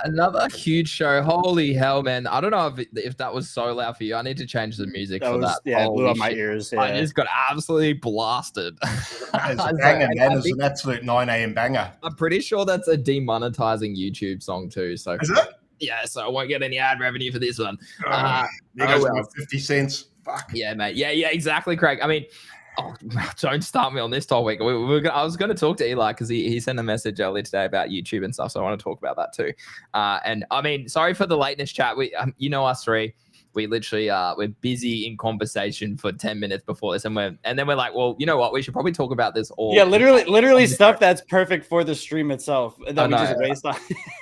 Another huge show. Holy hell, man. I don't know if that was so loud for you. I need to change the music for that. Yeah, it blew Holy out my shit. ears. Yeah. I just got absolutely blasted. That is a banger, man. It's an absolute 9 a.m. banger. I'm pretty sure that's a demonetizing YouTube song too. So is it? Yeah, so I won't get any ad revenue for this one. There goes my 50 cents. Fuck. Yeah, mate. Yeah, exactly, Craig. I mean, don't start me on this topic. I was going to talk to Eli because he sent a message earlier today about YouTube and stuff, so I want to talk about that too. And I mean, sorry for the lateness, chat. We, us three, we literally we're busy in conversation for 10 minutes before this, and then we're like, well, you know what? We should probably talk about this all. Yeah, literally stuff that's perfect for the stream itself that we just waste on.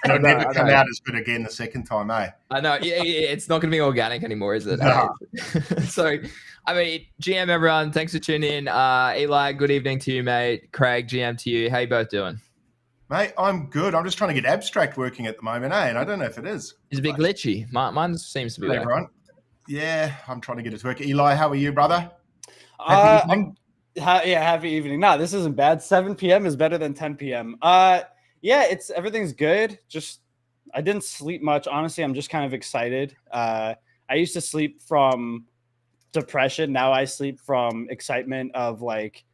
It'll never come out as good again the second time, eh? I know. Yeah, it's not going to be organic anymore, is it? No. So, I mean, GM everyone, thanks for tuning in. Eli, good evening to you, mate. Craig, GM to you. How you both doing? Mate, I'm good. I'm just trying to get abstract working at the moment, eh? And I don't know if it is. It's a bit glitchy. Mine seems to be there. Right? Yeah, I'm trying to get it to work. Eli, how are you, brother? Happy evening? Happy evening. No, this isn't bad. 7 p.m. is better than 10 p.m. Yeah, everything's good. Just I didn't sleep much. Honestly, I'm just kind of excited. I used to sleep from depression. Now I sleep from excitement of like,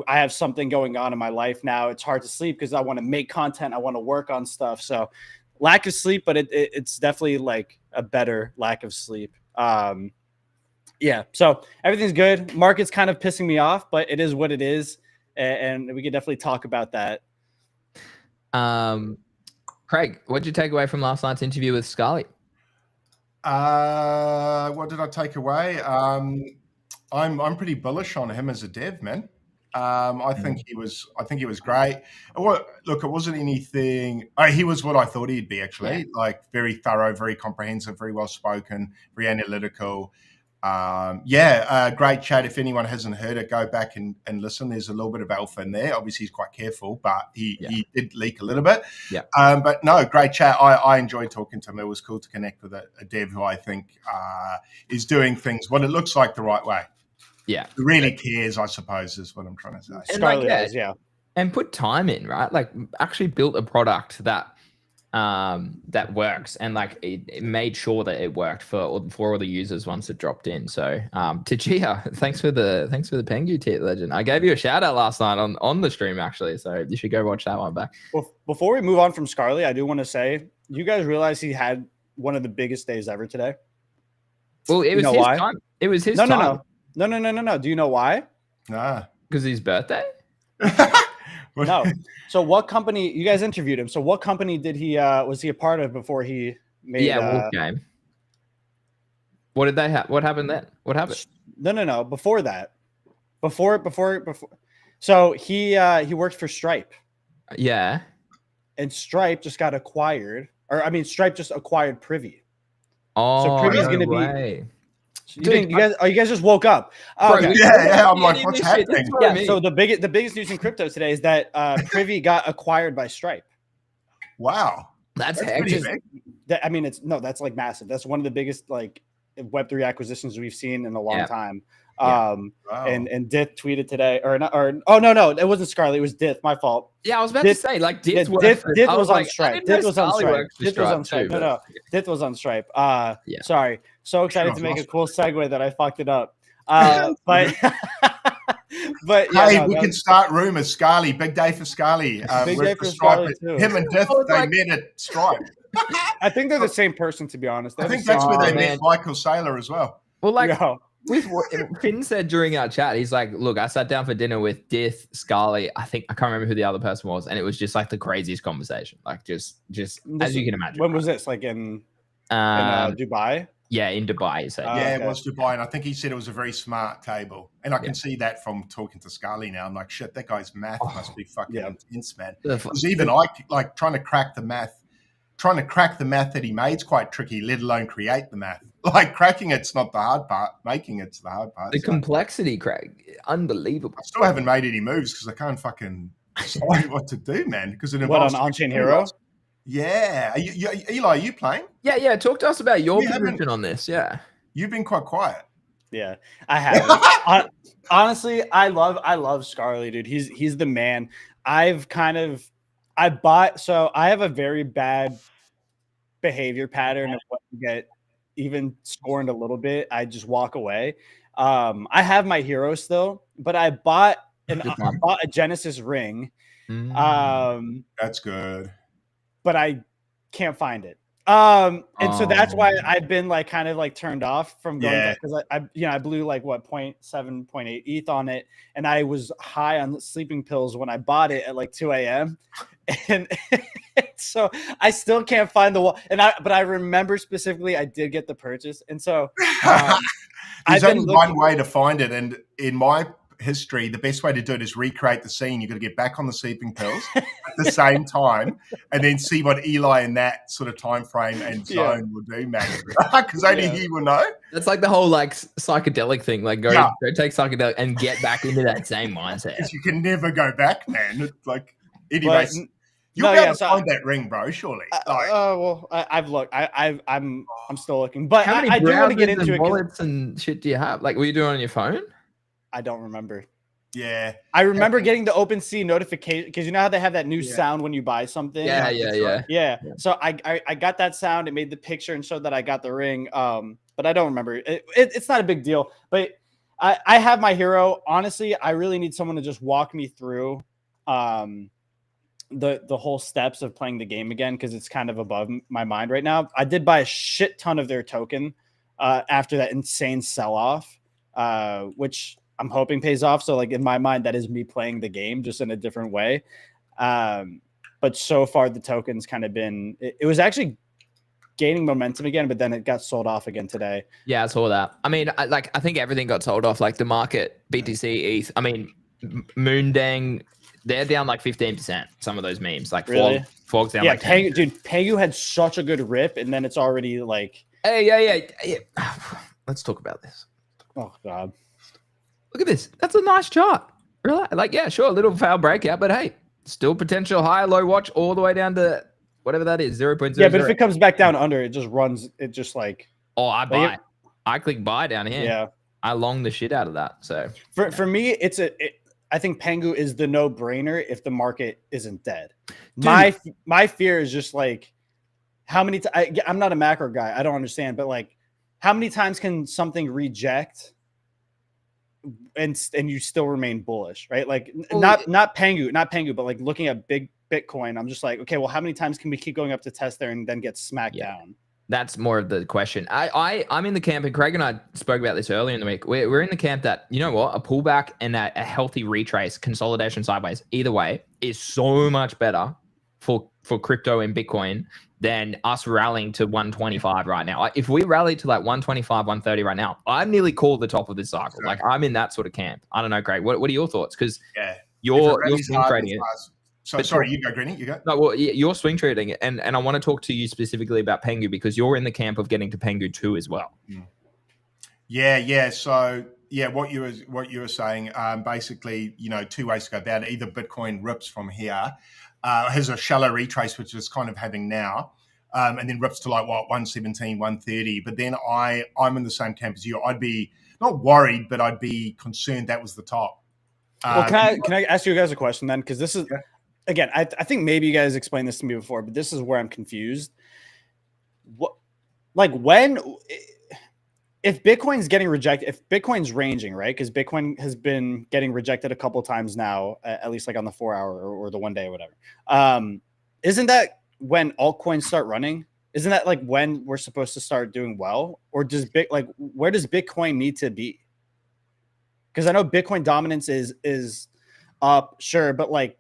I have something going on in my life now. It's hard to sleep because I want to make content. I want to work on stuff. So lack of sleep, but it's definitely like a better lack of sleep. Yeah, so everything's good. Market's kind of pissing me off, but it is what it is. And we could definitely talk about that. Craig, what did you take away from last night's interview with Scarlett? What did I take away? I'm pretty bullish on him as a dev, man. I think he was great. Well, look, it wasn't anything. He was what I thought he'd be, actually. Yeah. Like very thorough, very comprehensive, very well spoken, very analytical. Great chat. If anyone hasn't heard it, go back and listen. There's a little bit of alpha in there. Obviously, he's quite careful, but he did leak a little bit. Yeah. But no, great chat. I enjoyed talking to him. It was cool to connect with a dev who I think is doing things what it looks like the right way. Yeah. Who really cares, I suppose, is what I'm trying to say. And and put time in, right? Like actually built a product that works, and like it made sure that it worked for all the users once it dropped in. So Tajia, thanks for the Pengu tip, legend. I gave you a shout out last night on the stream, actually, so you should go watch that one back. Well, before we move on from Scarlett, I do want to say, you guys realize he had one of the biggest days ever today? Well, it was his time. It was his time. No. Do you know why? Nah. Because his birthday? No. So what company, you guys interviewed him, so what company did he was he a part of before he made Wolf Game? What did they have? What happened then? What happened? No. Before that. Before. So he worked for Stripe. Yeah. And Stripe just got acquired. Stripe just acquired Privy. Oh, so Privy's no gonna way. You guys just woke up. Okay. Yeah. I'm like, what's happening? Yeah. So the biggest news in crypto today is that Privy got acquired by Stripe. Wow, that's big. That's like massive. That's one of the biggest like Web3 acquisitions we've seen in a long time. Wow. And Dith tweeted today, no, it wasn't Scarlett, it was Dith. My fault. Yeah, I was about to say like Dith was on Stripe. Dith was on Stripe. Dith was on Stripe. Sorry. So excited to make a cool segue that I fucked it up. But hey, we can start rumors. Scarly, big day for Scarly. Big day for Stripe. Him and Dith, they met at Stripe. I think they're the same person, to be honest. I think that's where they met Michael Saylor as well. Well, Finn said during our chat, he's like, look, I sat down for dinner with Dith, Scarly. I can't remember who the other person was. And it was just like the craziest conversation. Like just as you can imagine. When was this? Like in Dubai? Yeah, in Dubai. He said. It was Dubai. And I think he said it was a very smart table. And I can see that from talking to Scarly now. I'm like, shit, that guy's math must be fucking intense, man. Because even I, like trying to crack the math that he made is quite tricky, let alone create the math. Like cracking it's not the hard part, making it's the hard part. The complexity, Craig, unlevel. I still haven't made any moves because I can't fucking decide what to do, man. Because it involves on-chain hero. Yeah, Eli, are you playing? Yeah. Talk to us about your position on this. Yeah, you've been quite quiet. Yeah, I have. Honestly, I love Scarly, dude. He's the man. I have a very bad behavior pattern of what you get even scorned a little bit, I just walk away. I have my hero still, but I bought a Genesis ring. That's good. But I can't find it. And so that's why I've been like kind of like turned off from going back, because I blew like what 0.7, 0.8 ETH on it, and I was high on sleeping pills when I bought it at like 2 a.m. and so I still can't find the but I remember specifically I did get the purchase, and so there's only one way to find it, and in my history, the best way to do it is recreate the scene. You've got to get back on the sleeping pills at the same time, and then see what Eli in that sort of time frame and zone will do, man. Because only he will know. That's like the whole like psychedelic thing. Like go take psychedelic and get back into that same mindset. Because you can never go back, man. It's like, anyways, you'll be able to find that ring, bro. Surely. Well, I've looked. I'm still looking, but how many I do want to get into it. Wallets and shit do you have? Like, were you doing it on your phone? I don't remember. Yeah. I remember getting the OpenSea notification, because you know how they have that new sound when you buy something? Yeah. So I got that sound. It made the picture and showed that I got the ring. But I don't remember. It's not a big deal. But I have my hero. Honestly, I really need someone to just walk me through the whole steps of playing the game again, because it's kind of above my mind right now. I did buy a shit ton of their token after that insane sell-off, which I'm hoping pays off. So like in my mind, that is me playing the game just in a different way. But so far the token's kind of been, it was actually gaining momentum again, but then it got sold off again today. Yeah, I saw that. I mean, I think everything got sold off, like the market, BTC, ETH. I mean, Moondang, they're down like 15%. Some of those memes, like really? Fog's down like 10. Dude, Pengu had such a good rip, and then it's already like, hey, let's talk about this. Oh God. Look at this. That's a nice chart. Really? Like, yeah, sure, a little foul breakout, but hey, still potential high, low watch all the way down to whatever that is, 0.0. Yeah, but if it comes back down under, it just runs. It just like. Oh, I buy. I click buy down here. Yeah. I long the shit out of that. So for me, I think Pengu is the no-brainer if the market isn't dead. Dude. My fear is just like, how many I'm not a macro guy. I don't understand, but like, how many times can something reject and you still remain bullish, right? Like not Pengu, but like looking at big Bitcoin, I'm just like, okay, well, how many times can we keep going up to test there and then get smacked down? That's more of the question. I'm in the camp, and Craig and I spoke about this earlier in the week. We're in the camp that, you know what, a pullback and a healthy retrace, consolidation sideways, either way, is so much better for crypto and Bitcoin than us rallying to 125 right now. If we rally to like 125, 130 right now, I'm nearly called the top of this cycle. Like, I'm in that sort of camp. I don't know, Craig. What are your thoughts? Because you're swing trading it. So sorry, you go, Greeny. You go. No, well, you're swing trading it, and I want to talk to you specifically about Pengu, because you're in the camp of getting to Pengu too as well. Yeah. So what you were saying, basically, you know, two ways to go about it. Either Bitcoin rips from here, has a shallow retrace, which it's kind of having now, and then rips to like 117, 130. But then I'm in the same camp as you. I'd be not worried, but I'd be concerned that was the top. Well, can I ask you guys a question then? Because this is again, I think maybe you guys explained this to me before, but this is where I'm confused. What, like, when, if Bitcoin's getting rejected, if Bitcoin's ranging, right? Because Bitcoin has been getting rejected a couple times now, at least like on the 4 hour or the 1 day or whatever. Isn't that when altcoins start running? Isn't that like when we're supposed to start doing well? Or does where does Bitcoin need to be? Because I know Bitcoin dominance is up, sure, but like,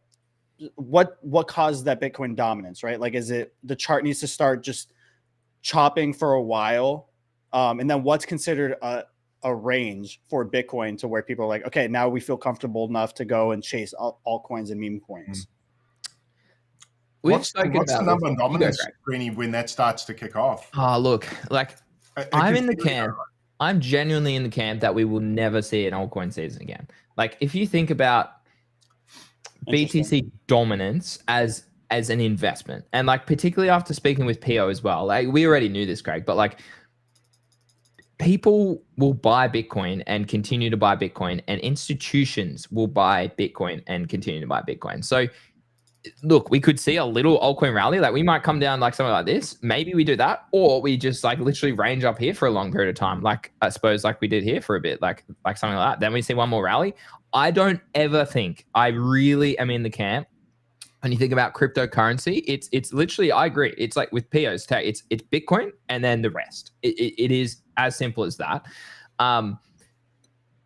what caused that Bitcoin dominance, right? Like, is it the chart needs to start just chopping for a while? And then what's considered a range for Bitcoin to where people are like, okay, now we feel comfortable enough to go and chase altcoins and meme coins? What's the number of dominance, Greeny, when that starts to kick off? Oh, look, like, I'm in the camp. I'm genuinely in the camp that we will never see an altcoin season again. Like, if you think about BTC dominance as an investment, and like particularly after speaking with PO as well, like we already knew this, Craig, but like people will buy Bitcoin and continue to buy Bitcoin, and institutions will buy Bitcoin and continue to buy Bitcoin. So look, we could see a little altcoin rally. Like we might come down like something like this. Maybe we do that, or we just like literally range up here for a long period of time. Like I suppose like we did here for a bit, like something like that. Then we see one more rally. I don't ever think, I really am in the camp. When you think about cryptocurrency, it's literally, I agree. It's like with POs, it's Bitcoin and then the rest. It is as simple as that.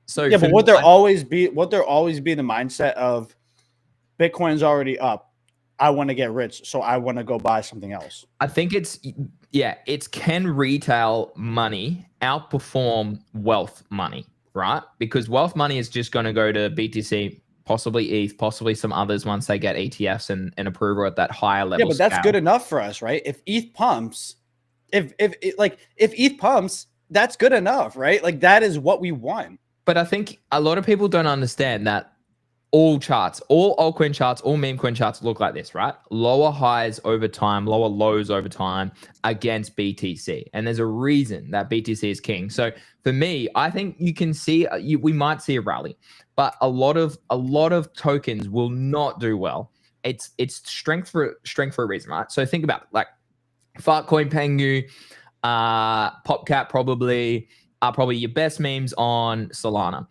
So yeah, but would there always be the mindset of Bitcoin's already up, I want to get rich, so I want to go buy something else? I think it's can retail money outperform wealth money, right? Because wealth money is just going to go to BTC, possibly ETH, possibly some others once they get ETFs and approval at that higher level. Yeah, but that's good enough for us, right? If ETH pumps, if ETH pumps, that's good enough, right? Like that is what we want. But I think a lot of people don't understand that all charts, all altcoin charts, all meme coin charts look like this, right? Lower highs over time, lower lows over time against BTC. And there's a reason that BTC is king. So for me, I think you can see, we might see a rally, but a lot of tokens will not do well. It's strength for a reason, right? So think about it, like FARTCOIN, Pengu, PopCap probably are probably your best memes on Solana.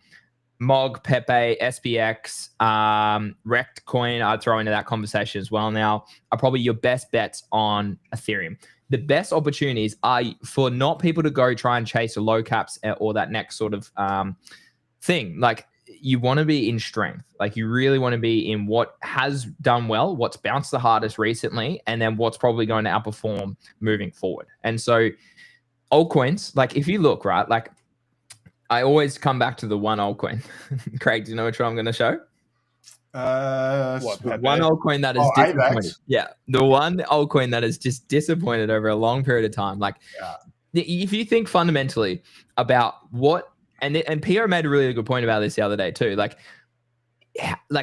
Mog, Pepe, SPX, RectCoin, I'd throw into that conversation as well now, are probably your best bets on Ethereum. The best opportunities are for not people to go try and chase a low caps or that next sort of thing. Like you want to be in strength. Like you really want to be in what has done well, what's bounced the hardest recently, and then what's probably going to outperform moving forward. And so altcoins, like if you look, right, like I always come back to the one altcoin. Craig, do you know which one I'm going to show? One altcoin that is disappointed. Yeah, the one altcoin that is just disappointed over a long period of time. Like, if you think fundamentally about what, and Pio made a really good point about this the other day too. Like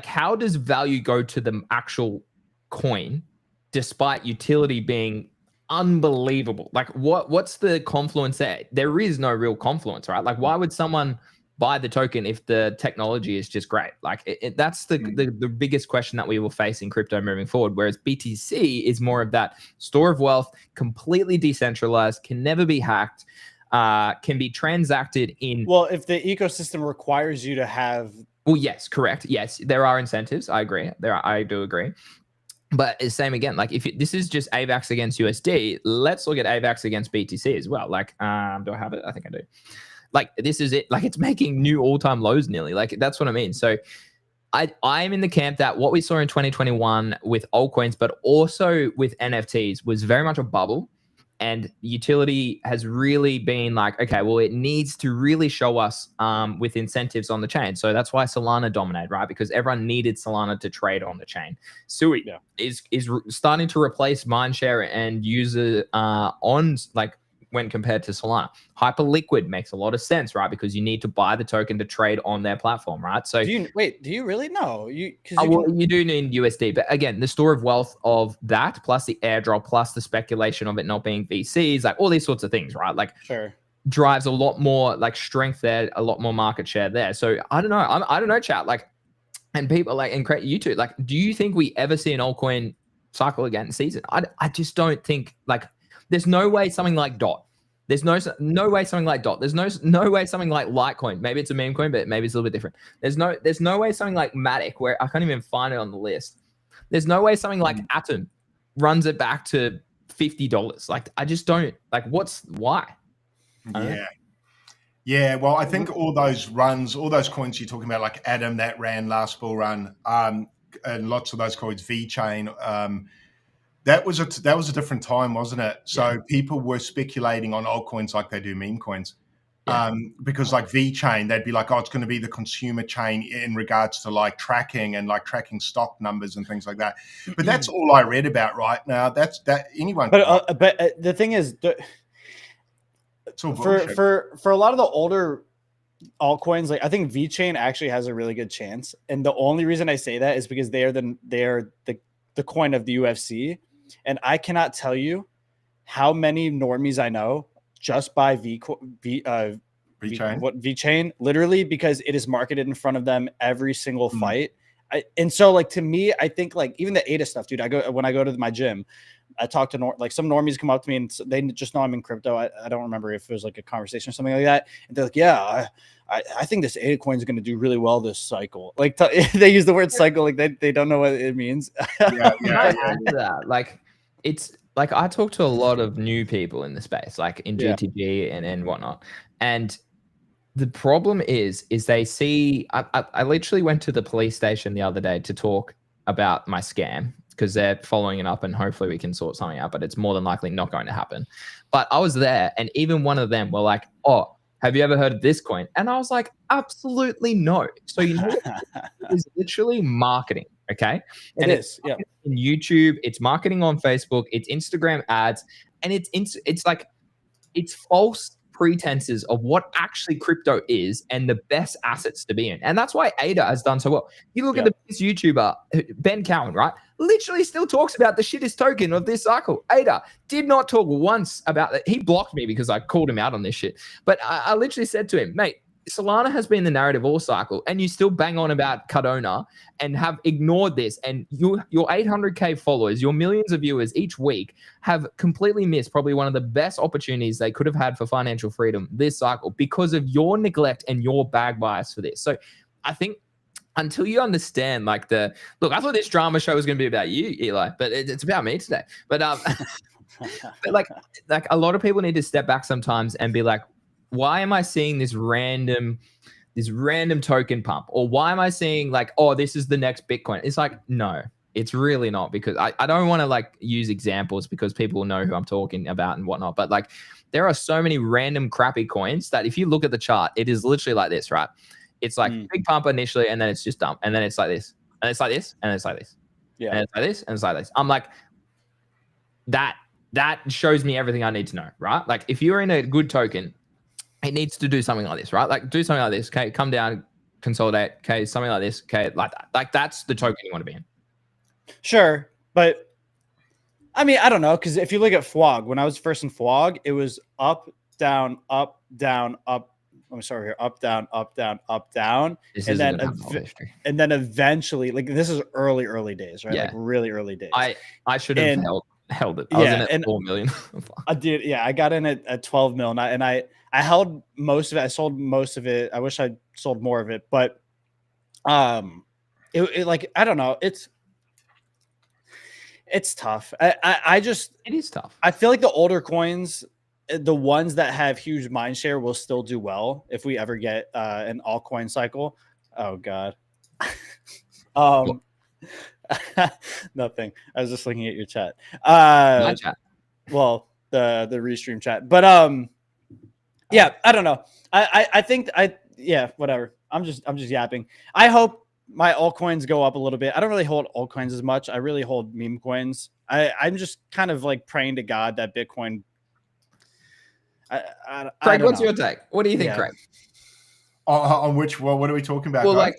how does value go to the actual coin, despite utility being unbelievable? Like what's the confluence there? There is no real confluence, right? Like why would someone buy the token if the technology is just great? Like that's the biggest question that we will face in crypto moving forward, whereas BTC is more of that store of wealth, completely decentralized, can never be hacked, can be transacted in. Well, if the ecosystem requires you to have. Well, yes, correct. Yes, there are incentives. I agree. I do agree. But it's same again. Like if this is just AVAX against USD, let's look at AVAX against BTC as well. Like, do I have it? I think I do. Like this is it. Like it's making new all-time lows nearly. Like that's what I mean. So I'm in the camp that what we saw in 2021 with altcoins, but also with NFTs, was very much a bubble. And utility has really been like, okay, well, it needs to really show us with incentives on the chain. So that's why Solana dominated, right? Because everyone needed Solana to trade on the chain. Sui is starting to replace mindshare and user on like when compared to Solana. Hyperliquid makes a lot of sense, right? Because you need to buy the token to trade on their platform, right? So do you really know? You do need USD, but again, the store of wealth of that, plus the airdrop, plus the speculation of it not being VCs, like all these sorts of things, right? Like drives a lot more like strength there, a lot more market share there. So I don't know. I don't know, chat. Like, and people like, and create YouTube, like, do you think we ever see an altcoin cycle again season? I just don't think, like, there's no way something like DOT. There's no way something like DOT. There's no way something like Litecoin. Maybe it's a meme coin, but maybe it's a little bit different. There's no way something like Matic, where I can't even find it on the list. There's no way something like Atom runs it back to $50. Like I just don't like. Why? Yeah. Well, I think all those runs, all those coins you're talking about, like Atom that ran last bull run, and lots of those coins, VeChain. That was a different time, wasn't it? So people were speculating on altcoins like they do meme coins, because like VeChain, they'd be like, oh, it's going to be the consumer chain in regards to like tracking and like tracking stock numbers and things like that. But that's all I read about right now. That's anyone. But the thing is, it's all bullshit. for a lot of the older altcoins, like I think VeChain actually has a really good chance, and the only reason I say that is because they are the coin of the UFC. And I cannot tell you how many normies I know just buy VeChain, literally because it is marketed in front of them every single fight. And so like to me, I think like even the ADA stuff, dude. When I go to my gym, I talk to like some normies come up to me and they just know I'm in crypto. I don't remember if it was like a conversation or something like that. And they're like, yeah, I think this ADA coin is going to do really well this cycle. Like they use the word cycle. Like they don't know what it means. Like it's like I talk to a lot of new people in the space, like in GTG and whatnot. And the problem is they see, I literally went to the police station the other day to talk about my scam because they're following it up and hopefully we can sort something out, but it's more than likely not going to happen. But I was there and even one of them were like, oh, have you ever heard of this coin? And I was like, absolutely no. So you know, it's literally marketing, okay? And it's in YouTube, it's marketing on Facebook, it's Instagram ads, and it's like it's false pretenses of what actually crypto is and the best assets to be in. And that's why ADA has done so well. You look at the biggest YouTuber, Ben Cowan, right? Literally still talks about the shittest token of this cycle. ADA did not talk once about that. He blocked me because I called him out on this shit. But I literally said to him, mate, Solana has been the narrative all cycle, and you still bang on about Cardona and have ignored this. And your 800K followers, your millions of viewers each week have completely missed probably one of the best opportunities they could have had for financial freedom this cycle because of your neglect and your bag bias for this. So I think until you understand, like look, I thought this drama show was going to be about you, Eli, but it's about me today. But but like a lot of people need to step back sometimes and be like, why am I seeing this random token pump? Or why am I seeing like, oh, this is the next Bitcoin? It's like, no, it's really not, because I don't want to like use examples because people know who I'm talking about and whatnot. But like there are so many random crappy coins that if you look at the chart, it is literally like this, right? It's like big pump initially and then it's just dump. And then it's like this. And it's like this. And it's like this. Yeah. And it's like this. And it's like this. I'm like, that shows me everything I need to know, right? Like if you're in a good token, it needs to do something like this, right? Like do something like this. Okay, come down, consolidate. Okay, something like this. Okay, like that. Like that's the token you want to be in. Sure, but I mean, I don't know, because if you look at FWOG, when I was first in FWOG, it was up, down, up, down, up. I'm sorry here, up, down, up, down, up, down, and then eventually, like this is early days, right? Yeah. Like really early days. I should have held it. I was in at 4 million. I did. Yeah, I got in at 12 mil, and I held most of it. I sold most of it. I wish I sold more of it, but it like I don't know. It's tough. It is tough. I feel like the older coins, the ones that have huge mind share, will still do well if we ever get an altcoin cycle. Oh God. Nothing. I was just looking at your chat. My chat. Well, the restream chat, but yeah, I don't know. I think whatever. I'm just yapping. I hope my altcoins go up a little bit. I don't really hold altcoins as much. I really hold meme coins. I'm just kind of like praying to God that Bitcoin. Craig, what's your take? What do you think, Craig? On which one? What are we talking about? Well, like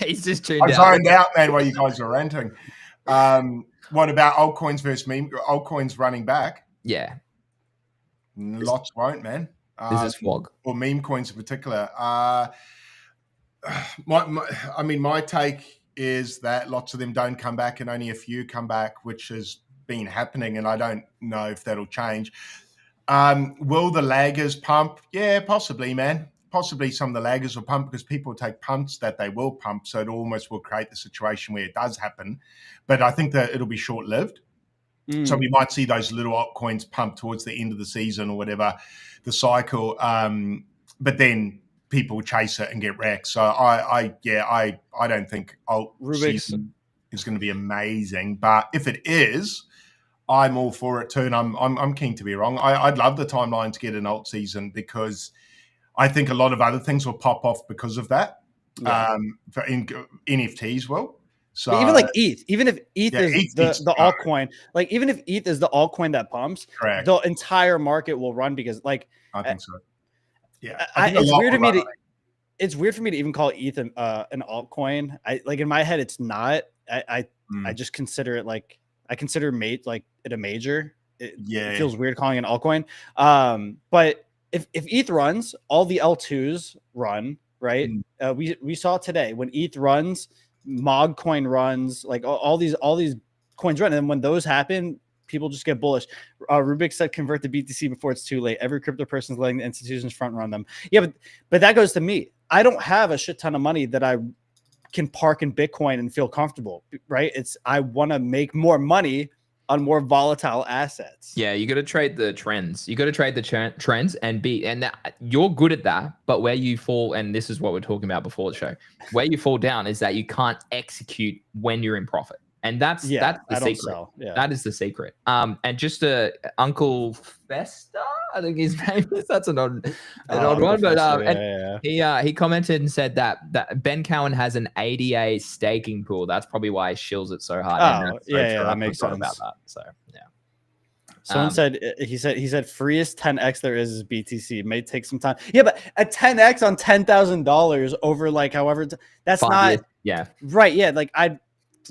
he's just tuned out. I zoned out, man, while you guys are ranting. What about altcoins versus meme? Altcoins running back? Yeah. Lots won't, man. This is FWOG. Or meme coins in particular. My take is that lots of them don't come back and only a few come back, which has been happening, and I don't know if that'll change. Will the laggers pump? Yeah, possibly, man. Possibly some of the laggers will pump because people take punts that they will pump, so it almost will create the situation where it does happen. But I think that it'll be short-lived. So we might see those little altcoins pump towards the end of the season or whatever, the cycle. But then people chase it and get wrecked. So I don't think alt season is going to be amazing. But if it is, I'm all for it too, and I'm keen to be wrong. I'd love the timeline to get an alt season because I think a lot of other things will pop off because of that. Yeah. For NFTs will. So but even like ETH, even if ETH is the altcoin, like even if ETH is the altcoin that pumps, correct, the entire market will run because like I think so. Yeah, it's weird for me to even call ETH an altcoin. I like in my head it's not. I just consider it like I consider it a major. It feels weird calling it an altcoin. But if ETH runs, all the L2s run, right? We saw today when ETH runs, Mog coin runs, like all these coins run. And when those happen, people just get bullish. Rubik said convert to BTC before it's too late. Every crypto person's letting the institutions front run them. Yeah, but that goes to me. I don't have a shit ton of money that I can park in Bitcoin and feel comfortable, right? I want to make more money on more volatile assets. Yeah, you got to trade the trends. You got to trade the trends and you're good at that. But where you fall, and this is what we're talking about before the show, where you fall down is that you can't execute when you're in profit. And that's the secret. Yeah. That is the secret. And just Uncle Festa, I think his name is. That's an odd one. But he commented and said that Ben Cowan has an ADA staking pool. That's probably why he shills it so hard. That makes sense about that. So yeah. Someone said he said freest 10x there is BTC. It may take some time. Yeah, but a 10x on $10,000 over like however that's 5 not years. Right. Yeah, like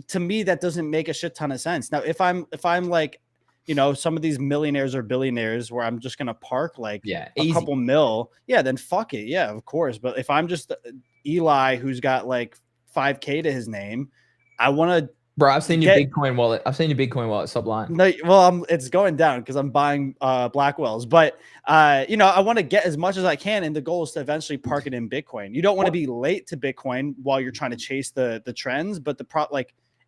to me, that doesn't make a shit ton of sense. Now, if I'm like, some of these millionaires or billionaires where I'm just going to park like a couple mil, then fuck it. Yeah, of course. But if I'm just Eli, who's got like 5K to his name, I want to. Bro, I've seen your Bitcoin wallet. Sublime. No, well, it's going down because I'm buying Blackwells. But, I want to get as much as I can. And the goal is to eventually park it in Bitcoin. You don't want to be late to Bitcoin while you're trying to chase the trends. But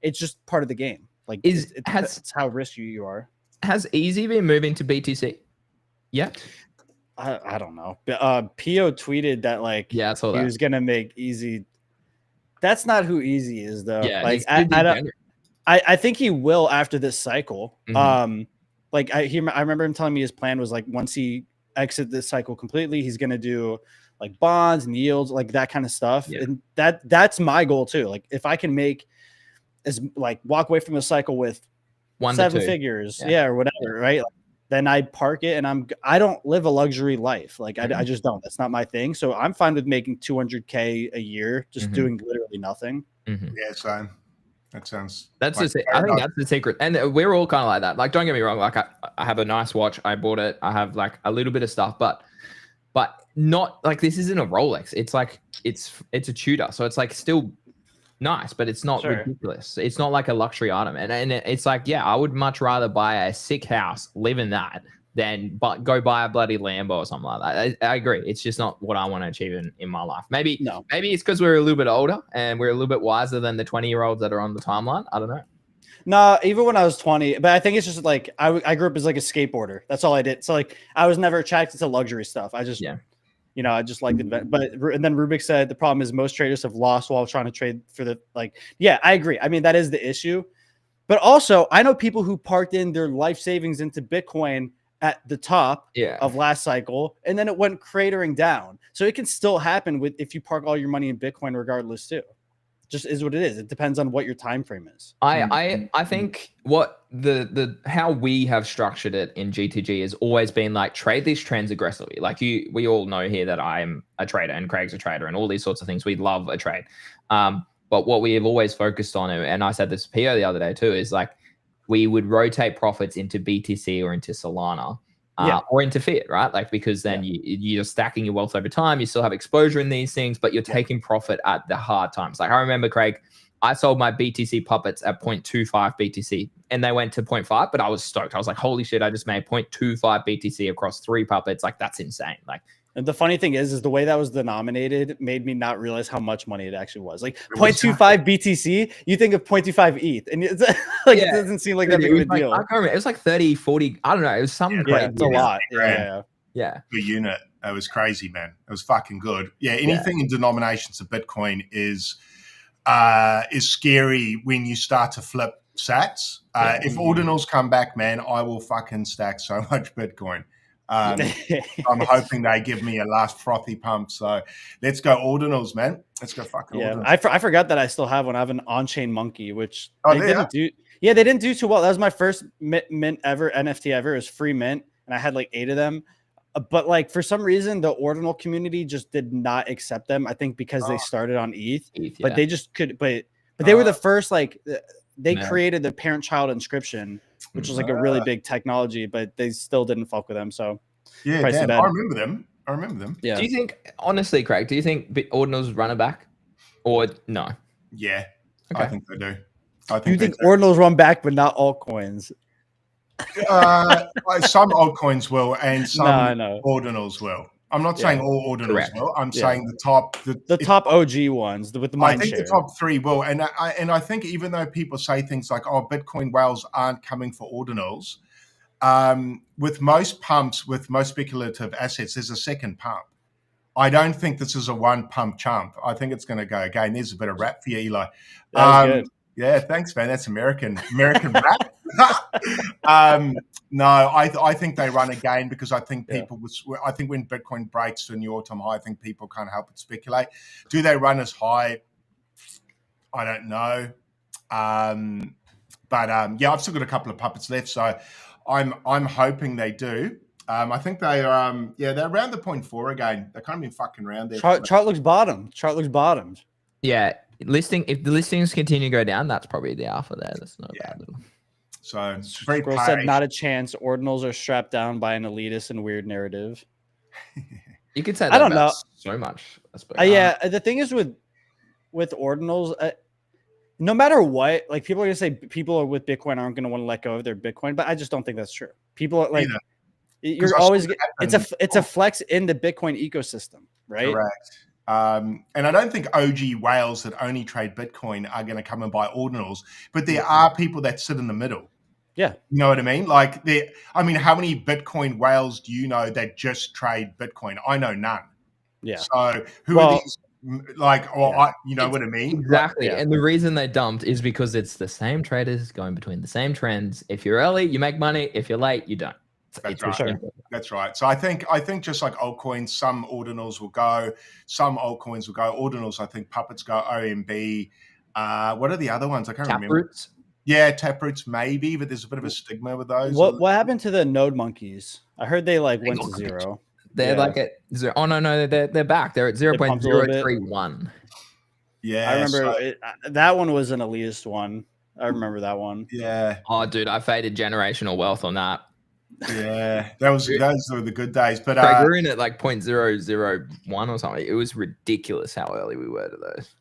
it's just part of the game. Like it's how risky you are. Has Easy been moving to BTC? Yeah. I don't know. Pio tweeted that he was gonna make Easy. That's not who Easy is though. Yeah, I think he will after this cycle. Mm-hmm. I remember him telling me his plan was like once he exit this cycle completely, he's gonna do like bonds and yields, like that kind of stuff. Yeah. And that's my goal too. Like if I can make walk away from the cycle with 7 figures, or whatever, right? Then I park it, and I don't live a luxury life. Like I just don't. That's not my thing. So I'm fine with making 200K a year, just doing literally nothing. Mm-hmm. Yeah, so that sounds. I think that's the secret, and we're all kind of like that. Like, don't get me wrong. Like I have a nice watch. I bought it. I have like a little bit of stuff, but not like this isn't a Rolex. It's like it's a Tudor, so it's like still nice, but it's not ridiculous. It's not like a luxury item, and it's like, I would much rather buy a sick house, live in that, than go buy a bloody Lambo or something like that. I agree. It's just not what I want to achieve in my life. Maybe it's because we're a little bit older and we're a little bit wiser than the 20-year-olds that are on the timeline. I don't know. No, even when I was 20, but I think it's just like I grew up as like a skateboarder. That's all I did. So like I was never attracted to luxury stuff. I just I just liked it. And then Rubik said the problem is most traders have lost while trying to trade for the I agree. I mean, that is the issue. But also, I know people who parked in their life savings into Bitcoin at the top of last cycle, and then it went cratering down. So it can still happen if you park all your money in Bitcoin regardless too. Just is what it is. It depends on what your time frame is. I think what the how we have structured it in GTG has always been like trade these trends aggressively. Like we all know here that I'm a trader and Craig's a trader and all these sorts of things. We love a trade. But what we have always focused on, and I said this to Pio the other day too, is like we would rotate profits into BTC or into Solana. Or into fiat, right? Like, because then you're stacking your wealth over time. You still have exposure in these things, but you're taking profit at the hard times. Like I remember, Craig, I sold my BTC puppets at 0.25 BTC and they went to 0.5, but I was stoked. I was like, holy shit, I just made 0.25 BTC across 3 puppets. Like that's insane. Like, and the funny thing is the way that was denominated made me not realize how much money it actually was. Like 0.25 BTC, you think of 0.25 ETH, and it's like it doesn't seem like that big of a deal. I can't remember. It was like 30, 40. I don't know. It was some great. It's a lot. Yeah. Per unit. It was crazy, man. It was fucking good. Yeah. Anything in denominations of Bitcoin is scary when you start to flip sats. If ordinals come back, man, I will fucking stack so much Bitcoin. I'm hoping they give me a last frothy pump. So let's go ordinals, man. Let's go fucking ordinals. I forgot that I still have one. I have an on-chain monkey, which they didn't do. Yeah, they didn't do too well. That was my first mint ever, NFT ever. It was free mint, and I had like 8 of them. But like for some reason, the ordinal community just did not accept them. I think because they started on ETH, but they just could. But they were the first. Like they created the parent-child inscription, which was like a really big technology, but they still didn't fuck with them. So I remember them. Yeah. Do you think, honestly, Craig, do you think ordinals run it back or no? Yeah. Okay. I think they do. You think ordinals run back, but not altcoins? Some altcoins will, and some ordinals will. I'm not saying all ordinals will. I'm saying the top OG ones with the mind I think share. the top 3 will, and I think even though people say things like, "Oh, Bitcoin whales aren't coming for ordinals," with most pumps, with most speculative assets, there's a second pump. I don't think this is a one pump chump. I think it's going to go again. There's a bit of rap for you, Eli. That was good. Yeah, thanks, man. That's American rap. No, I think they run again because I think people. I think when Bitcoin breaks to a new all-time high, I think people can't help but speculate. Do they run as high? I don't know. But I've still got a couple of puppets left, so I'm hoping they do. I think they are. They're around the 0.4 again. They've kind of been fucking around there. Chart looks bottom. Bottomed. Yeah, if the listings continue to go down, that's probably the alpha there. That's not bad. So it's very Squirrel said not a chance. Ordinals are strapped down by an elitist and weird narrative. You could say that I don't know so much. The thing is with ordinals, no matter what, like people are gonna say people with Bitcoin aren't gonna want to let go of their Bitcoin, but I just don't think that's true. People are like, you're always it's a flex in the Bitcoin ecosystem, right? Correct. And I don't think OG whales that only trade Bitcoin are going to come and buy ordinals, but there are people that sit in the middle. Yeah. You know what I mean? Like how many Bitcoin whales do you know that just trade Bitcoin? I know none. Yeah. So who are these? Like, you know what I mean? Exactly. And the reason they dumped is because it's the same traders going between the same trends. If you're early, you make money. If you're late, you don't. That's right. That's right. So I think just like altcoins, some ordinals will go, some altcoins will go. Ordinals, I think puppets go, OMB. What are the other ones? I can't remember. Taproots? Yeah, Taproots maybe, but there's a bit of a stigma with those. What happened to the node monkeys? I heard they went to zero. They're like at zero. Oh no, they're back. They're at 0.031. Yeah, I remember that one was an elitist one. I remember that one. Yeah. Oh, dude, I faded generational wealth on that. Yeah, those were the good days. But we were in at like 0.001 or something. It was ridiculous how early we were to those.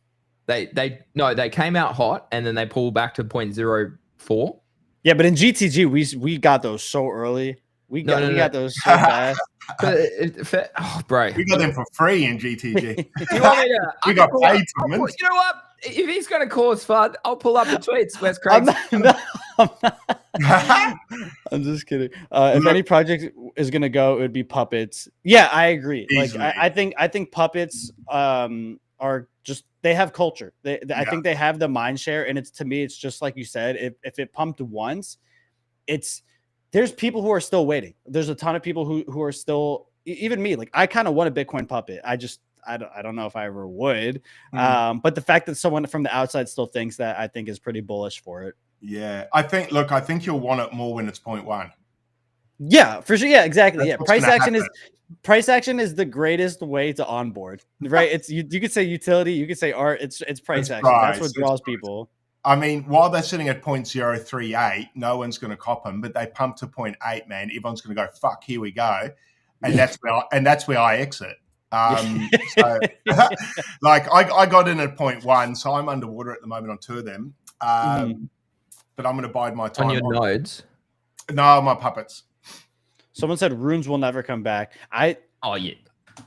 They came out hot and then they pulled back to 0.04. Yeah, but in GTG we got those so early. We got those so fast. Bro, we got them for free in GTG. You want me to? We got paid for them. You know what? If he's going to cause fun, I'll pull up the tweets. Where's Craig? I'm just kidding. If any project is going to go, it would be puppets. Yeah, I agree. Easily. Like I think puppets are just, they have culture. I think they have the mind share, and to me it's just like you said. If it pumped once, there's people who are still waiting. There's a ton of people who are still, even me. Like I kind of want a Bitcoin puppet. I don't know if I ever would. But the fact that someone from the outside still thinks that, I think is pretty bullish for it. Yeah. I think you'll want it more when it's 0.1. Yeah, for sure. Yeah, exactly. That's Price action is the greatest way to onboard, right? It's you could say utility, you could say art. It's price action. That's what draws people. I mean, while they're sitting at 0.038, no one's going to cop them, but they pump to 0.8, man. Everyone's going to go, fuck, here we go. And that's where I exit. So like I got in at 0.1, so I'm underwater at the moment on 2 of them. But I'm going to bide my time. On your nodes? No, my puppets. Someone said runes will never come back. You'd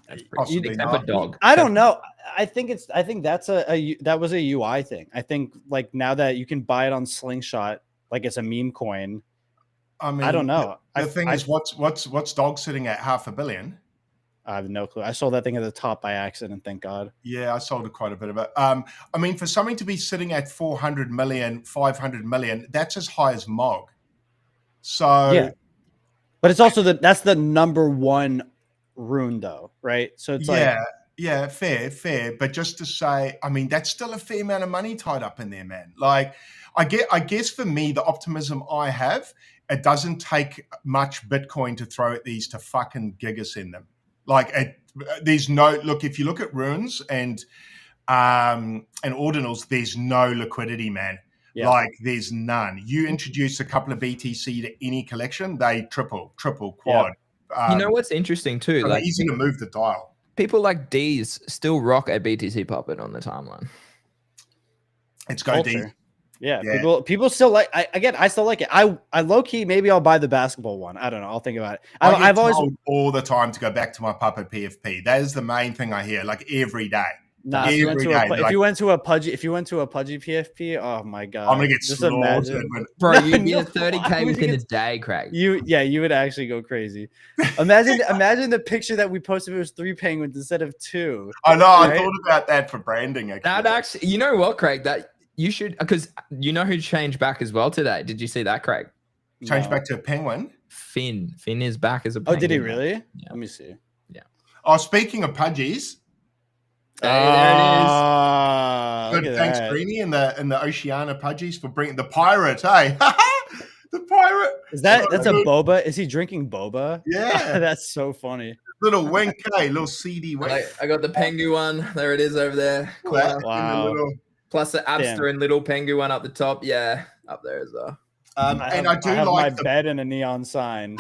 accept a dog. I don't know. I think that was a UI thing. I think like now that you can buy it on Slingshot, like it's a meme coin. I mean, I don't know. The thing is, what's dog sitting at $500 million? I have no clue. I sold that thing at the top by accident. Thank God. Yeah, I sold quite a bit of it. I mean, for something to be sitting at 400 million, 500 million, that's as high as MOG. So yeah, but it's also that's the number one rune though, right? So it's fair. But just to say, I mean, that's still a fair amount of money tied up in there, man. Like, I guess for me, the optimism I have, it doesn't take much Bitcoin to throw at these to fucking gig us in them. Like, there's no look. If you look at runes and ordinals, there's no liquidity, man. Yeah. Like, there's none. You introduce a couple of BTC to any collection, they triple, quad. You know what's interesting too? Like, easy to move the dial. People like D's still rock a BTC puppet on the timeline. It's go deep. Yeah, people still like. I still like it. I low key maybe I'll buy the basketball one. I don't know. I'll think about it. I've always told all the time to go back to my puppet PFP. That is the main thing I hear, like every day. Nah, if you went to a pudgy PFP, oh my god, I'm gonna get slaughtered. Bro, you'd be 30K within a day, Craig. You would actually go crazy. Imagine the picture that we posted. It was 3 penguins instead of 2. I know. Right? I thought about that for branding. Actually. That actually, you know what, Craig? That you should, because you know who changed back as well today. Did you see that, Craig? Changed back to a penguin. Finn is back as a penguin. Oh, did he really? Yeah. Let me see. Yeah. Oh, speaking of pudgies. Hey, there it is. Thanks, Greeny, and the Oceania Pudgies for bringing the pirate. Hey, the pirate. That's a boba? Is he drinking boba? Yeah, that's so funny. Little wink, little CD wink. I got the pengu one. There it is over there. Wow. Plus the Abster and little pengu one up the top. Yeah, up there as well. I have like my bed and a neon sign.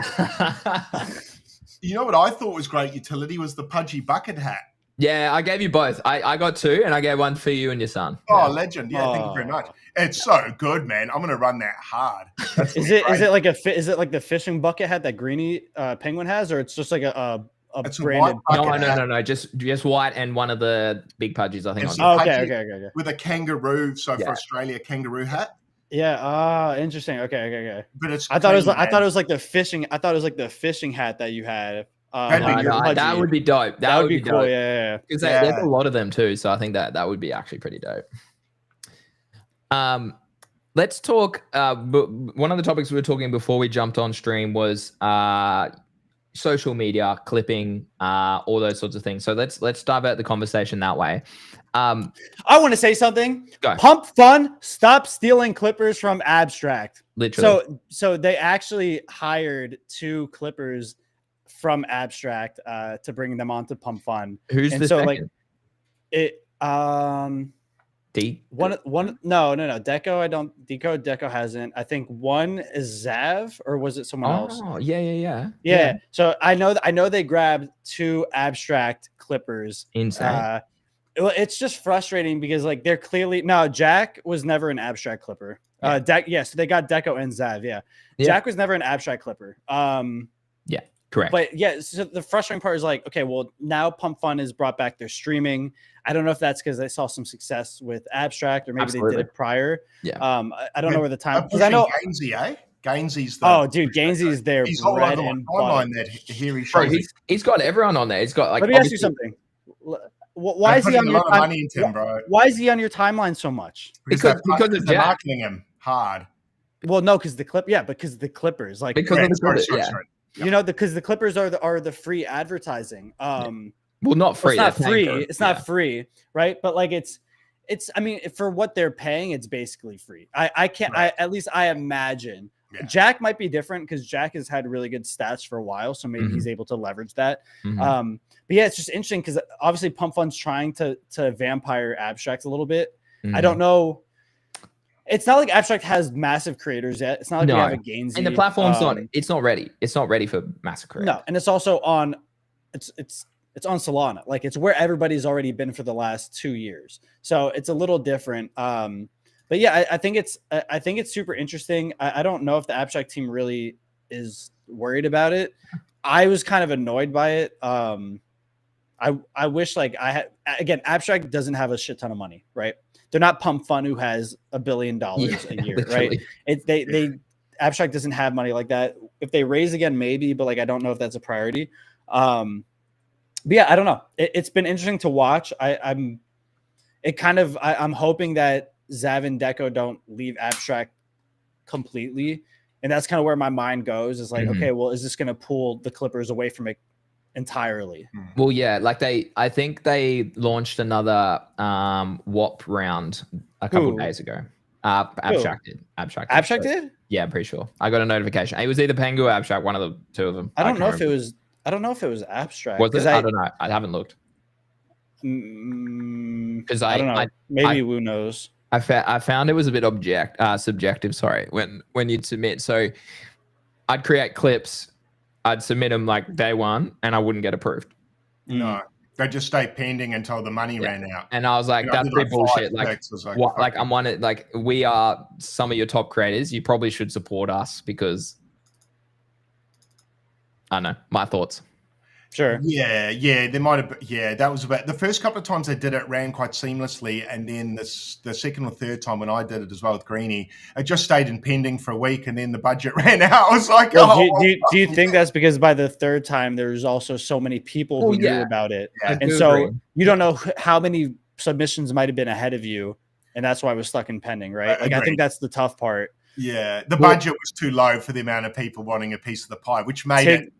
You know what I thought was great utility was the Pudgy bucket hat. Yeah, I gave you both. I got 2, and I gave 1 for you and your son. Oh, legend! Yeah, thank you very much. It's so good, man. I'm gonna run that hard. Is it like the fishing bucket hat that Greeny penguin has, or it's just like a branded? No. Just white and one of the big pudgies. I think. Okay. With a kangaroo, for Australia, kangaroo hat. Yeah. Interesting. Okay. But it's. I thought it was like the fishing. I thought it was like the fishing hat that you had. That would be dope. That would be cool. Dope. Yeah. Because there's a lot of them too, so I think that would be actually pretty dope. Let's talk. One of the topics we were talking before we jumped on stream was social media, clipping, all those sorts of things. So let's divert the conversation that way. I want to say something. Go. Pump Fun, stop stealing clippers from Abstract. Literally. So they actually hired 2 clippers from Abstract to bring them onto Pump Fun. Who's the second? Like it D? No. Deco hasn't. I think one is Zav, or was it someone else? Oh, yeah. So I know they grabbed 2 Abstract clippers. Insane. It's just frustrating because like they're clearly Jack was never an Abstract clipper. So they got Deco and Zav. Yeah. Jack was never an Abstract clipper. Yeah. Correct. But yeah, so the frustrating part is like, okay, well, now Pump Fun has brought back their streaming. I don't know if that's because they saw some success with Abstract, or maybe they did it prior. Yeah. I don't know where the time, because I know Gainsey, Gainsey's Gainsey's there. He's all over my timeline that here he shows. He's got everyone on there. He's got like. Let me ask you something. Why is he on your timeline? Why is he on your timeline so much? Because they're marketing him hard. Well, no, because the Clippers, like because of the Clippers, You know, because the Clippers are the free advertising. Well, not free. It's not free. It's not free, right? But like it's. I mean, for what they're paying, it's basically free. I can't. At least I imagine. Yeah. Jack might be different because Jack has had really good stats for a while, so maybe he's able to leverage that. But yeah, it's just interesting because obviously Pump Fun's trying to vampire Abstract a little bit. I don't know. It's not like Abstract has massive creators yet. It's not like we have a Gainsey. And the platform's it's not ready. It's not ready for massive creators. No, and it's also on it's on Solana. Like it's where everybody's already been for the last 2 years. So it's a little different. But yeah, I think it's super interesting. I don't know if the Abstract team really is worried about it. I was kind of annoyed by it. I wish like I had, again, Abstract doesn't have a shit ton of money, right? They're not Pump Fun who has $1 billion a year, literally. Right? They Abstract doesn't have money like that. If they raise again, maybe, but like I don't know if that's a priority. But yeah, I don't know. It's been interesting to watch. I'm hoping that Zav and Deco don't leave Abstract completely, and that's kind of where my mind goes. Is like, okay, well, is this going to pull the Clippers away from it entirely? Well, yeah, like I think they launched another WAP round a couple of days ago. Abstract did. Abstract did? Yeah, I'm pretty sure. I got a notification. It was either Pengu or Abstract, one of the two of them. I don't know if it was Abstract. Was it? I don't know. I haven't looked. Because I don't know. Maybe Wu knows. I found it was a bit subjective. Sorry, when you'd submit. So I'd create clips, I'd submit them like day one, and I wouldn't get approved. No, They just stayed pending until the money ran out. And I was like, and that's pretty bullshit. Like, what? Like, fucking... I'm on it. Like, we are some of your top creators. You probably should support us because I don't know, my thoughts. Sure. Yeah, there might have been, that was about the first couple of times they did it ran quite seamlessly, and then the second or third time when I did it as well with Greenie, it just stayed in pending for a week, and then the budget ran out. I was like, well, do you think that's because by the third time there's also so many people who knew about it, and so you don't know how many submissions might have been ahead of you, and that's why it was stuck in pending, right? Like I think that's the tough part. Yeah, the budget was too low for the amount of people wanting a piece of the pie, which made it.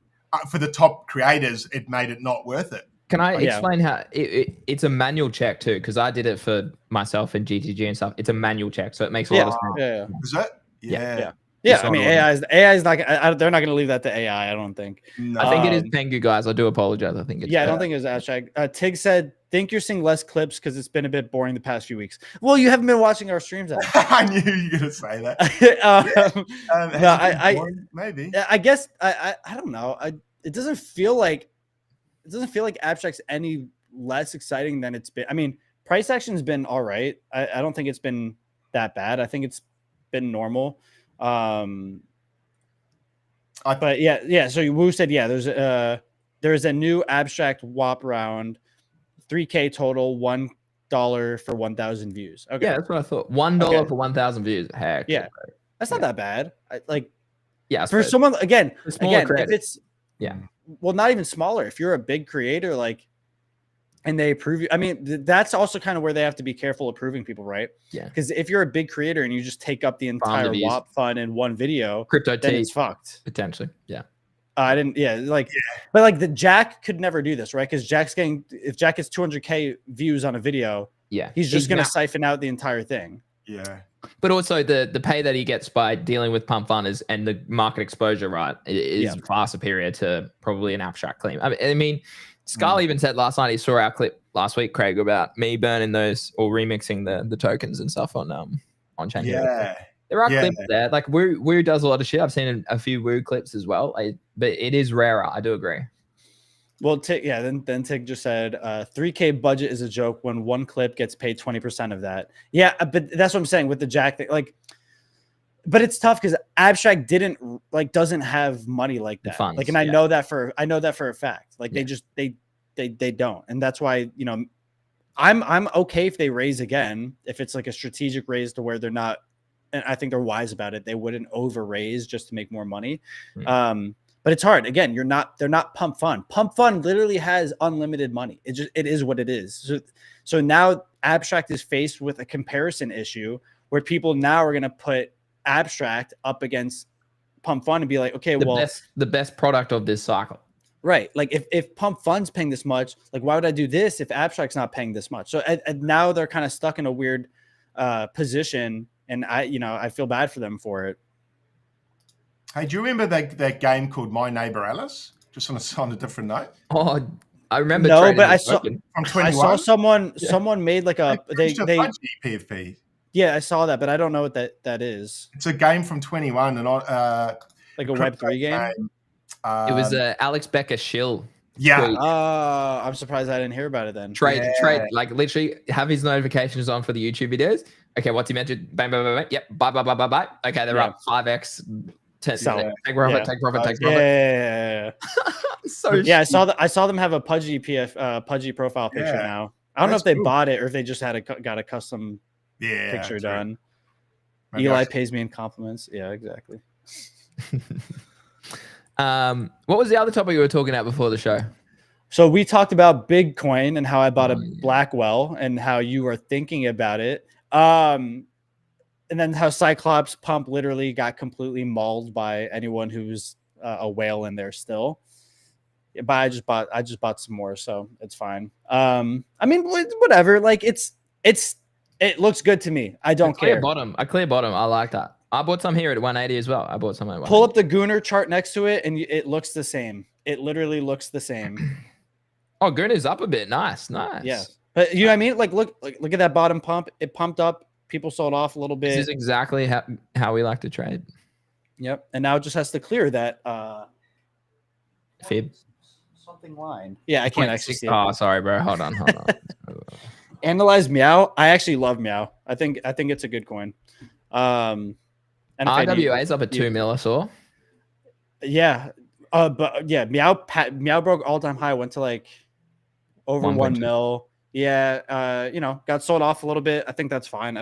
For the top creators, it made it not worth it. Can I explain how it's a manual check too? Because I did it for myself and GTG and stuff. It's a manual check, so it makes a lot of sense. Yeah. Is it? Yeah. I mean, AI is not. They're not going to leave that to AI. I don't think. No. I think it is Pengu, guys. I do apologize. I think it's I don't think it's abstract. Tig said, "Think you're seeing less clips because it's been a bit boring the past few weeks." Well, you haven't been watching our streams. I knew you were going to say that. Maybe. I guess I don't know. It doesn't feel like abstract's any less exciting than it's been. I mean, price action's been all right. I don't think it's been that bad. I think it's been normal. But So Wu said, there's a new abstract WAP round, 3K total, $1 for 1,000 views. Okay, yeah, that's what I thought. $1 for 1,000 views. Heck, yeah, that's not that bad. For so someone again, if it's well, not even smaller. If you're a big creator, and they approve you, I mean, that's also kind of where they have to be careful approving people, right? Yeah. Because if you're a big creator and you just take up the entire WAP fund in one video, then it's fucked. Potentially. Yeah. But the Jack could never do this, right? Because if Jack gets 200K views on a video, he's just going to siphon out the entire thing. Yeah. But also the pay that he gets by dealing with pump funners and the market exposure, right, is far superior to probably an abstract claim. I mean, Scarl even said last night he saw our clip last week, Craig, about me burning those or remixing the tokens and stuff on chain. Yeah. There are clips there. Like Woo does a lot of shit. I've seen a few Woo clips as well. But it is rarer. I do agree. Well, then Tig just said 3K budget is a joke when one clip gets paid 20% of that. Yeah, but that's what I'm saying with the Jack thing. But it's tough because abstract doesn't have money like that. Funds, and I know that for a fact. They don't, and that's why I'm okay if they raise again if it's like a strategic raise to where they're not. And I think they're wise about it. They wouldn't over raise just to make more money. But it's hard. Again, they're not Pump Fund. Pump Fund literally has unlimited money. It is what it is. So now abstract is faced with a comparison issue where people now are going to put abstract up against Pump Fund and be like, okay, the best product of this cycle. Right. Like if Pump Fund's paying this much, why would I do this if abstract's not paying this much? So and now they're kind of stuck in a weird position, and I feel bad for them for it. Hey, do you remember that game called My Neighbor Alice? Just on a different note. Oh, I remember. No, but I saw from 21. I saw someone made they PFP. Yeah, I saw that, but I don't know what that is. It's a game from 21 and like a Web3 game. It was Alex Becker shill. Yeah. I'm surprised I didn't hear about it then. Trade, like literally have his notifications on for the YouTube videos. Okay, what's he mentioned? Bang, bang, bang, bang. Yep. Bye. Okay, they're up 5x. Take profit. Yeah. So yeah, I saw them have a pudgy profile picture now. I don't know if they bought it or if they just got a custom picture done. Right. Eli pays me in compliments. Yeah, exactly. What was the other topic you were talking about before the show? So we talked about Bitcoin and how I bought a Blackwell and how you were thinking about it. And then how Cyclops Pump literally got completely mauled by anyone who's a whale in there still. But I just bought some more, so it's fine. I mean, whatever. Like it looks good to me. I don't care. A clear bottom. I like that. I bought some here at 180 as well. I bought some at 180. Pull up the Gooner chart next to it, and it looks the same. It literally looks the same. Oh, Gooner's up a bit. Nice. Yeah, but you know what I mean? Like, look at that bottom pump. It pumped up. People sold off a little bit. This is exactly how we like to trade. Yep. And now it just has to clear that fib. something line. Yeah, I can't actually see it. Oh, sorry, bro. Hold on. Analyze Meow. I actually love Meow. I think it's a good coin. And RWA is up at 2 mil, I saw. Yeah. But yeah, Meow broke all-time high, went to like over 1 mil. Yeah. Got sold off a little bit. I think that's fine.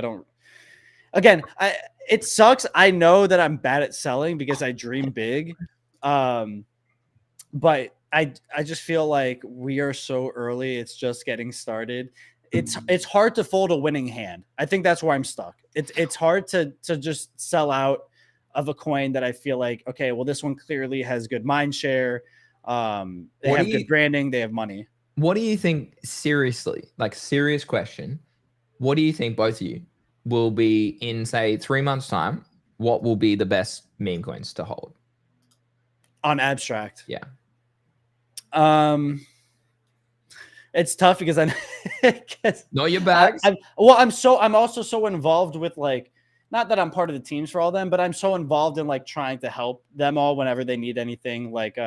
It sucks. I know that I'm bad at selling because I dream big. But I just feel like we are so early. It's just getting started. It's hard to fold a winning hand. I think that's where I'm stuck. It's hard to just sell out of a coin that I feel like, okay, well, this one clearly has good mind share. They have good branding. They have money. What do you think, seriously, like serious question, what do you think both of you will be in, say, 3 months' time? What will be the best meme coins to hold? On Abstract? Yeah. It's tough because know your bags. I'm also so involved with, like, not that I'm part of the teams for all them, but I'm so involved in like trying to help them all whenever they need anything, like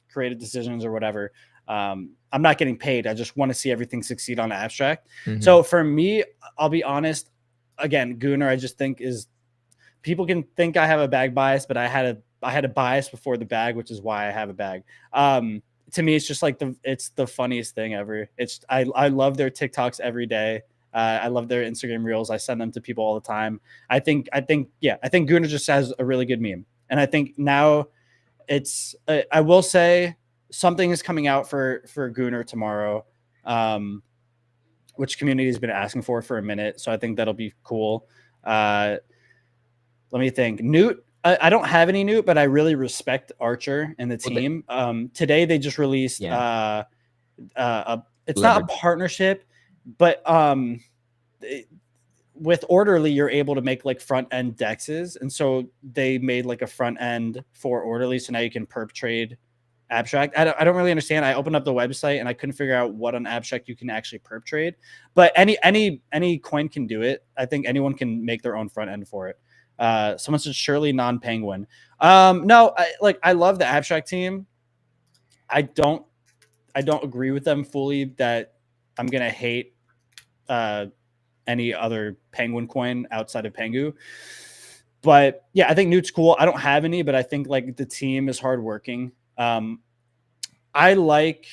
creative decisions or whatever. I'm not getting paid. I just want to see everything succeed on Abstract. Mm-hmm. So for me, I'll be honest. Again, Gunnar, I just think people can think I have a bag bias, but I had a bias before the bag, which is why I have a bag. To me, it's just like it's the funniest thing ever. I love their TikToks every day. I love their Instagram reels. I send them to people all the time. I think Gunnar just has a really good meme. And I think now I will say something is coming out for Gunnar tomorrow, which community has been asking for a minute. So I think that'll be cool. Let me think. Newt. I don't have any Newt, but I really respect Archer and the team. Today they just released it's not a partnership, but with Orderly you're able to make like front end dexes, and so they made like a front end for Orderly, so now you can perp trade Abstract. I don't really understand. I opened up the website and I couldn't figure out what on Abstract you can actually perp trade, but any coin can do it. I think anyone can make their own front end for it. Someone said surely non-penguin. No, I love the Abstract team. I don't agree with them fully that I'm gonna hate any other penguin coin outside of Pengu. But yeah, I think Newt's cool. I don't have any, but I think like the team is hardworking. I like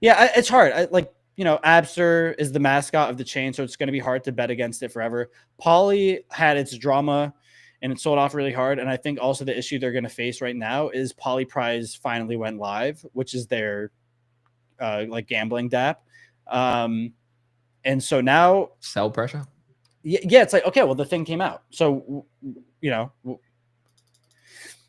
it's hard. Abster is the mascot of the chain, so it's going to be hard to bet against it forever. Poly had its drama and it sold off really hard. And I think also the issue they're going to face right now is Poly Prize finally went live, which is their like gambling DApp. And so now sell pressure. Yeah, it's like, okay, well, the thing came out. So,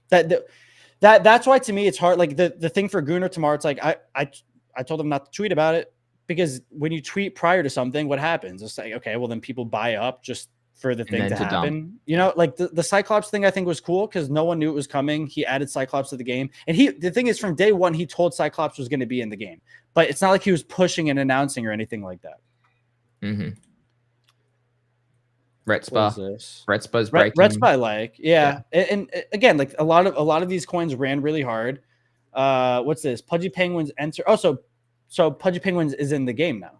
that's why to me it's hard. Like the thing for Gunnar tomorrow, it's like I told him not to tweet about it, because when you tweet prior to something, what happens? It's like, okay, well then people buy up just for the thing to happen. Like the Cyclops thing I think was cool because no one knew it was coming. He added Cyclops to the game. And the thing is, from day one, he told Cyclops was going to be in the game. But it's not like he was pushing and announcing or anything like that. Mm-hmm. Retspa's breaking. Retspa, yeah. And again, like a lot of these coins ran really hard. What's this? Pudgy Penguins enter. Oh, so Pudgy Penguins is in the game now.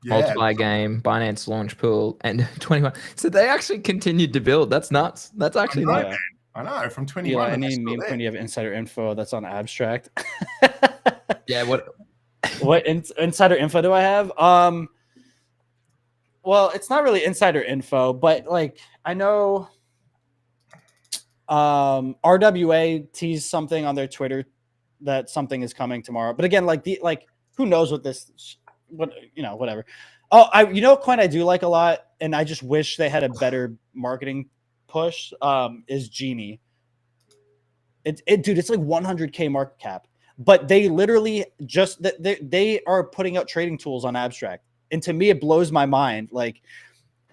Yeah. Multiply game, Binance launch pool, and 21. So they actually continued to build. That's nuts. That's actually nuts. I know. From 21. Yeah, any meme when you have insider info that's on Abstract. Yeah. What insider info do I have? Well, it's not really insider info, but like I know RWA teased something on their Twitter that something is coming tomorrow. But again, who knows whatever. Oh, coin I do like a lot, and I just wish they had a better marketing push, is Genie. Dude, it's like 100K market cap, but they literally just they are putting out trading tools on Abstract. And to me, it blows my mind. Like,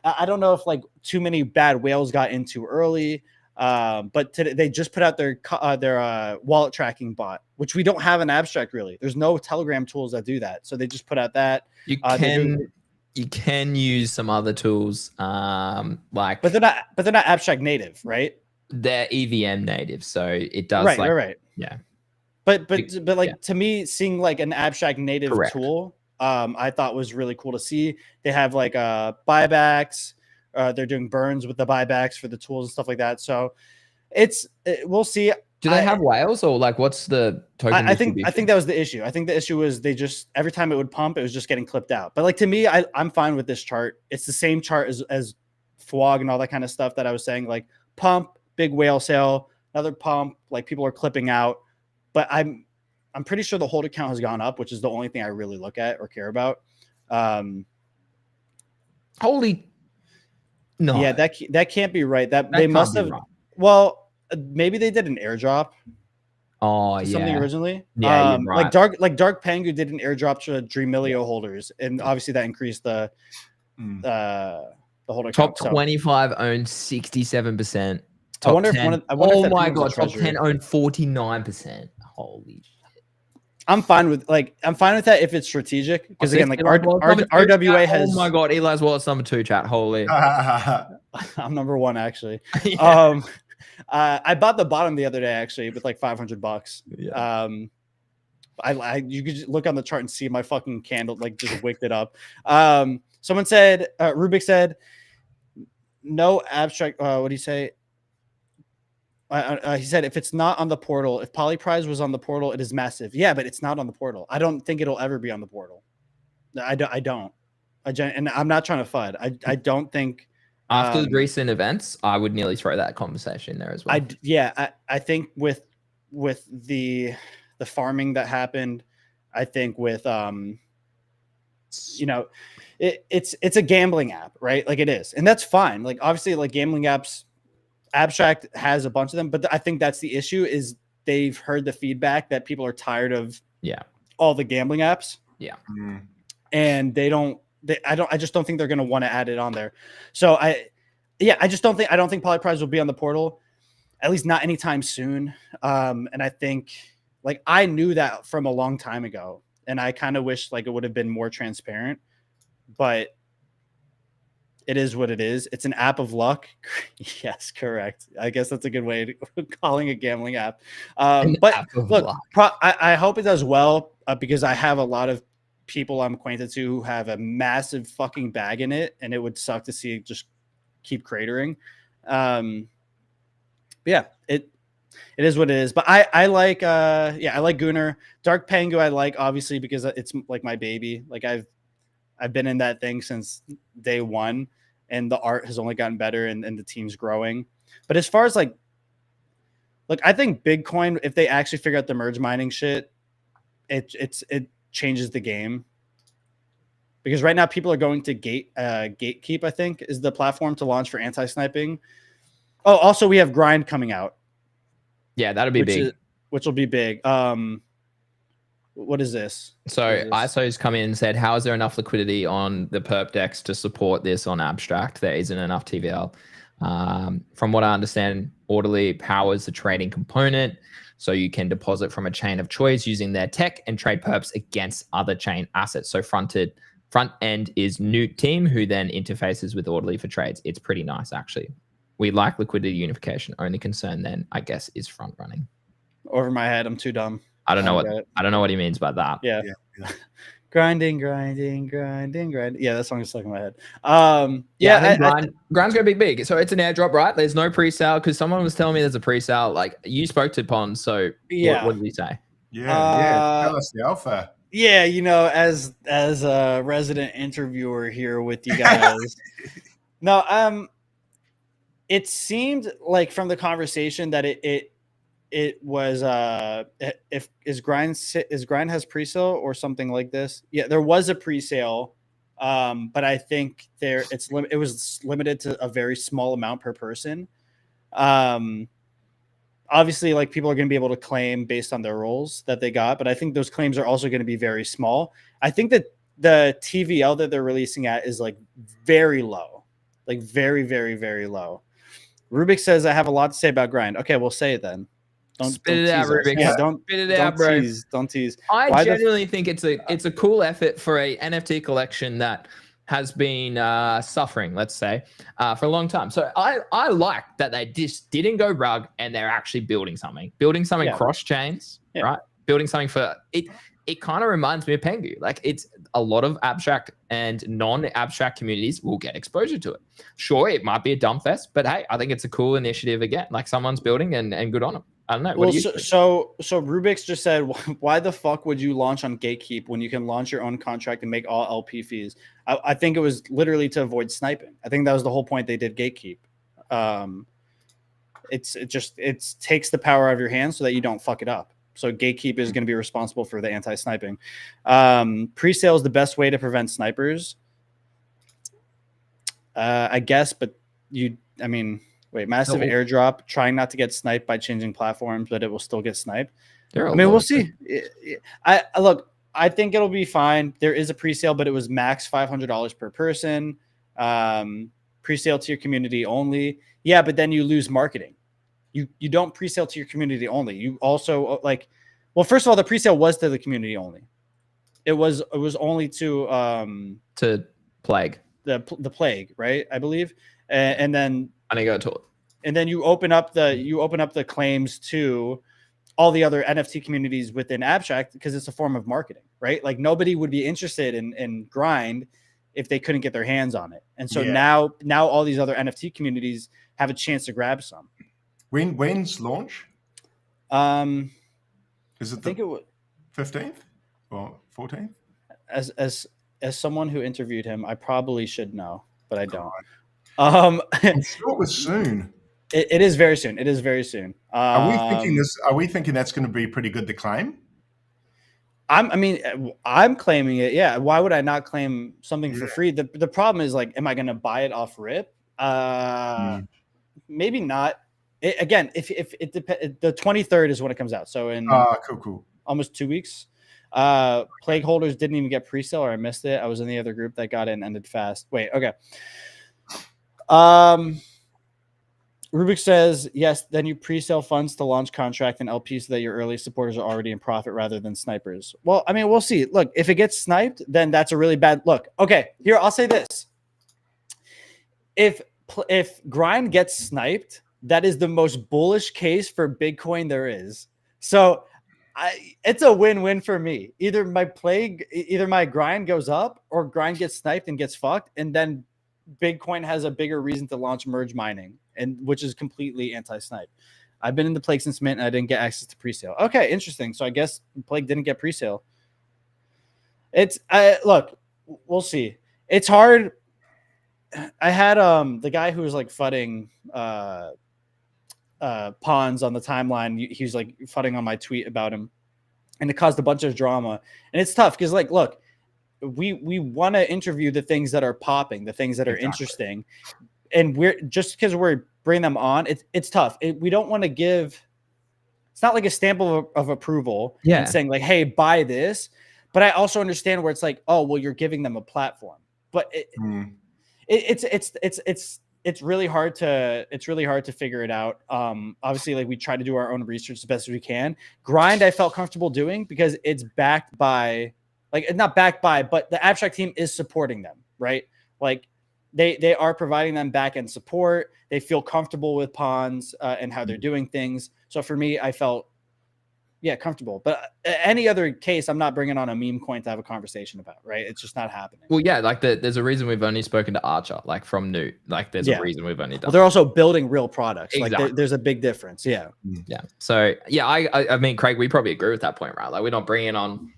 I don't know if like too many bad whales got in too early, but today they just put out their wallet tracking bot, which we don't have in Abstract really. There's no Telegram tools that do that, so they just put out that. You can use some other tools, but they're not Abstract native, right? they're EVM native, so it does right. Yeah. But like to me, seeing like an abstract native tool, I thought was really cool to see. They have like buybacks. They're doing burns with the buybacks for the tools and stuff like that. So we'll see. Do they have whales, or like what's the token distribution? I think that was the issue. I think the issue was they just every time it would pump, it was just getting clipped out. But like to me, I'm fine with this chart. It's the same chart as FWOG and all that kind of stuff that I was saying. Like pump, big whale sale, another pump, like people are clipping out. But I'm pretty sure the holder count has gone up, which is the only thing I really look at or care about. Holy no. Yeah, that can't be right. That they must have right. Well, maybe they did an airdrop. Oh, yeah. Something originally. Yeah, right. Dark Pangu did an airdrop to Dreamilio holders, and obviously that increased the holder top count. 25 owned 67%. I wonder 10. If oh my god, top 10 owned 49%. Holy shit. I'm fine with that if it's strategic, because again, like RWA has. Oh my god, Eli's Wallet's number 2, chat. Holy. I'm number 1 actually. Yeah. I bought the bottom the other day actually with like $500. Yeah. You could just look on the chart and see my fucking candle like just wicked it up. Someone said Rubik said no abstract. What did he say? He said if it's not on the portal, if Polyprize was on the portal, it is massive. Yeah, but it's not on the portal. I don't think it'll ever be on the portal. I don't. And I'm not trying to FUD. I don't think. After the recent events, I would nearly throw that conversation in there as well. I think with the farming that happened, I think with it's a gambling app, right? Like it is, and that's fine. Like obviously, like gambling apps, Abstract has a bunch of them, but I think that's the issue is they've heard the feedback that people are tired of all the gambling apps. Yeah, and I just don't think they're going to want to add it on there. So I don't think Polyprize will be on the portal, at least not anytime soon. And I think like I knew that from a long time ago, and I kind of wish like it would have been more transparent, but it is what it is. It's an app of luck. Yes, correct. I guess that's a good way to calling a gambling app. But look, I hope it does well because I have a lot of people I'm acquainted to who have a massive fucking bag in it, and it would suck to see it just keep cratering. Yeah, it is what it is. But I like I like Gunnar. Dark Pangu I like obviously because it's like my baby. Like I've been in that thing since day one, and the art has only gotten better and the team's growing. But as far as like I think Bitcoin, if they actually figure out the merge mining shit, it changes the game. Because right now people are going to Gatekeep, I think, is the platform to launch for anti-sniping. Oh, also we have Grind coming out. Yeah, that'll be big. Which will be big. What is this? So ISO's come in and said, how is there enough liquidity on the perp decks to support this on Abstract? There isn't enough TVL. From what I understand, Orderly powers the trading component, so you can deposit from a chain of choice using their tech and trade perps against other chain assets. So front end is Newt team, who then interfaces with Orderly for trades. It's pretty nice, actually. We like liquidity unification. Only concern then, I guess, is front running. Over my head, I'm too dumb. I don't know what he means by that. Yeah. Grinding. Yeah, that song is stuck in my head. Grind's gonna be big. So it's an airdrop, right? There's no pre-sale because someone was telling me there's a pre-sale. Like you spoke to Pond, so what did he say? Yeah. Tell us the alpha. Yeah, as a resident interviewer here with you guys. No, it seemed like from the conversation that it was is Grind has pre-sale or something like this. Yeah, there was a pre-sale, but I think it was limited to a very small amount per person. Obviously, like people are going to be able to claim based on their roles that they got, but I think those claims are also going to be very small. I think that the TVL that they're releasing at is like very low, like very, very, very low. Rubik says, I have a lot to say about Grind. Okay, we'll say it then. Don't spit it out, Rubik. Yeah, don't spit it out, bro. Don't tease. I genuinely think it's a cool effort for a NFT collection that has been suffering, let's say, for a long time. So I like that they just didn't go rug and they're actually building something cross chains, right? Building something for it. It kind of reminds me of Pengu. Like, it's a lot of abstract and non-abstract communities will get exposure to it. Sure, it might be a dumb fest, but hey, I think it's a cool initiative again. Like, someone's building and good on them. I don't know. Well, so Rubik's just said, why the fuck would you launch on Gatekeep when you can launch your own contract and make all LP fees? I think it was literally to avoid sniping. I think that was the whole point they did Gatekeep. It takes the power out of your hands so that you don't fuck it up. So Gatekeep is going to be responsible for the anti-sniping. Pre-sale is the best way to prevent snipers, I guess. But massive airdrop, trying not to get sniped by changing platforms, but it will still get sniped. We'll see. I think it'll be fine. There is a pre-sale, but it was max $500 per person. Pre-sale to your community only. Yeah, but then you lose marketing. You don't pre-sale to your community only. You also first of all, the pre-sale was to the community only. It was only to Plague. The Plague, right? I believe. And then I think I got told. And then you open up the claims to all the other NFT communities within Abstract because it's a form of marketing, right? Like, nobody would be interested in Grind if they couldn't get their hands on it. And so now all these other NFT communities have a chance to grab some. When's launch? Is it the 15th or 14th? As someone who interviewed him, I probably should know, but I don't. I'm sure it was soon. It is very soon. It is very soon. Are we thinking that's going to be pretty good to claim? I'm claiming it. Yeah. Why would I not claim something for free? The problem is, like, am I going to buy it off rip? Maybe not. Again, if it depends, the 23rd is when it comes out. So in cool. Almost 2 weeks. Plague holders didn't even get pre-sale, or I missed it. I was in the other group that got it and ended fast. Wait, okay. Rubik says, yes, then you pre-sale funds to launch contract and LP so that your early supporters are already in profit rather than snipers. Well, we'll see. Look, if it gets sniped, then that's a really bad look. Okay, here, I'll say this. If Grind gets sniped, that is the most bullish case for Bitcoin there is. So it's a win-win for me. Either my Grind goes up, or Grind gets sniped and gets fucked, and then Bitcoin has a bigger reason to launch merge mining, which is completely anti-snipe. I've been in the Plague since Mint and I didn't get access to pre-sale. Okay, interesting. So I guess Plague didn't get pre-sale. Look, we'll see. It's hard. I had the guy who was like fudding pawns on the timeline. He was like fudding on my tweet about him, and it caused a bunch of drama. And it's tough because, like, look, we want to interview the things that are popping, the things that are interesting, and we're just because we're bringing them on. It's tough. We don't want to give. It's not like a stamp of approval and saying like, hey, buy this. But I also understand where it's like, oh, well, you're giving them a platform. But it's really hard to figure it out. Obviously, like, we try to do our own research as best as we can. Grind, I felt comfortable doing because it's backed by, like, it's not backed by, but the Abstract team is supporting them, right? Like, they are providing them back-end support. They feel comfortable with pawns and how they're doing things. So for me, I felt comfortable. But any other case, I'm not bringing on a meme coin to have a conversation about, right? It's just not happening. Well, yeah, like there's a reason we've only spoken to Archer, like from Newt. Like there's a reason we've only done. Well, they're also building real products. Exactly. Like there's a big difference. Yeah. Yeah. So yeah, I mean, Craig, we probably agree with that point, right? Like, we're not bringing on.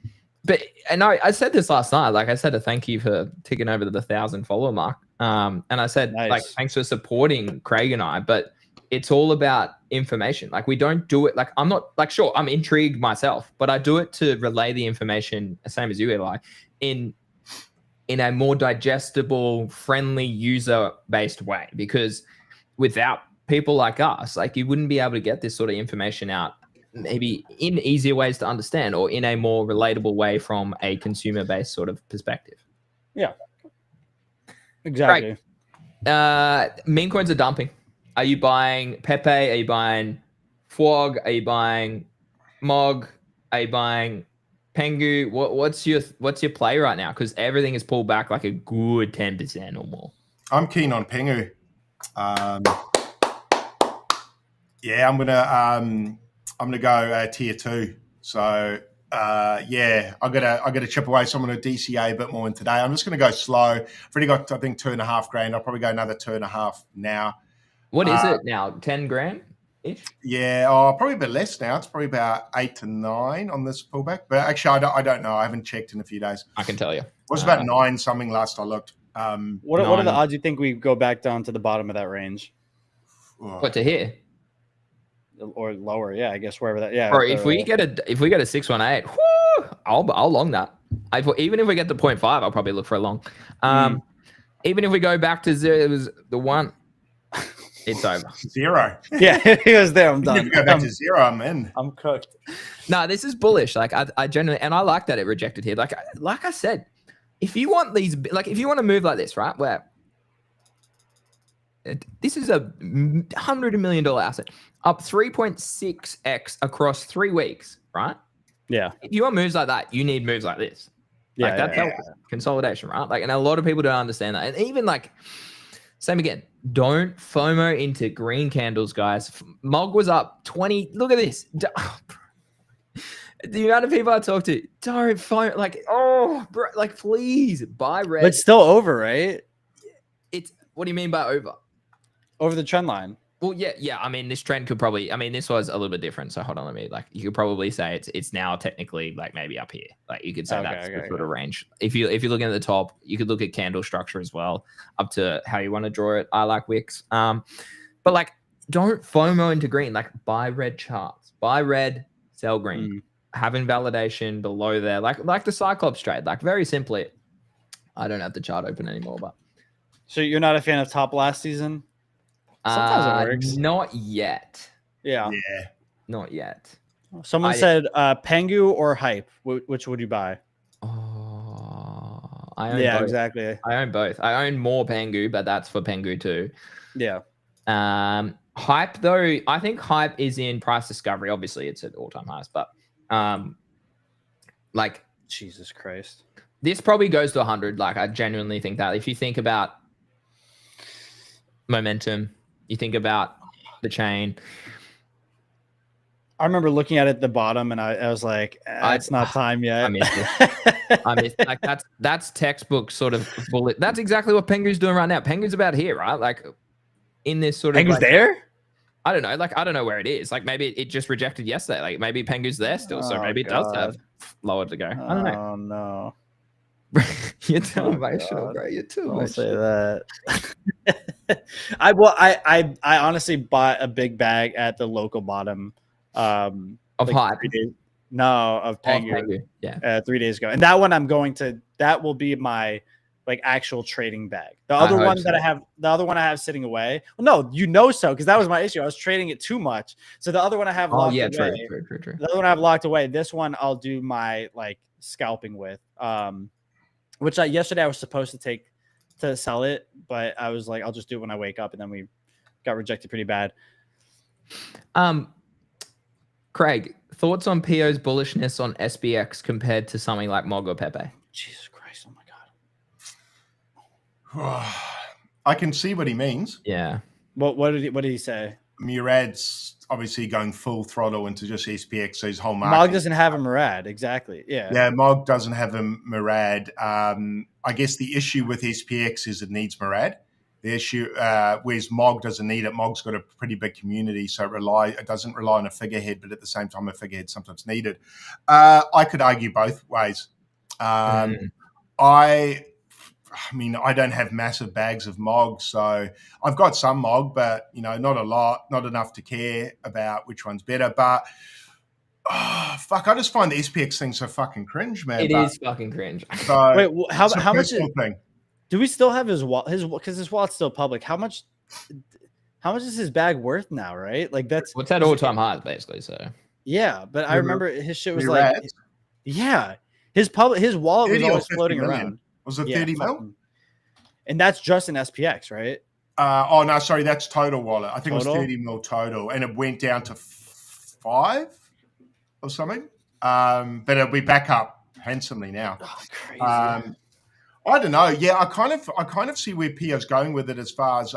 But I said this last night. Like, I said a thank you for ticking over the 1,000 follower mark. And I said, like, thanks for supporting Craig and I. But it's all about information. Like, we don't do it. Like, I'm not, like, sure, I'm intrigued myself, but I do it to relay the information, same as you, Eli, in a more digestible, friendly, user-based way. Because without people like us, like, you wouldn't be able to get this sort of information out maybe in easier ways to understand, or in a more relatable way from a consumer-based sort of perspective. Yeah, exactly. Meme coins are dumping. Are you buying Pepe? Are you buying Fwog? Are you buying Mog? Are you buying Pengu, what's your play right now? Because everything is pulled back like a good 10% or more. I'm keen on Pengu. Yeah, I'm gonna go tier 2. So yeah, I gotta chip away. So I'm gonna DCA a bit more in today. I'm just gonna go slow. I've already got, I think, $2.5 grand. I'll probably go another 2.5 now. What is it now? 10 grand ish? Yeah, probably a bit less now. It's probably about 8 to 9 on this pullback. But actually, I don't know. I haven't checked in a few days. I can tell you. It was about 9 something last I looked. What are the odds you think we go back down to the bottom of that range? What, to here? Or lower, yeah, I guess wherever that, yeah. Or if we get a 618, whoo, I'll long that. Even if we get to 0.5, I'll probably look for a long. Even if we go back to 0, it was the 1. It's over. 0. Yeah, he was there. I'm done. If we go back to 0, I'm in. I'm cooked. No, this is bullish. Like I genuinely, and I like that it rejected here. Like I said, if you want these, like if you want to move like this, right, where this is a $100 million asset, up 3.6x across 3 weeks, right? Yeah. If you want moves like that, you need moves like this. Like that's consolidation, right? Like, and a lot of people don't understand that. And even like, same again, don't FOMO into green candles, guys. Mog was up 20. Look at this. The amount of people I talk to, don't FOMO. Like, oh, bro, like, please buy red. But it's still over, right? It's, what do you mean by over? Over the trend line. Well, yeah. I mean, this trend could probably. I mean, this was a little bit different. So hold on, you could probably say it's now technically like maybe up here. Like you could say that's the sort of range. If you're looking at the top, you could look at candle structure as well, up to how you want to draw it. I like wicks. But like, don't FOMO into green. Like buy red charts. Buy red, sell green. Have invalidation below there. Like the Cyclops trade. Like very simply. I don't have the chart open anymore, but. So you're not a fan of top last season? Sometimes it works. Not yet. Yeah. Not yet. Someone said Pengu or Hype. Which would you buy? Oh, I own both. Exactly. I own both. I own more Pengu, but that's for Pengu too. Yeah. Hype though, I think Hype is in price discovery. Obviously, it's at all-time highs, but like Jesus Christ, this probably goes to 100. Like I genuinely think that if you think about momentum. You think about the chain. I remember looking at it at the bottom, and I was like, "It's not time yet." I missed it. I missed like that's textbook sort of bullet. That's exactly what Pengu's doing right now. Pengu's about here, right? Like in this sort of. Pengu's like, there. I don't know. Like I don't know where it is. Like maybe it just rejected yesterday. Like maybe Pengu's there still, so maybe it does have lower to go. I don't know. Oh no. You're too emotional, bro. You're too emotional. Don't say that. I honestly bought a big bag at the local bottom of like Hype. Of Pengu. Yeah. 3 days ago. And that one that will be my like actual trading bag. The other one I have sitting away. Well, no, so because that was my issue. I was trading it too much. So the other one I have locked away. True. The other one I have locked away. This one I'll do my like scalping with. Which yesterday I was supposed to take to sell it, but I was like, I'll just do it when I wake up, and then we got rejected pretty bad. Craig, thoughts on PO's bullishness on SPX compared to something like Mog or Pepe? Jesus Christ! Oh my God. I can see what he means. Yeah. What did he say? Murad's obviously going full throttle into just SPX, so his whole market. Mog doesn't have a Murad, exactly. Yeah, Mog doesn't have a Murad. I guess the issue with SPX is it needs Murad. The issue, whereas Mog doesn't need it. Mog's got a pretty big community, so it doesn't rely on a figurehead, but at the same time, a figurehead sometimes needed. I could argue both ways. I mean, I don't have massive bags of Mog, so I've got some Mog, but, not a lot, not enough to care about which one's better. But, I just find the SPX thing so fucking cringe, man. It is fucking cringe. So wait, how much thing. Do we still have his wallet? Because his wallet's still public. How much is his bag worth now, right? Like that's what's that all-time high, basically, so. Yeah, but I remember his shit was like, his wallet was always floating around. Was it 30 mil? And that's just an SPX, right? No, sorry, that's total wallet. I think it was 30 mil total, and it went down to 5 or something. but it'll be back up handsomely now. Oh, crazy. I don't know. Yeah, I kind of see where Pio's going with it as far as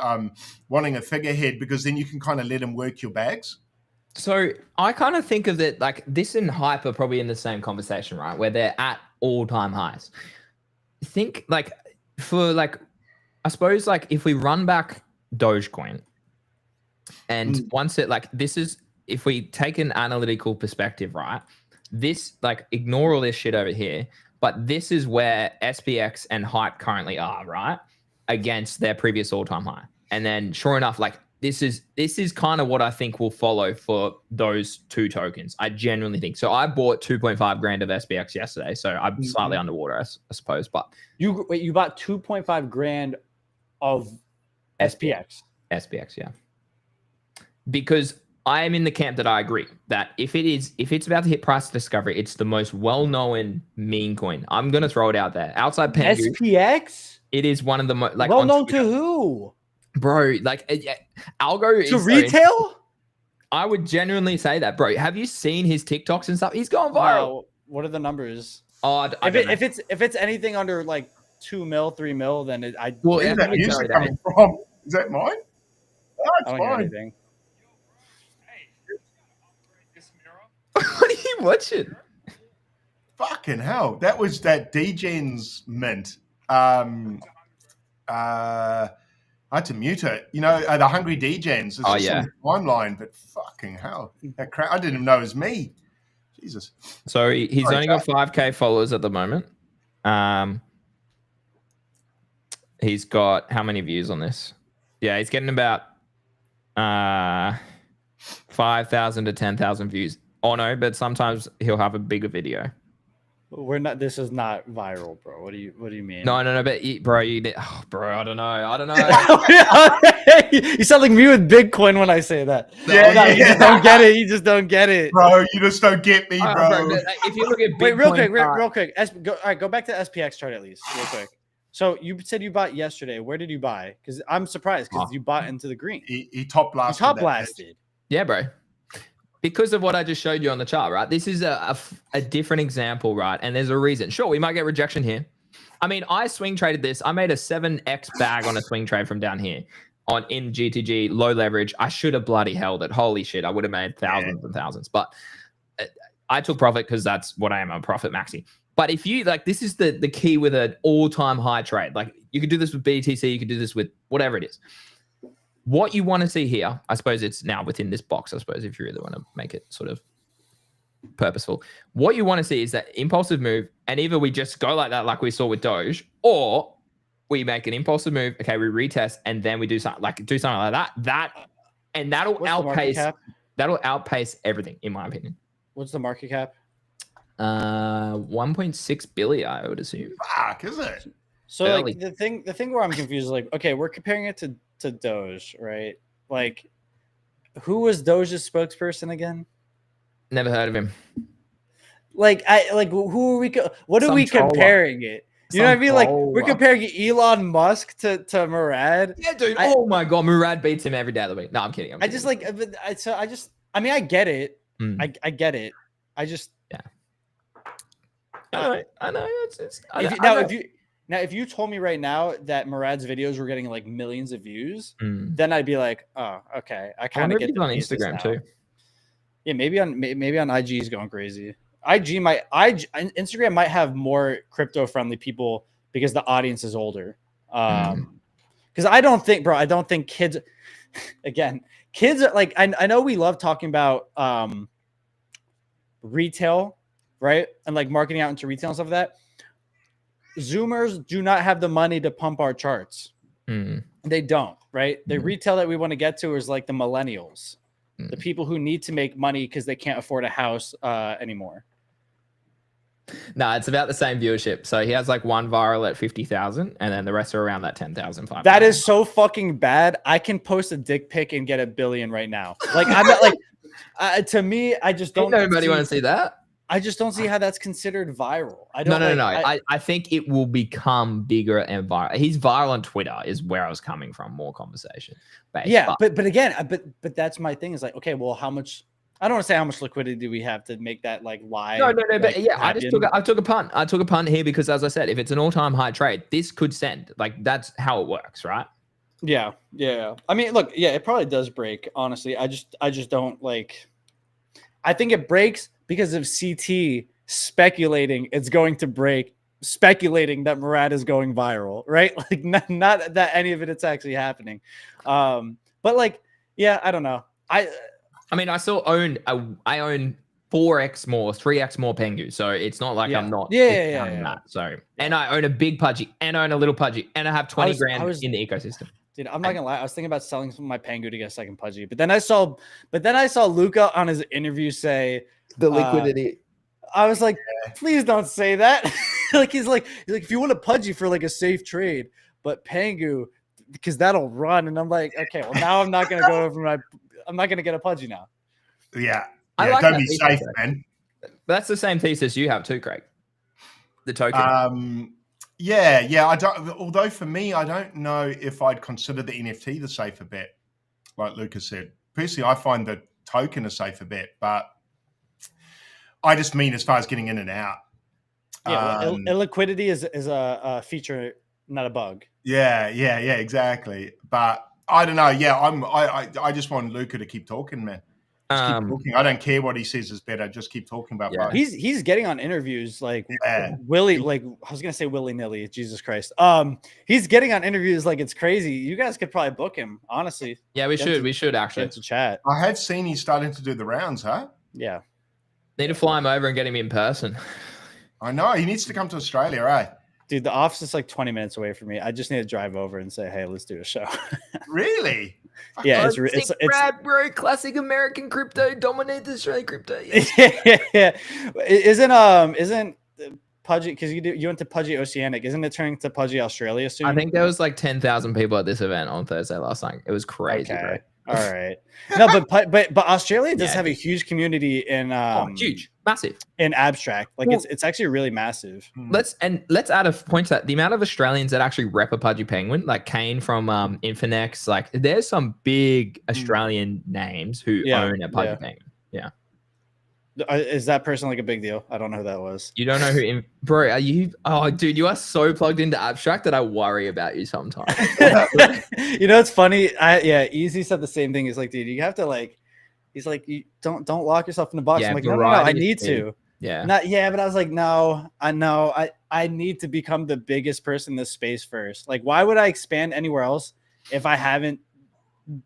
wanting a figurehead, because then you can kind of let him work your bags. So I kind of think of it like this and Hype are probably in the same conversation, right? Where they're at all-time highs. Think like for like, I suppose like if we run back Dogecoin and once it like, this is, if we take an analytical perspective, right? This like, ignore all this shit over here. But this is where SPX and Hype currently are, right? Against their previous all-time high. And then sure enough, like this is kind of what I think will follow for those two tokens. I genuinely think. So I bought 2.5 grand of SPX yesterday. So I'm slightly underwater, I suppose. But you bought 2.5 grand of SPX. SPX, yeah. Because I am in the camp that I agree that if it's about to hit price discovery, it's the most well-known meme coin. I'm gonna throw it out there. Outside Pengu, SPX, it is one of the most like well-known to who, bro? Like algo to retail. I would genuinely say that, bro. Have you seen his TikToks and stuff? He's going viral. Wow. What are the numbers? Oh, if it's anything under like 2 mil, 3 mil, then Where's that music coming from? Is that mine? Oh, it's fine. What are you watching? Fucking hell. That was that Degen's mint. I had to mute it. You know, the Hungry Degens. Oh, yeah. Timeline, but fucking hell. I didn't even know it was me. Jesus. So he's only got 5K followers at the moment. He's got how many views on this? Yeah, he's getting about 5,000 to 10,000 views. Oh no, but sometimes he'll have a bigger video. We're not. This is not viral, bro. What do you mean? No. But bro, I don't know. You sound like me with Bitcoin when I say that. Yeah, You just don't get it. You just don't get it, bro. You just don't get me, bro. If you look at Bitcoin, real quick. All right, go back to SPX chart at least, real quick. So you said you bought yesterday. Where did you buy? Because I'm surprised because you bought into the green. He top blasted. Top blasted. Yeah, bro. Because of what I just showed you on the chart, right? This is a different example, right? And there's a reason. Sure, we might get rejection here. I mean, I swing traded this. I made a 7x bag on a swing trade from down here in GTG, low leverage. I should have bloody held it. Holy shit, I would have made thousands and thousands. But I took profit because that's what I am, a profit maxi. But if you, like, this is the key with an all-time high trade. Like, you could do this with BTC. You could do this with whatever it is. What you want to see here, I suppose it's now within this box, I suppose, if you really want to make it sort of purposeful. What you want to see is that impulsive move, and either we just go like that, like we saw with Doge, or we make an impulsive move, okay, we retest, and then we do something like that. And that'll outpace everything, in my opinion. What's the market cap? 1.6 billion, I would assume. Fuck, is it? So like the thing where I'm confused is like, okay, we're comparing it to Doge, right? Like, who was Doge's spokesperson again? Never heard of him. Like, who are we? What are we comparing it? You know what I mean? Like, we're comparing Elon Musk to Murad. Yeah, dude. Oh my god, Murad beats him every day of the week. No, I'm kidding. I mean, I get it. I get it. I just. Yeah. I know. If you told me right now that Murad's videos were getting like millions of views, then I'd be like, oh, okay. I kind of get on Instagram too. Yeah, maybe on IG he's going crazy. Instagram might have more crypto friendly people because the audience is older. Because I don't think kids. Again, kids are like, I know we love talking about retail, right, and like marketing out into retail and stuff like that. Zoomers do not have the money to pump our charts. They don't, right? The retail that we want to get to is like the millennials, the people who need to make money because they can't afford a house anymore. No, it's about the same viewership. So he has like one viral at 50,000, and then the rest are around that 10,000. That is so fucking bad. I can post a dick pic and get 1 billion right now. Like, I'm not like, to me, I just don't. Nobody want to see that. I just don't see how that's considered viral. No. I think it will become bigger and viral. He's viral on Twitter is where I was coming from. More conversation. Yeah, but again, but that's my thing is like, okay, well, how much? I don't want to say how much liquidity do we have to make that like live. No, like, but yeah, happen. I took a punt. I took a punt here because, as I said, if it's an all-time high trade, this could send. Like that's how it works, right? Yeah. I mean, look, yeah, it probably does break. Honestly, I just don't like. I think it breaks because of CT speculating it's going to break, speculating that Murad is going viral, right? Like not that any of it's actually happening. But like, yeah, I don't know. I mean, I still own I own 4x more, 3x more Pengu, so it's not like I'm not that. So, and I own a big Pudgy, and I own a little Pudgy, and I have 20 grand in the ecosystem. Dude, I'm not gonna lie. I was thinking about selling some of my Pengu to get a second Pudgy, but then I saw Luca on his interview say the liquidity. I was like, please don't say that. He's like, if you want a Pudgy for like a safe trade, but Pengu because that'll run. And I'm like, okay, well now I'm not gonna go over I'm not gonna get a Pudgy now. Yeah, I like don't be safe, man. That's the same thesis you have too, Craig. The token. Yeah. I don't. Although for me, I don't know if I'd consider the NFT the safer bet, like Lucas said. Personally, I find the token a safer bet, but I just mean as far as getting in and out. Yeah, illiquidity is a feature, not a bug. Yeah, exactly. But I don't know. Yeah, I just want Luca to keep talking, man. Just keep talking. I don't care what he says is better. Just keep talking about both. He's getting on interviews like Willy. Like I was gonna say willy nilly. Jesus Christ. He's getting on interviews like it's crazy. You guys could probably book him. Honestly. Yeah, we should actually to chat. I have seen he's starting to do the rounds, huh? Yeah. Need to fly him over and get him in person. I know he needs to come to Australia, right? Dude, the office is like 20 minutes away from me. I just need to drive over and say, "Hey, let's do a show." Really? Yeah, it's Brad, bro, classic American crypto dominates Australian crypto. Yeah. Isn't Pudgy, because you went to Pudgy Oceanic, isn't it turning to Pudgy Australia soon? I think there was like 10,000 people at this event on Thursday last night. It was crazy, bro. All right. No, but Australia does have a huge community in huge, massive in abstract. Like it's actually really massive. Let's add a point to that. The amount of Australians that actually rep a Pudgy Penguin, like Kane from Infinex, like there's some big Australian names who own a Pudgy Penguin. Yeah. Is that person like a big deal? I don't know who that was. You don't know who, bro? Are you? Oh, dude, you are so plugged into abstract that I worry about you sometimes. You know, it's funny. Easy said the same thing. He's like, dude, you have to like. He's like, you don't lock yourself in the box. I'm like, no, I need to. Yeah. But I was like, no, I know. I need to become the biggest person in this space first. Like, why would I expand anywhere else if I haven't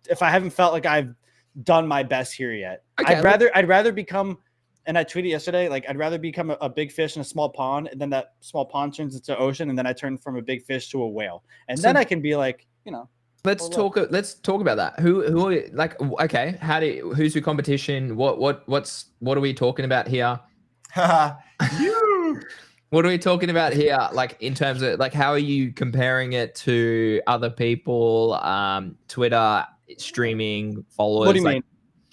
felt like I've done my best here yet? Okay, I'd rather become. And I tweeted yesterday, like, I'd rather become a big fish in a small pond, and then that small pond turns into ocean, and then I turn from a big fish to a whale. And then I can be like, you know. Let's talk about that. Who are like, okay, who's your competition? What are we talking about here? You. What are we talking about here? Like in terms of like, how are you comparing it to other people, Twitter, streaming, followers? What do you mean?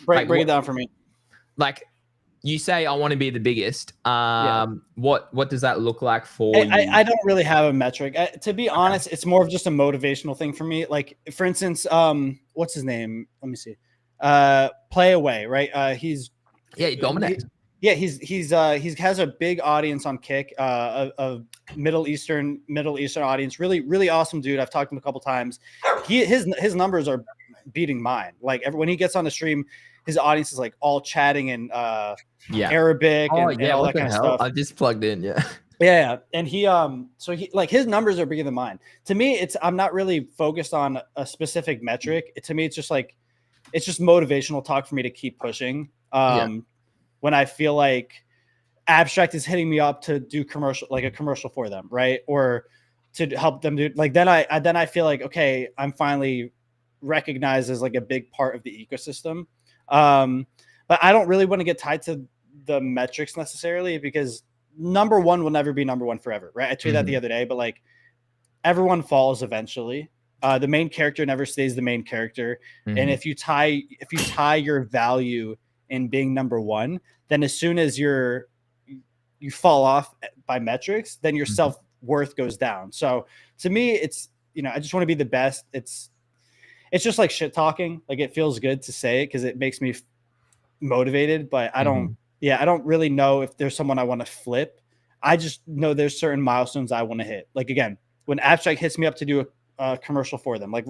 Break it down for me. Like, you say I want to be the biggest. What does that look like for you? I don't really have a metric. To be honest, it's more of just a motivational thing for me. Like, for instance, what's his name? Let me see. Play Away, right? He dominates. He has a big audience on Kick, a Middle Eastern audience. Really, really awesome dude. I've talked to him a couple times. His numbers are beating mine. Like when he gets on the stream, his audience is like all chatting in Arabic and all that kind of stuff. I just plugged in, and he like his numbers are bigger than mine. To me, I'm not really focused on a specific metric. To me, it's just motivational talk for me to keep pushing. When I feel like abstract is hitting me up to do a commercial for them, right, or to help them do like then I feel like, okay, I'm finally recognized as like a big part of the ecosystem. But I don't really want to get tied to the metrics necessarily, because number one will never be number one forever, right? I tweeted that the other day, but like everyone falls eventually. The main character never stays the main character. And if you tie your value in being number one, then as soon as you fall off by metrics, then your self-worth goes down. So to me, it's, I just want to be the best. It's just like shit talking. Like it feels good to say it because it makes me motivated, but I don't. Yeah, I don't really know if there's someone I want to flip. I just know there's certain milestones I want to hit. Like again, when Abstract hits me up to do a commercial for them, like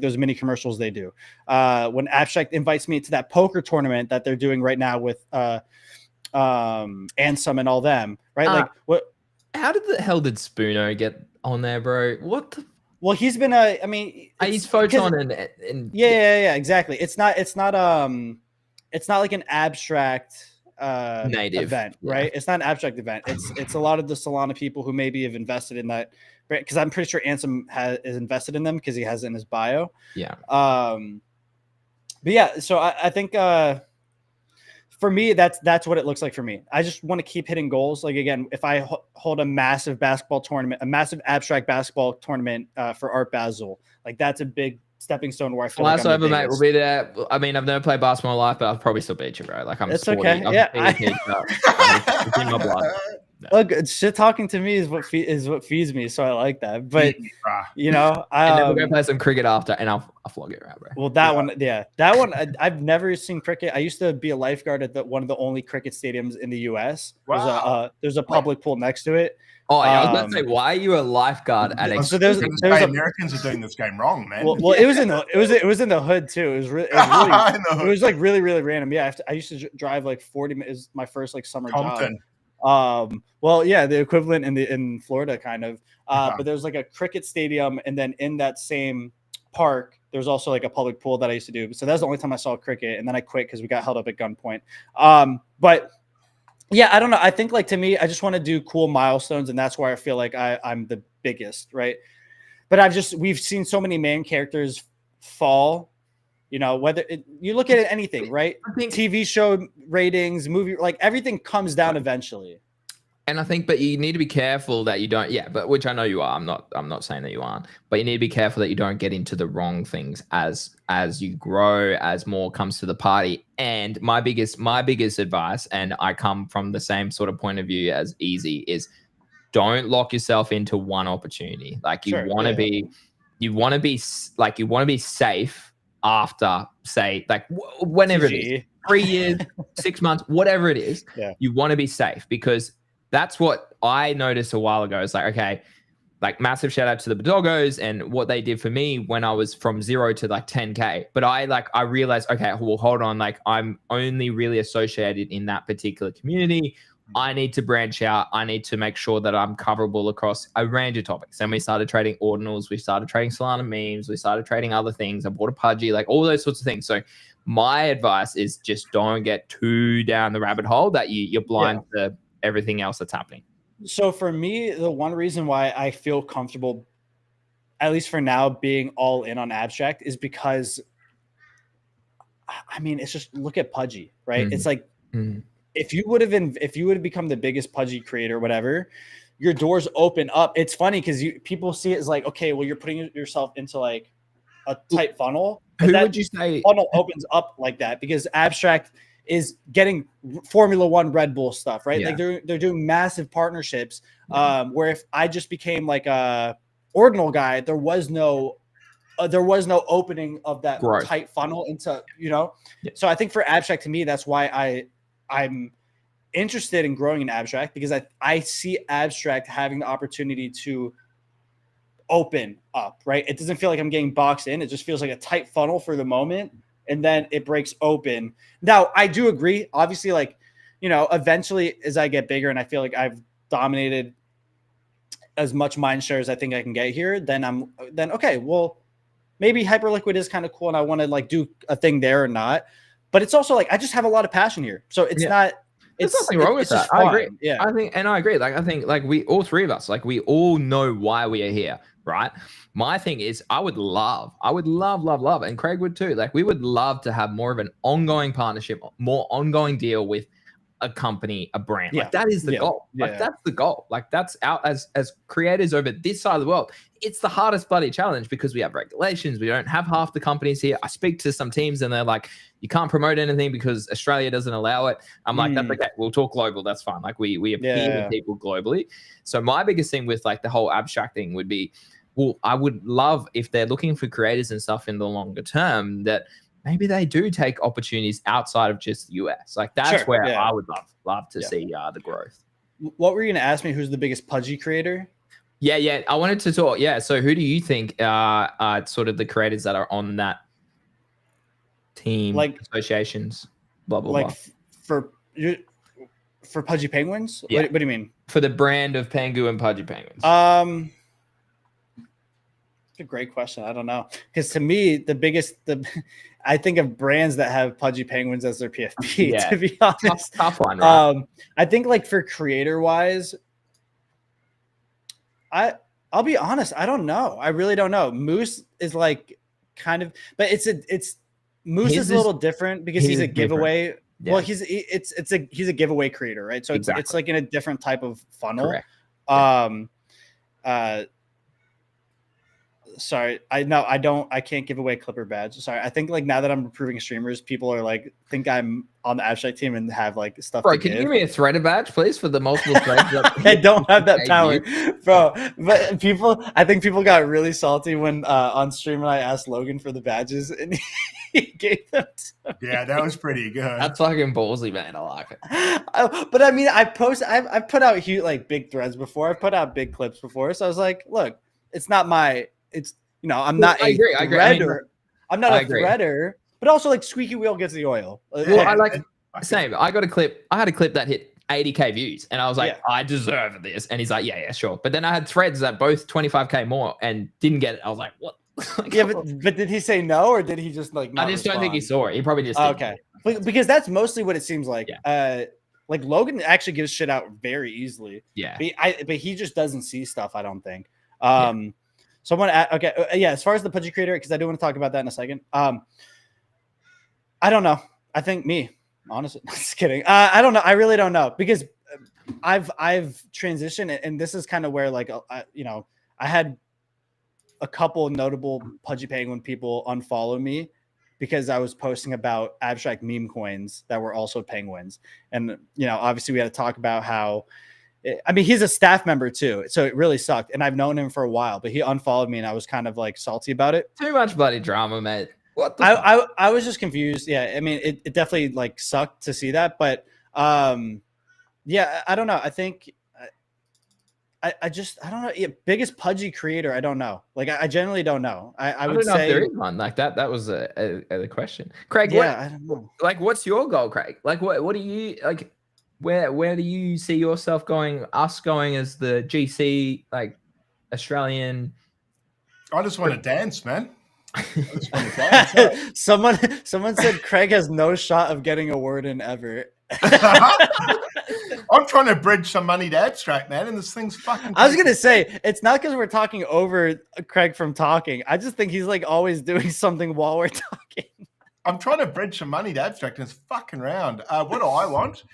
those mini commercials they do. When Abstract invites me to that poker tournament that they're doing right now with Ansem and all them, right? Like what? How did the hell did Spoono get on there, bro? What the? Well, he's been I mean, he's Photon and yeah, exactly. It's not like an Abstract native event, right? It's not an Abstract event. It's a lot of the Solana people who maybe have invested in that, because I'm pretty sure Ansem is invested in them because he has it in his bio. Yeah. But yeah, so I think for me, that's what it looks like for me. I just want to keep hitting goals. Like again, if I hold a massive basketball tournament, a massive Abstract basketball tournament for Art Basel, like that's a big stepping stone where I feel last over, mate, will be there. I mean, I've never played basketball in my life, but I'll probably still beat you, bro. Like I'm. It's sporty. okay. It's in my blood. No. Look, shit talking to me is what feeds me, so I like that. But you know, and then we're gonna play some cricket after, and I'll flog it around, bro. Well, that one, I've never seen cricket. I used to be a lifeguard at one of the only cricket stadiums in the U.S. Wow. There's a public pool next to it. Oh, yeah, I was about to say, why are you a lifeguard at a? So there's Americans are doing this game wrong, man. Well, it was in the hood too. It was like really random. Yeah, I used to drive like 40 minutes. My first like summer job. Well, yeah, the equivalent in Florida kind of. But there's like a cricket stadium, and then in that same park, there's also like a public pool that I used to do. So that's the only time I saw cricket, and then I quit because we got held up at gunpoint. But yeah, I don't know. I think like to me, I just want to do cool milestones, and that's why I feel like I'm the biggest, right? But we've seen so many main characters fall. You know, whether you look at anything, right? I think TV show ratings, movie, like everything comes down eventually. And I think, but you need to be careful that you don't, but which I know you are. I'm not saying that you aren't, but you need to be careful that you don't get into the wrong things as you grow, as more comes to the party. And my biggest advice, and I come from the same sort of point of view as Easy, is don't lock yourself into one opportunity. Like you want to be safe after, say, like whenever it is, 3 years, 6 months, whatever it is, you want to be safe, because that's what I noticed a while ago. It's like, okay, like massive shout out to the Doggos and what they did for me when I was from 0 to like 10K. But I realized, okay, well, hold on. Like I'm only really associated in that particular community. I need to branch out. I need to make sure that I'm coverable across a range of topics. Then we started trading ordinals. We started trading Solana memes. We started trading other things. I bought a Pudgy, like all those sorts of things. So my advice is just don't get too down the rabbit hole that you're blind to everything else that's happening. So for me, the one reason why I feel comfortable, at least for now, being all in on Abstract is because, I mean, it's just look at Pudgy, right? It's like if you would have become the biggest Pudgy creator, or whatever, your doors open up. It's funny because people see it as like, okay, well, you're putting yourself into like a tight funnel. Who would you say funnel opens up like that? Because Abstract is getting Formula One Red Bull stuff, right? Like they're doing massive partnerships. Where if I just became like a ordinal guy, there was no opening of that tight funnel into, you know. So I think for Abstract, to me, that's why I'm interested in growing in Abstract, because I see Abstract having the opportunity to open up, right? It doesn't feel like I'm getting boxed in. It just feels like a tight funnel for the moment, and then it breaks open. Now, I do agree. Obviously, like, you know, eventually as I get bigger and I feel like I've dominated as much mind share as I think I can get here, then okay, well, maybe Hyperliquid is kind of cool and I want to like do a thing there or not. But it's also like I just have a lot of passion here. So it's not. There's nothing wrong with that. I agree. Yeah, I agree. Like I think like we all three of us, like we all know why we are here, right? My thing is I would love, and Craig would too. Like we would love to have more of an ongoing partnership, more ongoing deal with a company, a brand. Like that is the goal. Like that's the goal. Like that's out as creators over this side of the world. It's the hardest bloody challenge because we have regulations. We don't have half the companies here. I speak to some teams and they're like, you can't promote anything because Australia doesn't allow it. I'm like, that's okay. We'll talk global. That's fine. Like we appeal to people globally. So my biggest thing with like the whole Abstract thing would be, well, I would love if they're looking for creators and stuff in the longer term that maybe they do take opportunities outside of just the US. Like that's where I would love to see the growth. What were you going to ask me? Who's the biggest pudgy creator? Yeah. I wanted to talk. Yeah. So who do you think are sort of the creators that are on that team, like associations, blah, blah, blah. For Pudgy Penguins? Yeah. What do you mean? For the brand of Pengu and Pudgy Penguins. It's a great question. I don't know. Because to me, I think of brands that have Pudgy Penguins as their PFP, to be honest. Tough one, right? I think like for creator wise, I'll be honest, I don't know. I really don't know. Moose is like kind of, but Moose is a little different because he's a giveaway. Yeah. Well, he's a giveaway creator, right? So it's like in a different type of funnel. Correct. Sorry, I can't give away Clipper badge. Sorry, I think like now that I'm approving streamers, people are like think I'm on the abstract team and have like stuff. Bro, can you give me a threaded badge, please, for the multiple threads? I don't have that power, bro. But I think people got really salty when on stream and I asked Logan for the badges and he gave them to me. Yeah, that was pretty good. That's fucking ballsy, man. I like it. But I mean, I've put out huge like big threads before. I've put out big clips before. So I was like, look, it's not my. It's I'm not a threader. I'm not a threader, but also like squeaky wheel gets the oil. Well, same. I got a clip. I had a clip that hit 80K views, and I was like, I deserve this. And he's like, yeah, sure. But then I had threads that both 25K more and didn't get it. I was like, what? but did he say no, or did he just like? I just don't think he saw it. He probably just because that's mostly what it seems like. Yeah. Like Logan actually gives shit out very easily. Yeah, but he just doesn't see stuff. I don't think. Someone as far as the Pudgy creator, because I do want to talk about that in a second. I don't know. I think me, honestly, just kidding. I don't know. I really don't know because I've transitioned, and this is kind of where like I had a couple notable Pudgy Penguin people unfollow me because I was posting about abstract meme coins that were also penguins, and obviously we had to talk about how. I mean, he's a staff member too, so it really sucked. And I've known him for a while, but he unfollowed me, and I was kind of like salty about it. Too much bloody drama, mate. What the I was just confused. Yeah, I mean, it definitely like sucked to see that, but yeah, I don't know. I think I don't know. Yeah, biggest Pudgy creator, I don't know. Like, I generally don't know. I would say if there is one like that. That was a question, Craig. Yeah, I don't know. Like, what's your goal, Craig? Like, what do you like? Where do you see yourself going? Us going as the GC, like Australian? I just want to dance, man. I just want to dance. Someone said Craig has no shot of getting a word in ever. I'm trying to bridge some money to abstract, man, and this thing's fucking. I was gonna say it's not because we're talking over Craig from talking. I just think he's like always doing something while we're talking. I'm trying to bridge some money to abstract, and it's fucking round. What do I want?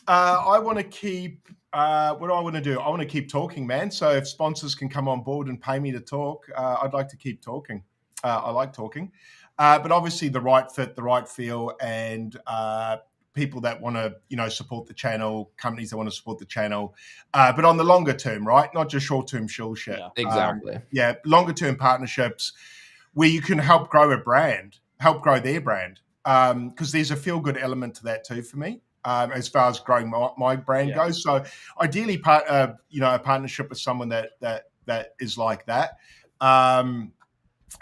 I want to keep. What do I want to do? I want to keep talking, man. So if sponsors can come on board and pay me to talk, I'd like to keep talking. I like talking, but obviously the right fit, the right feel, and people that want to, support the channel, companies that want to support the channel, but on the longer term, right? Not just short term shill shit. Yeah, exactly. Longer term partnerships where you can help grow a brand, help grow their brand, because there's a feel good element to that too for me. As far as growing my brand goes, so ideally, a partnership with someone that is like that,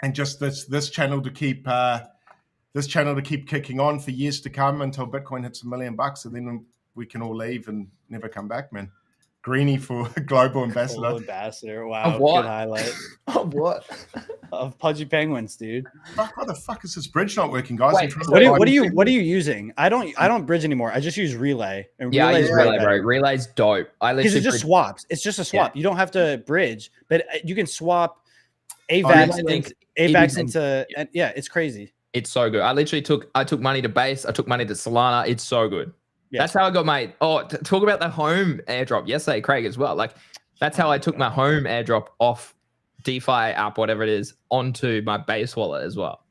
and just this channel to keep kicking on for years to come until Bitcoin hits $1 million, and then we can all leave and never come back, man. Greeny for global ambassador. Global ambassador. Wow, good highlight. Of what? Of Pudgy Penguins, dude. Why the fuck is this bridge not working, guys? Wait, what are you using? I don't bridge anymore. I just use Relay. And I use Relay, bro. Relay's dope. Because it just swaps. It's just a swap. Yeah. You don't have to bridge, but you can swap AVAX into it's crazy. It's so good. I took money to base. I took money to Solana. It's so good. Yes. That's how I got my talk about the home airdrop yesterday, Craig, as well. Like that's how I took my home airdrop off DeFi app, whatever it is, onto my base wallet as well.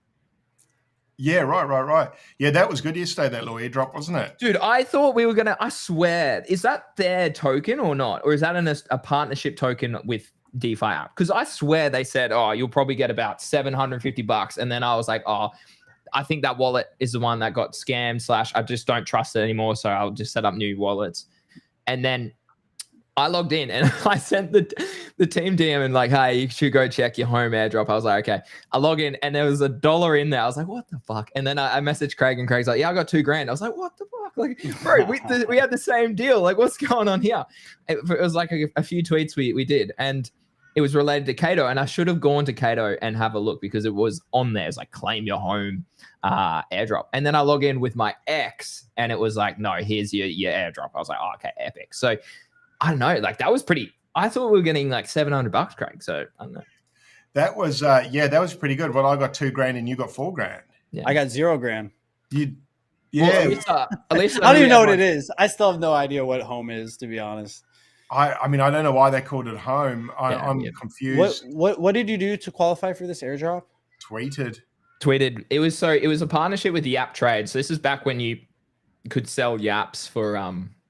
Yeah, right. Yeah, that was good yesterday, that little airdrop, wasn't it? Dude, I thought we were going to, I swear, is that their token or not? Or is that a partnership token with DeFi app? Because I swear they said, you'll probably get about $750. And then I was like, I think that wallet is the one that got scammed / I just don't trust it anymore. So I'll just set up new wallets. And then I logged in and I sent the team DM and like, hey, you should go check your home airdrop. I was like, okay. I log in and there was $1 in there. I was like, what the fuck? And then I messaged Craig and Craig's like, yeah, I got $2,000. I was like, what the fuck? Like, bro, we had the same deal. Like, what's going on here? It was like a few tweets we did. And it was related to Kato. And I should have gone to Kato and have a look because it was on there. It's like, claim your home airdrop. And then I log in with my ex and it was like, no, here's your airdrop. I was like, oh, okay, epic. So I don't know, like that was pretty. I thought we were getting like $700, Craig. So I don't know. That was that was pretty good. Well, I got $2,000 and you got $4,000. Yeah. I got $0,000. Well, at least I don't even know what it is. I still have no idea what home is, to be honest. I mean, I don't know why they called it home. I'm confused. What did you do to qualify for this airdrop? Tweeted. It was a partnership with Yap Trade. So this is back when you could sell Yaps for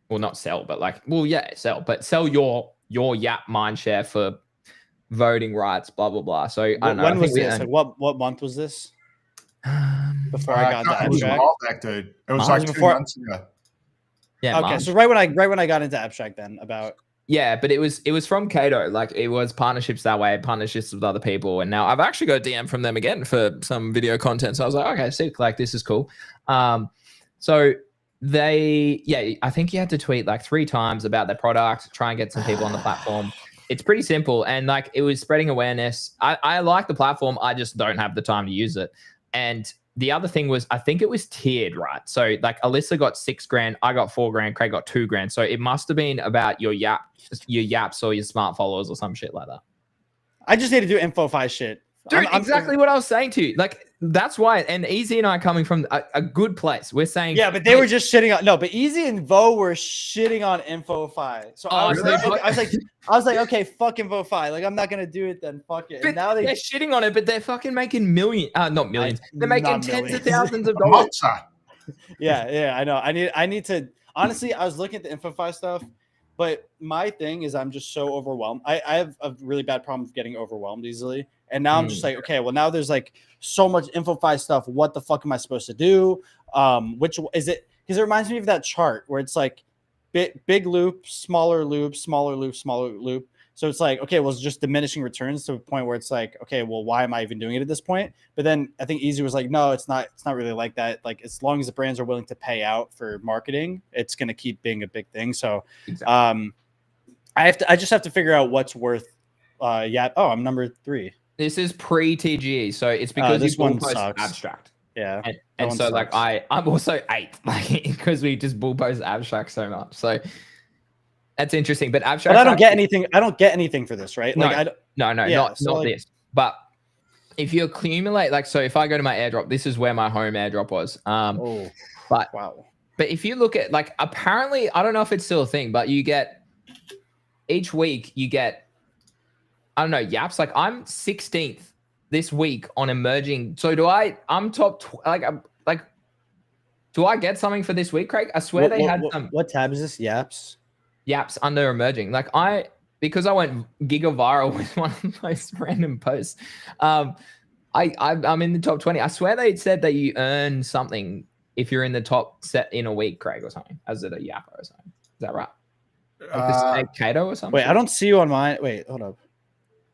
well, not sell, but like, well, yeah, sell your Yap mindshare for voting rights, blah blah blah. So I don't know. When was this? Like, what month was this? Before I got into abstract. It was back, dude. It was like 2 months ago. Yeah. Okay, March. so right when I got into abstract, then about. Yeah, but it was from Kato. Like it was partnerships that way, partnerships with other people, and now I've actually got a DM from them again for some video content. So I was like, okay, sick. Like this is cool. So. I think you had to tweet like 3 times about their product, try and get some people on the platform. It's pretty simple. And like it was spreading awareness. I like the platform. I just don't have the time to use it. And the other thing was, I think it was tiered, right? So like Alyssa got $6,000, I got $4,000, Craig got $2,000. So it must have been about your Yaps or your smart followers or some shit like that. I just need to do InfoFi shit. Dude, exactly what I was saying to you. Like, that's why. And Easy and I are coming from a good place. We're saying, yeah, but they were just shitting on. No, but Easy and Vo were shitting on InfoFi. So I was like, okay, fuck InfoFi. Like, I'm not gonna do it then. Fuck it. But and now they're shitting on it, but they're fucking making millions. Not millions. They're making tens of thousands of dollars. Yeah, I know. I need to. Honestly, I was looking at the InfoFi stuff. But my thing is I'm just so overwhelmed. I have a really bad problem with getting overwhelmed easily. And now I'm just like, okay, well, now there's like so much InfoFi stuff. What the fuck am I supposed to do? Which is it? Because it reminds me of that chart where it's like big loop, smaller loop, smaller loop, smaller loop. So it's like, okay, well, it's just diminishing returns to a point where it's like, okay, well, why am I even doing it at this point? But then I think Easy was like, no, it's not really like that. Like, as long as the brands are willing to pay out for marketing, it's going to keep being a big thing. So exactly. I just have to figure out what's worth. I'm number 3. This is pre-TGE, so it's because this one post sucks. Abstract. Yeah, and so sucks. Like I'm also 8, like because we just bull post abstract so much. So that's interesting. But abstract. But I don't get anything. I don't get anything for this, right? Like not this. But if you accumulate, like, so if I go to my airdrop, this is where my home airdrop was. But wow. But if you look at, like, apparently, I don't know if it's still a thing, but you get each week you get. I don't know, Yaps. Like I'm 16th this week on emerging. So I'm top, do I get something for this week, Craig? I swear they had some. What tab is this? Yaps under emerging. Like because I went giga viral with one of those random posts. I'm in the top 20. I swear they said that you earn something if you're in the top set in a week, Craig, or something, as it a Yap or something. Is that right? Like Kato or something? Wait, I don't see you on my. Wait, hold up.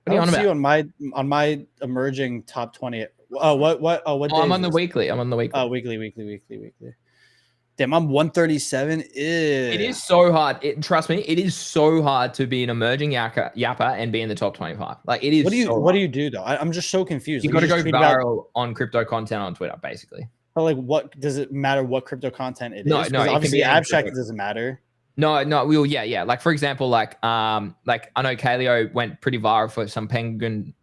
What are you on about? See you on my emerging top 20. What? I'm on the weekly. I'm on the weekly. Oh, weekly. Damn, I'm 137. It is so hard. Trust me, it is so hard to be an emerging yapper and be in the top 25. Like it is. What do you do though? I'm just so confused. You got to go viral on crypto content on Twitter, basically. But like, what does it matter? What crypto content it is? No. Obviously, abstract it doesn't matter. No. Well, yeah. Like for example, like I know Kaleo went pretty viral for some Pengu.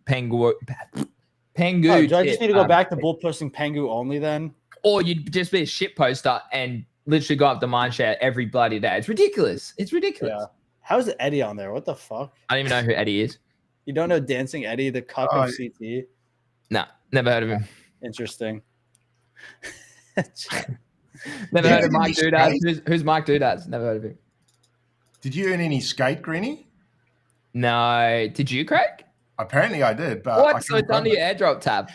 Oh, do I just need to go back to bull posting Pengu only then? Or you'd just be a shit poster and literally go up the mindshare every bloody day. It's ridiculous. Yeah. How's Eddie on there? What the fuck? I don't even know who Eddie is. You don't know Dancing Eddie, the cuck of CT? Nah, never heard of him. Interesting. Never heard of Mike Doodads. Who's Mike Doodads? Never heard of him. Did you earn any skate, Greenie? No. Did you, Craig? Apparently I did. But what? So it's under your airdrop tab.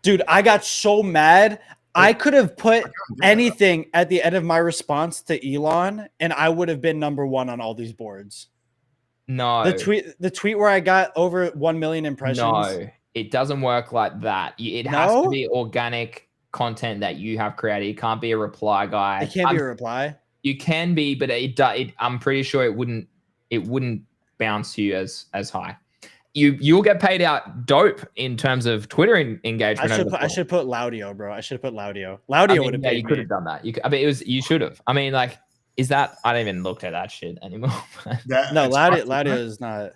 Dude, I got so mad. I could have put anything at the end of my response to Elon, and I would have been number one on all these boards. No. The tweet where I got over 1 million impressions. No, it doesn't work like that. It has to be organic content that you have created. It can't be a reply guy. It can't be a reply. You can be, but I'm pretty sure it wouldn't bounce you as high. You'll get paid out dope in terms of Twitter engagement. I should put Laudio, bro. I should have put Laudio. Laudio would have paid you could have done that. You should have. I mean, like, is that? I don't even look at that shit anymore. No, Laudio is not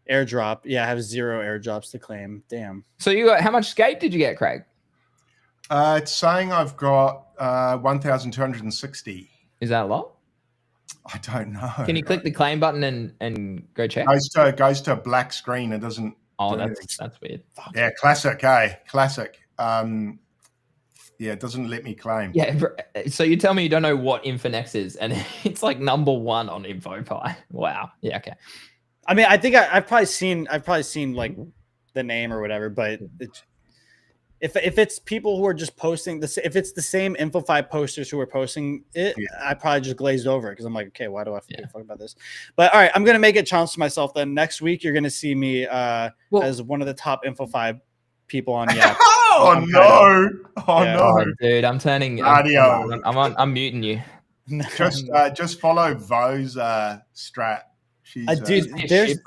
airdrop. Yeah, I have 0 airdrops to claim. Damn. So you got how much skate did you get, Craig? It's saying I've got 1,260. Is that a lot? I don't know. Can you click the claim button and go check? Goes to a black screen. It doesn't. Oh, that's weird. Yeah, classic. Classic. Yeah, it doesn't let me claim. Yeah. So you tell me you don't know what Infinex is, and it's like number 1 on InfoPi. Wow. Yeah. Okay. I mean, I think I've probably seen like the name or whatever, but if it's people who are just posting this, if it's the same InfoFi posters who are posting it, I probably just glazed over it because I'm like, okay, why do I give a fuck about this? But all right, I'm gonna make a challenge to myself. Then next week you're gonna see me as one of the top InfoFi people on Yap. Oh no, dude, I'm turning. I'm muting you. Just follow Vo's strat. Dude,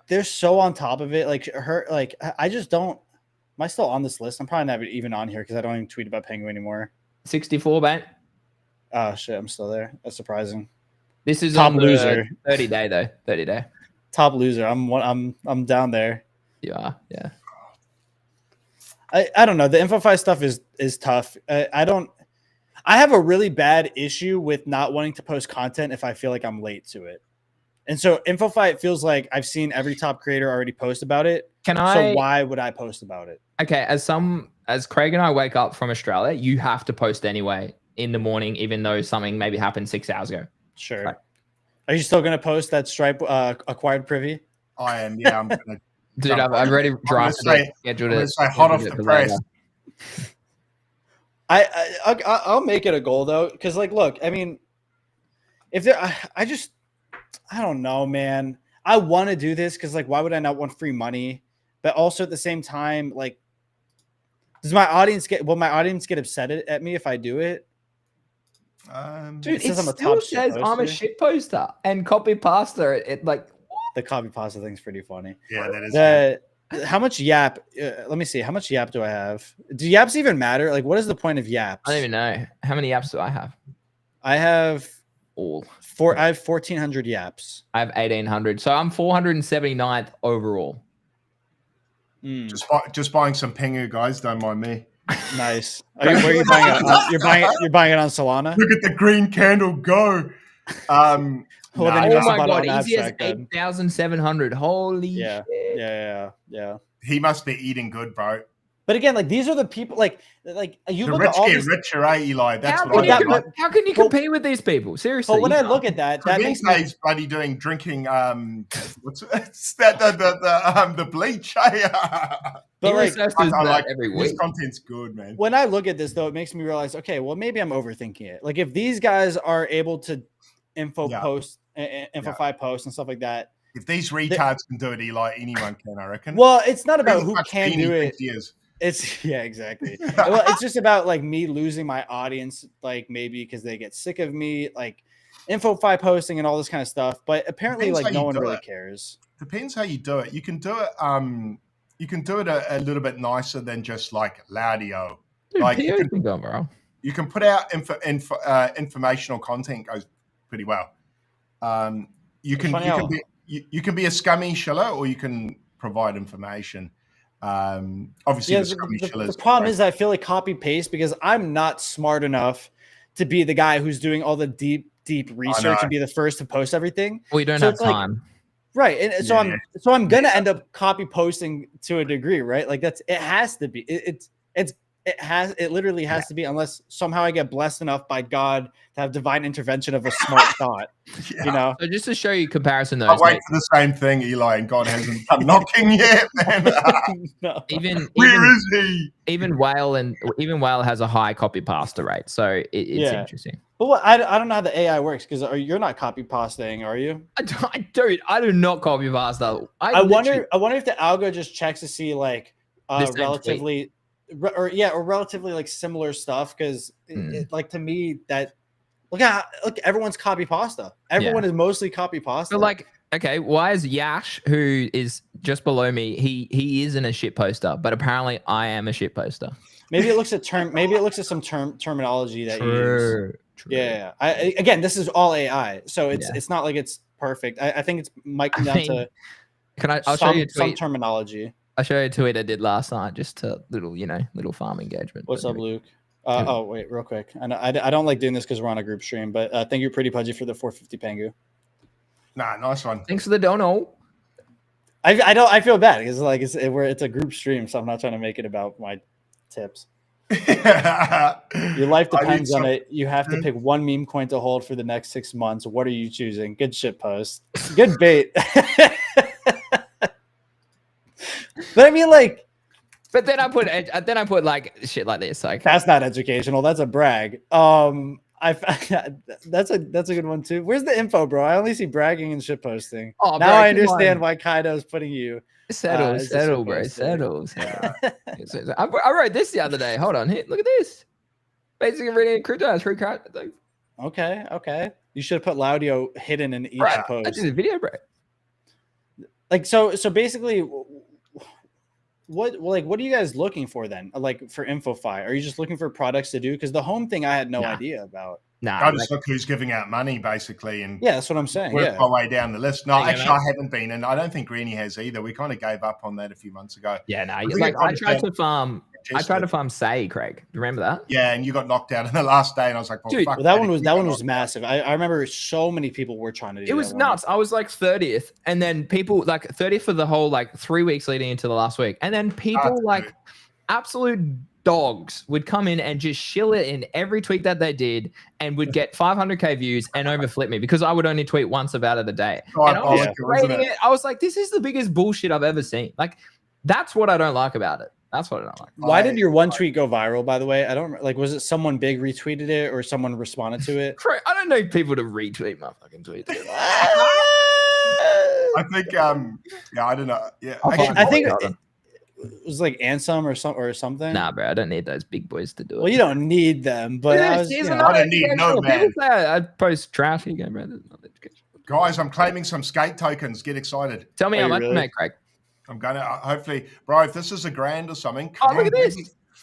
they're so on top of it. Like I just don't. Am I still on this list? I'm probably not even on here because I don't even tweet about Penguin anymore. 64, mate. Oh shit, I'm still there. That's surprising. This is top on loser. 30 day though. 30 day. Top loser. I'm down there. You are, yeah. I don't know. The InfoFi stuff is tough. I have a really bad issue with not wanting to post content if I feel like I'm late to it. And so InfoFi, it feels like I've seen every top creator already post about it. So why would I post about it? Okay, as Craig and I wake up from Australia, you have to post anyway in the morning, even though something maybe happened 6 hours ago. Sure. Right. Are you still going to post that Stripe acquired privy? I am. Yeah, I'm going to. Dude, I've already drafted it. Scheduled it. Say hot off the press. I'll make it a goal though, because like, look, I mean, if there, I don't know, man. I want to do this because like, why would I not want free money? But also at the same time, like, will my audience get upset at me if I do it? Dude, it still says I'm a shit poster and copy pasta. It like the copy pasta thing's pretty funny. Yeah, that is. How much Yap? Let me see. How much Yap do I have? Do Yaps even matter? Like, what is the point of Yaps? I don't even know. How many Yaps do I have? I have all. I have 1,400 Yaps. I have 1,800. So I'm 479th overall. Just buying some Pengu, guys. Don't mind me. Nice. Where are you buying it? You're buying it on Solana. Look at the green candle go. Oh my god, easy as 8,700. Holy shit. Yeah. He must be eating good, bro. But again, like these are the people, like you the look rich at all get these... richer, Eli. That's how can you compete with these people? Seriously. But when I look at that makes me... he's bloody drinking what's that the bleach. But like, I like every week. This content's good, man. When I look at this though, it makes me realize, okay, well maybe I'm overthinking it. Like if these guys are able to InfoFi posts and stuff like that. If these retards can do it, Eli, anyone can, I reckon. Well, it's not about who can do it. It's exactly. Well, it's just about like me losing my audience, like maybe because they get sick of me, like InfoFi posting and all this kind of stuff. But apparently, like no one really cares. Depends how you do it. You can do it. You can do it a little bit nicer than just like Laudio. Dude, like you can put out informational content goes pretty well. You can be a scummy shiller or you can provide information. Obviously, the problem is I feel like copy paste because I'm not smart enough to be the guy who's doing all the deep research and be the first to post everything. Well, you don't have time, right? And so I'm gonna end up copy posting to a degree, right? Like it has to be. It's it literally has to be, unless somehow I get blessed enough by God to have divine intervention of a smart thought. You know. So just to show you comparison, though, I wait for the same thing, Eli, and God hasn't come knocking yet, man. No. Where is he? Even Whale has a high copy pasta rate, so it's interesting. But I don't know how the AI works, because you're not copy pasting, are you? I do not copy pasta. I wonder if the algo just checks to see like relatively like similar stuff, because like to me that look everyone's copy pasta. Everyone is mostly copy pasta. But like, okay, why is Yash, who is just below me, he isn't a shit poster, but apparently I am a shit poster. Maybe it looks at some terminology that you use. True. Yeah. Again, this is all AI, so it's not like it's perfect. I think it's might come down to I'll show you some terminology. I'll show you a tweet I did last night, just to little farm engagement. What's up, Luke? Oh wait, real quick. I don't like doing this because we're on a group stream, but thank you, Pretty Pudgy, for the 450 Pengu. Nah, nice one. Thanks for the dono. I feel bad because like it's a group stream, so I'm not trying to make it about my tips. Your life depends on it. You have to pick one meme coin to hold for the next 6 months. What are you choosing? Good shit post. Good bait. But I mean, like, but then I put like shit like this. Like, that's not educational. That's a brag. That's a good one too. Where's the info, bro? I only see bragging and shit posting. Oh, now I understand why Kaido's putting you. Settle, bro. Settle. I wrote this the other day. Hold on, look at this. Basically, reading crypto. Okay. You should have put Laudio hidden in each post. I did a video, bro. Like so basically, what are you guys looking for then? Like for InfoFi, are you just looking for products to do? Because the home thing I had no idea about. I just look who's giving out money, basically, and that's what I'm saying. Work my way down the list. No, actually, I haven't been, and I don't think Greeny has either. We kind of gave up on that a few months ago. Yeah, no. I tried to farm. I tried to farm Say, Craig. Do you remember that? Yeah, and you got knocked out in the last day, and I was like, well, dude, that one was massive. I remember so many people were trying to do it. It was nuts. I was like 30th, and then people like 30th for the whole like 3 weeks leading into the last week, and then people like absolute dogs would come in and just shill it in every tweet that they did, and would get 500k views and overflip me because I would only tweet once about it a day. And I was rating it. I was like, this is the biggest bullshit I've ever seen. Like, that's what I don't like about it. That's what I don't like. Why did your one tweet go viral, by the way? I don't like, was it someone big retweeted it or someone responded to it? I don't know people to retweet my fucking tweets. I think I don't know. Yeah. I think it was like Ansem or something. Nah, bro, I don't need those big boys to do it. Well, you don't need them, but I don't need no man. People say I post trash again, bro. Guys, I'm claiming some skate tokens. Get excited. Tell me how much to make, Craig. I'm gonna hopefully, bro. If this is $1 grand or something. Look at this.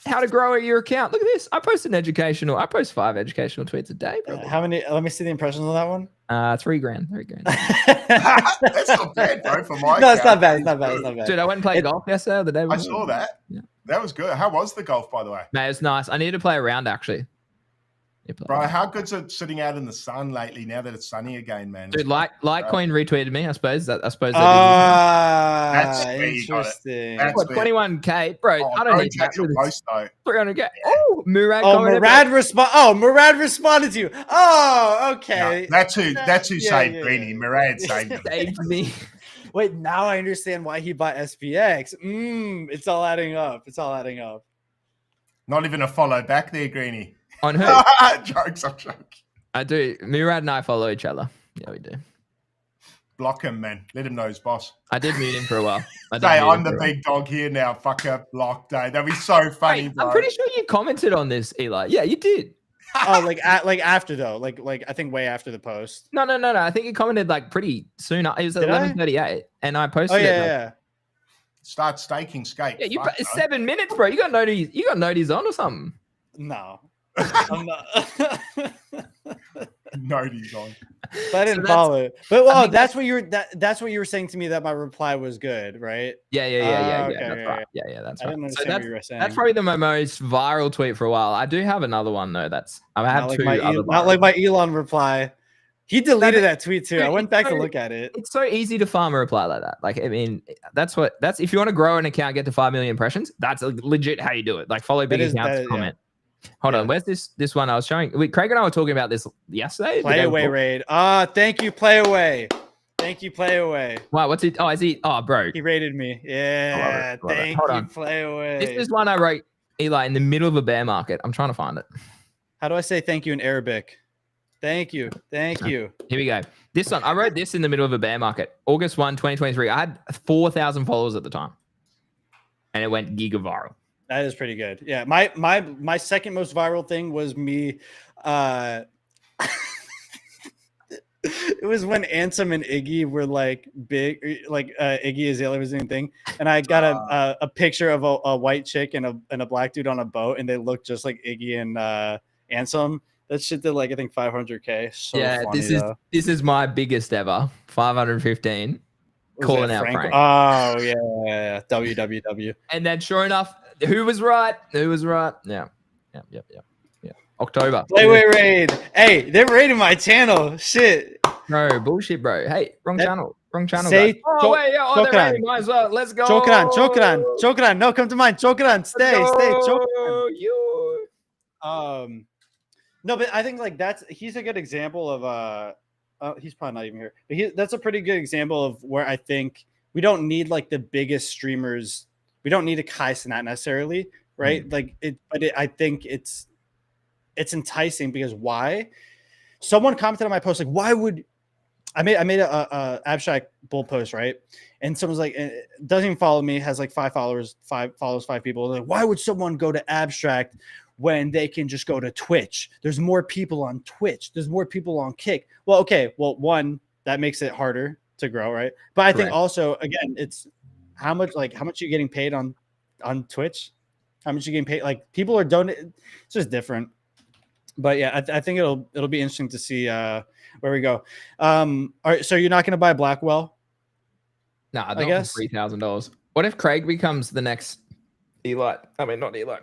How to grow your account. Look at this. I post 5 educational tweets a day. How many? Let me see the impressions on that one. $3 grand. That's not bad, bro. For my no, it's not bad. It's not bad. Dude, I went and played golf yesterday. The day I saw that. Yeah. That was good. How was the golf, by the way? Man, it's nice. I need to play a round actually. Bro, how good's it sitting out in the sun lately now that it's sunny again, man? Dude, Litecoin retweeted me, I suppose. That's interesting. What, 21k? Bro, I don't need that. Post, though. 300k. Oh, Murad. Murad responded to you. Oh, okay. No, that's who saved Greeny. Murad saved me. Wait, now I understand why he bought SPX. It's all adding up. Not even a follow back there, Greeny. On who? Jokes, I'm joking. I do. Murad and I follow each other. Yeah, we do. Block him, man. Let him know his boss. I did mute him for a while. I'm the big dog here now. Fuck up, block day. That'd be so funny, bro. I'm pretty sure you commented on this, Eli. Yeah, you did. Like after though, like I think way after the post. No. I think you commented like pretty soon. It was at 11:38, and I posted it. Yeah. Start staking skate. Yeah, you 7 minutes, bro. You got noties on or something? No. I'm not. Noties on. But I didn't follow it. But that's what you were saying to me, that my reply was good, right? Yeah. Okay, that's right. Yeah, that's right. I didn't understand what you were saying. That's probably my most viral tweet for a while. I do have another one though. I've had two. Not like my Elon reply. He deleted that tweet too. I went back to look at it. It's so easy to farm a reply like that. Like, I mean, that's if you want to grow an account, get to 5 million impressions, that's legit how you do it. Like, follow big accounts, comment. Yeah. Hold on, where's this one I was showing? Craig and I were talking about this yesterday. Play away raid. Thank you, play away. Thank you, play away. Wow, what's it? Oh, is he? Oh, bro. He raided me. Yeah, thank you, play away. This is one I wrote, Eli, in the middle of a bear market. I'm trying to find it. How do I say thank you in Arabic? Thank you. Thank you. Here we go. This one, I wrote this in the middle of a bear market. August 1, 2023. I had 4,000 followers at the time. And it went giga viral. That is pretty good. Yeah. My second most viral thing was me. It was when Ansem and Iggy were like big, like Iggy Azalea was doing thing. And I got a picture of a white chick and a black dude on a boat. And they looked just like Iggy and Ansem. That shit did like I think 500K. So yeah, funny, this is my biggest ever. 515. Calling out Frank. Oh yeah, WWW. And then sure enough, who was right? Yeah. October. Playway raid. Hey, they're raiding my channel. Shit. No bullshit, bro. Hey, wrong channel. Say, they're raiding mine as well. Let's go. Choke it on. No, come to mine. Choke it on. Stay. Choke it on. No, but I think like he's a good example of he's probably not even here, but that's a pretty good example of where I think we don't need like the biggest streamers. We don't need a Kai Cenat necessarily, right? Like I think it's enticing because why? Someone commented on my post like, why would I made a abstract bull post, right? And someone's like, doesn't even follow me, has like 5 followers, 5 people. Like, why would someone go to abstract when they can just go to Twitch? There's more people on Twitch. There's more people on Kick. Well, okay. Well, one, that makes it harder to grow, right? But I think also, again, it's how much you're getting paid on Twitch, how much you're getting paid. Like people are donating. It's just different. But yeah, I think it'll be interesting to see where we go. All right, so you're not going to buy Blackwell? No, I guess $3,000. What if Craig becomes the next Eli? I mean, not Eli.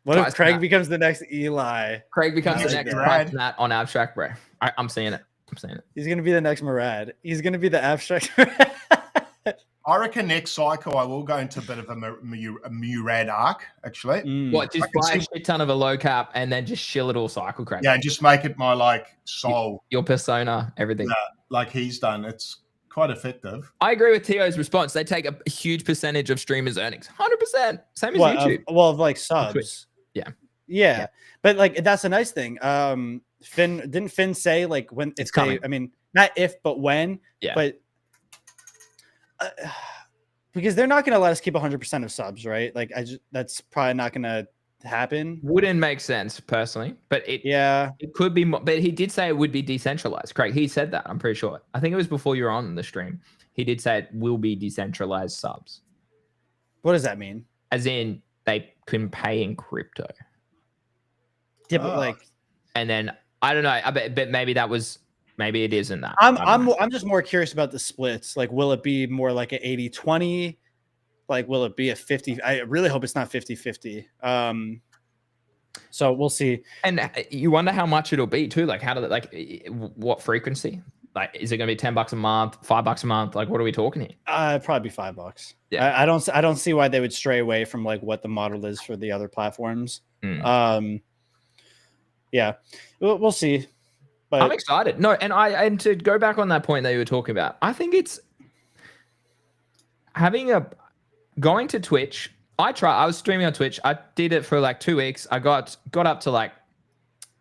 What if Craig becomes the next Eli? Craig becomes the next Matt on abstract, bro. I'm saying it. He's going to be the next Murad. He's going to be the abstract. I reckon next cycle I will go into a bit of a Murad arc, actually. What, just buy a shit ton of a low cap and then just shill it all cycle, Craig? Yeah, and just make it my like soul. Your persona, everything. Yeah, like he's done. It's quite effective. I agree with Tio's response. They take a huge percentage of streamers' earnings. 100%. Same as YouTube. Of like subs. Yeah. But like that's a nice thing. Didn't Finn say like when it's coming? I mean, not if, but when. Yeah. But because they're not going to let us keep 100% of subs, right? Like that's probably not going to happen. Wouldn't make sense personally, but it could be. But he did say it would be decentralized. Craig, he said that. I'm pretty sure. I think it was before you were on the stream. He did say it will be decentralized subs. What does that mean? As in they can pay in crypto. Yeah, but like, and then I don't know. I bet maybe that was. Maybe it isn't that. I'm just more curious about the splits. Like, will it be more like an 80-20? Like, will it be a 50? I really hope it's not 50-50. So we'll see. And you wonder how much it'll be too. Like, what frequency? Like, is it going to be $10 a month, $5 a month? Like, what are we talking here? Probably $5. Yeah. I don't see why they would stray away from like what the model is for the other platforms. Yeah, we'll see. But I'm excited. No, and to go back on that point that you were talking about, I think it's going to Twitch. I was streaming on Twitch. I did it for like 2 weeks. I got up to like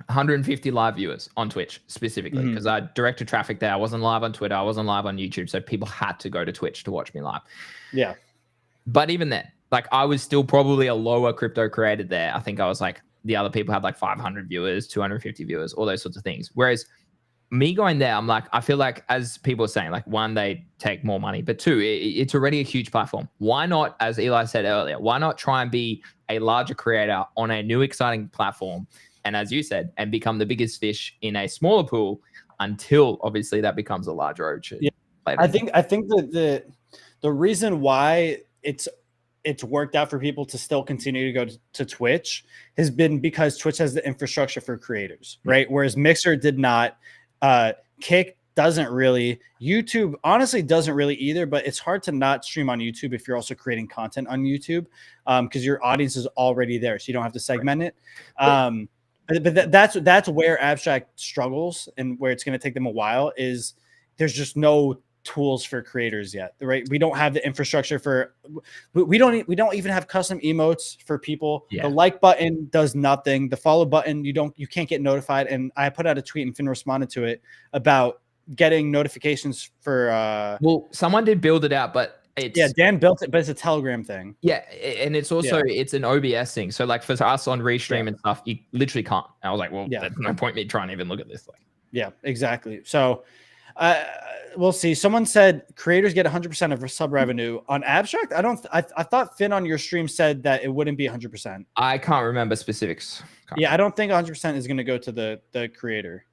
150 live viewers on Twitch specifically because I directed traffic there. I wasn't live on Twitter. I wasn't live on YouTube. So people had to go to Twitch to watch me live. Yeah. But even then, like I was still probably a lower crypto creator there. I think I was like, the other people had like 500 viewers, 250 viewers, all those sorts of things. Whereas me going there, I'm like, I feel like as people are saying, like one, they take more money, but two, it's already a huge platform. Why not, as Eli said earlier, why not try and be a larger creator on a new exciting platform? And as you said, and become the biggest fish in a smaller pool until obviously that becomes a larger ocean. Yeah. I think that the reason why it's worked out for people to still continue to go to Twitch has been because Twitch has the infrastructure for creators, right? Whereas Mixer did not. Kick doesn't really. YouTube honestly doesn't really either, but it's hard to not stream on YouTube if you're also creating content on YouTube, because your audience is already there, so you don't have to segment it. But that's where Abstract struggles, and where it's going to take them a while is there's just no tools for creators yet, right? We don't have the infrastructure for, we don't even have custom emotes for people. The like button does nothing. The follow button, you can't get notified. And I put out a tweet and Finn responded to it about getting notifications for well, someone did build it out, but it's Dan built it, but it's a Telegram thing. And it's also it's an OBS thing. So like for us on Restream and stuff, you literally can't. And I was like, well, there's no point me trying to even look at this thing. Yeah, exactly. So we'll see. Someone said creators get 100% of sub revenue on Abstract. I thought Finn on your stream said that it wouldn't be 100%. I can't remember specifics. I don't think 100% is going to go to the creator.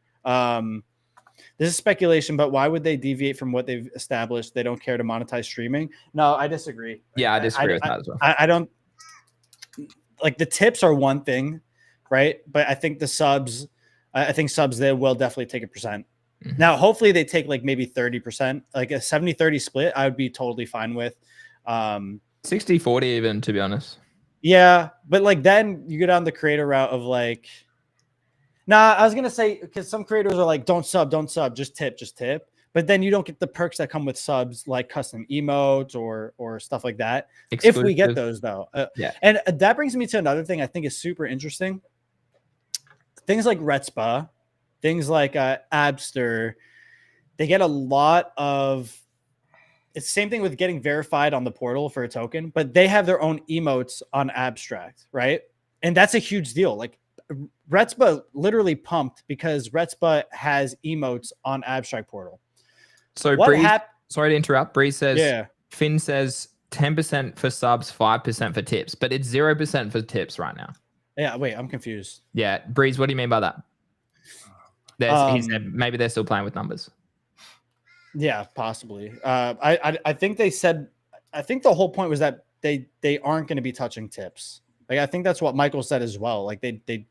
This is speculation, but why would they deviate from what they've established? They don't care to monetize streaming. No, I disagree. Yeah, I disagree with that as well. I don't like the tips are one thing, right? But I think the subs, they will definitely take 1%. Now, hopefully they take like maybe 30%, like a 70-30 split. I would be totally fine with 60-40 even, to be honest. Yeah. But like, then you go down the creator route of like, I was going to say, because some creators are like, don't sub, just tip. But then you don't get the perks that come with subs, like custom emotes or stuff like that. Exclusive. If we get those though. And that brings me to another thing I think is super interesting. Things like Retspa, things like Abster, they get a lot of. It's the same thing with getting verified on the portal for a token, but they have their own emotes on Abstract, right? And that's a huge deal. Like Retspa literally pumped because Retspa has emotes on Abstract portal. So Breeze, sorry to interrupt. Breeze says, Finn says 10% for subs, 5% for tips, but it's 0% for tips right now. Yeah, wait, I'm confused. Yeah, Breeze, what do you mean by that? He said maybe they're still playing with numbers. Yeah, possibly. I think they said. I think the whole point was that they aren't going to be touching tips. Like I think that's what Michael said as well. Like they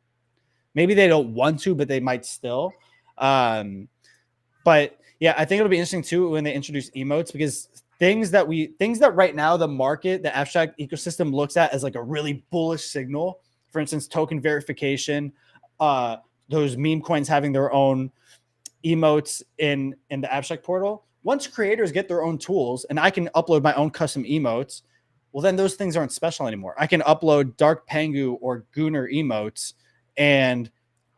maybe they don't want to, but they might still. But yeah, I think it'll be interesting too when they introduce emotes, because things that right now the market, the Abstract ecosystem looks at as like a really bullish signal. For instance, token verification. Those meme coins having their own emotes in the Abstract portal. Once creators get their own tools and I can upload my own custom emotes, well, then those things aren't special anymore. I can upload Dark Pengu or Gooner emotes, and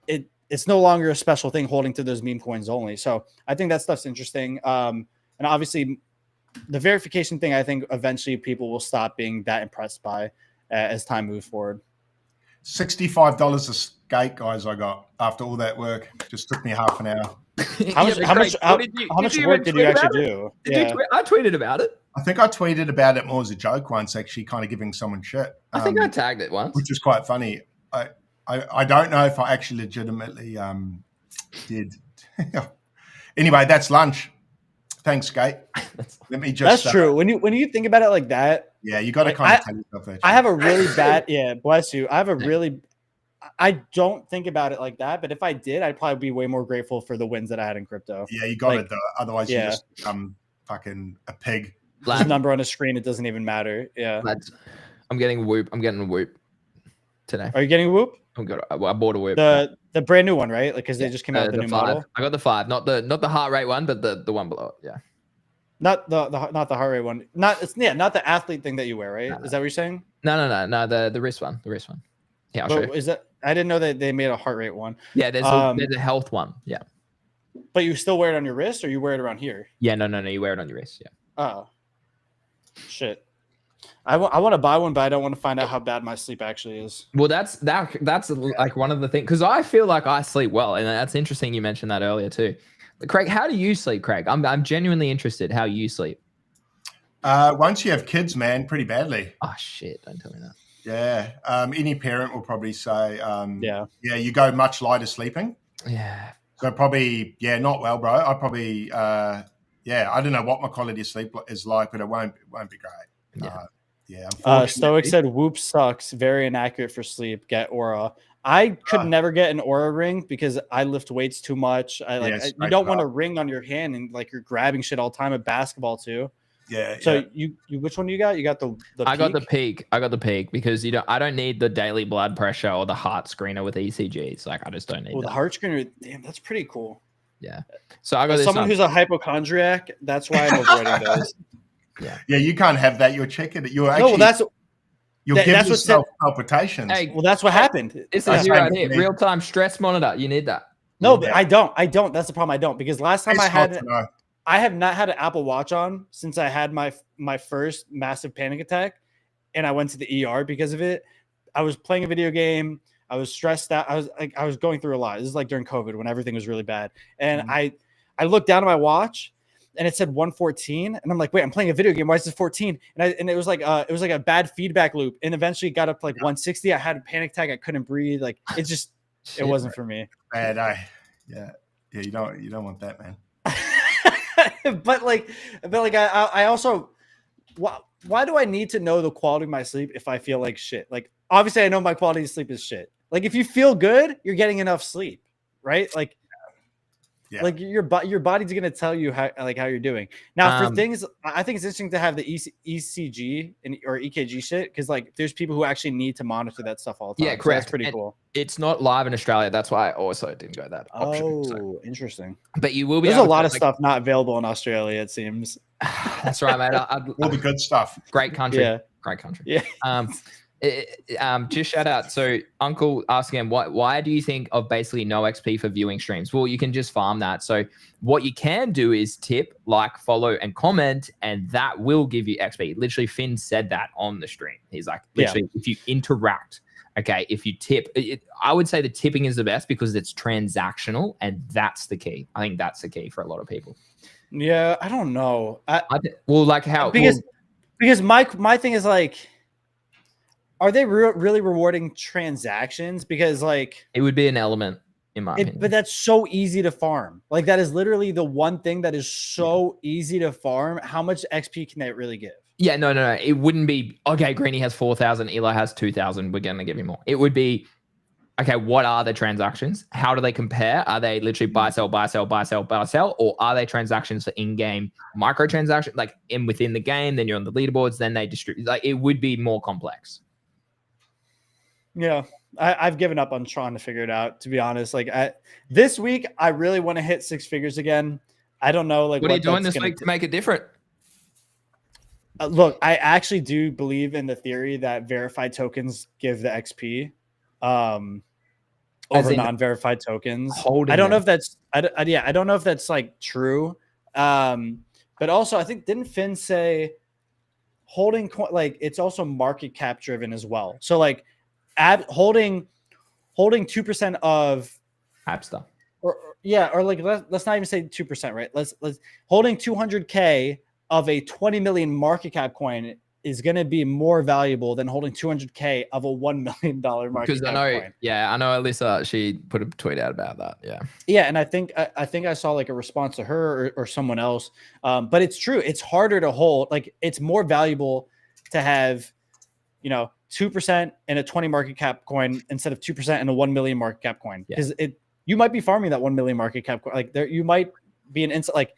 it's no longer a special thing holding to those meme coins only. So I think that stuff's interesting. And obviously the verification thing, I think eventually people will stop being that impressed by as time moves forward. $65 a skate, guys. I got after all that work. Just took me half an hour. How much work did you actually do? I tweeted about it. I think I tweeted about it more as a joke once, actually, kind of giving someone shit. I think I tagged it once, which was quite funny. I don't know if I actually legitimately did. Anyway, that's lunch. Thanks, Skate. Let me just. That's true. When you think about it like that, yeah, you got to kind of tell yourself that. I have a really bad. Yeah, bless you. I have a really. I don't think about it like that, but if I did, I'd probably be way more grateful for the wins that I had in crypto. Yeah, you got it though. Otherwise, you just become fucking a pig. There's a number on a screen. It doesn't even matter. Yeah. I'm getting a Whoop. I'm getting a Whoop today. Are you getting a Whoop? I bought a Whoop. The brand new one, right? Like, because they just came out with the new 5. model. I got the 5, not the heart rate one, but the one below it. Yeah. Not the heart rate one. Not the athlete thing that you wear, right? Is that what you're saying? No. The wrist one. The wrist one. Yeah. I'll show you. Is that? I didn't know that they made a heart rate one. Yeah. There's a health one. Yeah. But you still wear it on your wrist, or you wear it around here? Yeah. No. You wear it on your wrist. Yeah. Oh. Shit. I want to buy one, but I don't want to find out how bad my sleep actually is. Well, that's like one of the things, because I feel like I sleep well, and that's interesting. You mentioned that earlier too. But Craig, how do you sleep, Craig? I'm genuinely interested how you sleep. Once you have kids, man, pretty badly. Oh shit! Don't tell me that. Yeah. Any parent will probably say, you go much lighter sleeping. Yeah. So probably, not well, bro. I probably, I don't know what my quality of sleep is like, but it won't be great. Yeah. Unfortunately. Stoic said, "Whoop sucks. Very inaccurate for sleep. Get Aura." I could never get an Aura ring because I lift weights too much. You don't want a ring on your hand and like you're grabbing shit all the time at basketball too. Yeah. So you which one you got? You got the I got the peak. I got the peak because I don't need the daily blood pressure or the heart screener with ECGs. Like I just don't need. The heart screener. Damn, that's pretty cool. Yeah. So I got this someone who's a hypochondriac. That's why I'm avoiding those. Yeah. You can't have that. You're checking it. You're actually. No, well, you'll give yourself palpitations. Hey, well, that's what happened. This is right here. Real-time stress monitor. You need that. No, but I don't. That's the problem. I don't because last time I have not had an Apple Watch on since I had my first massive panic attack, and I went to the ER because of it. I was playing a video game. I was stressed out. I was going through a lot. This is like during COVID when everything was really bad, and I looked down at my watch. And it said 114, and I'm like, wait, I'm playing a video game. Why is it 14? And it was like a bad feedback loop, and eventually got up to like 160. I had a panic attack. I couldn't breathe. Like it just, it wasn't for me. Man, yeah. You don't want that, man. but I also, why do I need to know the quality of my sleep if I feel like shit? Like obviously, I know my quality of sleep is shit. Like if you feel good, you're getting enough sleep, right? Like. Yeah. Like your body's gonna tell you how you're doing. Now for things, I think it's interesting to have the ECG or EKG shit because like there's people who actually need to monitor that stuff all the time. Yeah, correct. So that's pretty cool. It's not live in Australia. That's why I also didn't go that option. Oh, interesting. But you will be. There's a lot of stuff not available in Australia. It seems. That's right, mate. All the good stuff. Great country. Yeah. Great country. Yeah. Just shout out. So Uncle asked again, why do you think of basically no XP for viewing streams? Well, you can just farm that. So what you can do is tip, like, follow, and comment, and that will give you XP. Literally, Finn said that on the stream. He's like, literally, if you interact, okay, if you tip, I would say the tipping is the best because it's transactional, and that's the key. I think that's the key for a lot of people. Yeah, I don't know. Because my thing is like, are they really rewarding transactions? Because like it would be an element in my opinion. But that's so easy to farm. Like that is literally the one thing that is so easy to farm. How much XP can they really give? Yeah, no. It wouldn't be okay. Greeny has 4,000. Eli has 2,000. We're gonna give him more. It would be okay. What are the transactions? How do they compare? Are they literally buy, sell, buy, sell, buy, sell, buy, sell, or are they transactions for in-game microtransactions, like within the game? Then you're on the leaderboards. Then they distribute. Like it would be more complex. Yeah, I've given up on trying to figure it out, to be honest. Like this week, I really want to hit 6 figures again. I don't know. Like, what are you doing this week to make it different? Look, I actually do believe in the theory that verified tokens give the XP over non-verified tokens. I don't know if that's I don't know if that's like true. But also, I think didn't Finn say holding like it's also market cap driven as well. So like. Holding 2% of app stuff, or like let's not even say 2%, right? Let's holding 200K of a 20 million market cap coin is going to be more valuable than holding 200K of a $1 million market cap coin. Yeah, I know Alyssa. She put a tweet out about that. Yeah, and I think I saw like a response to her or someone else. But it's true. It's harder to hold. Like it's more valuable to have, 2% in a 20 market cap coin instead of 2% in a 1 million market cap coin because you might be farming that 1 million market cap coin. Like there, you might be an instant, like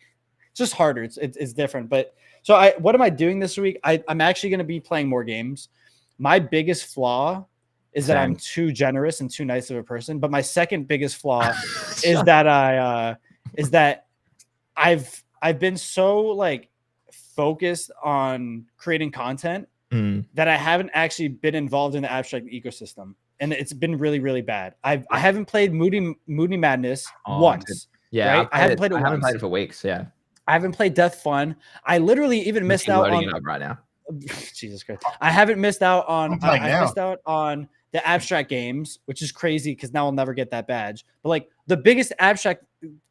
it's just harder. It's different. But so what am I doing this week? I'm actually going to be playing more games. My biggest flaw is that I'm too generous and too nice of a person. But my second biggest flaw is that I've been so like focused on creating content that I haven't actually been involved in the abstract ecosystem, and it's been really, really bad. I haven't played Moody Madness once. Yeah, right? I haven't played it. I haven't played it for weeks. Yeah, I haven't played Death Fun. I literally even missed out on it up right now. Jesus Christ, I haven't missed out on. I missed out on the abstract games, which is crazy because now I'll never get that badge. But like the biggest abstract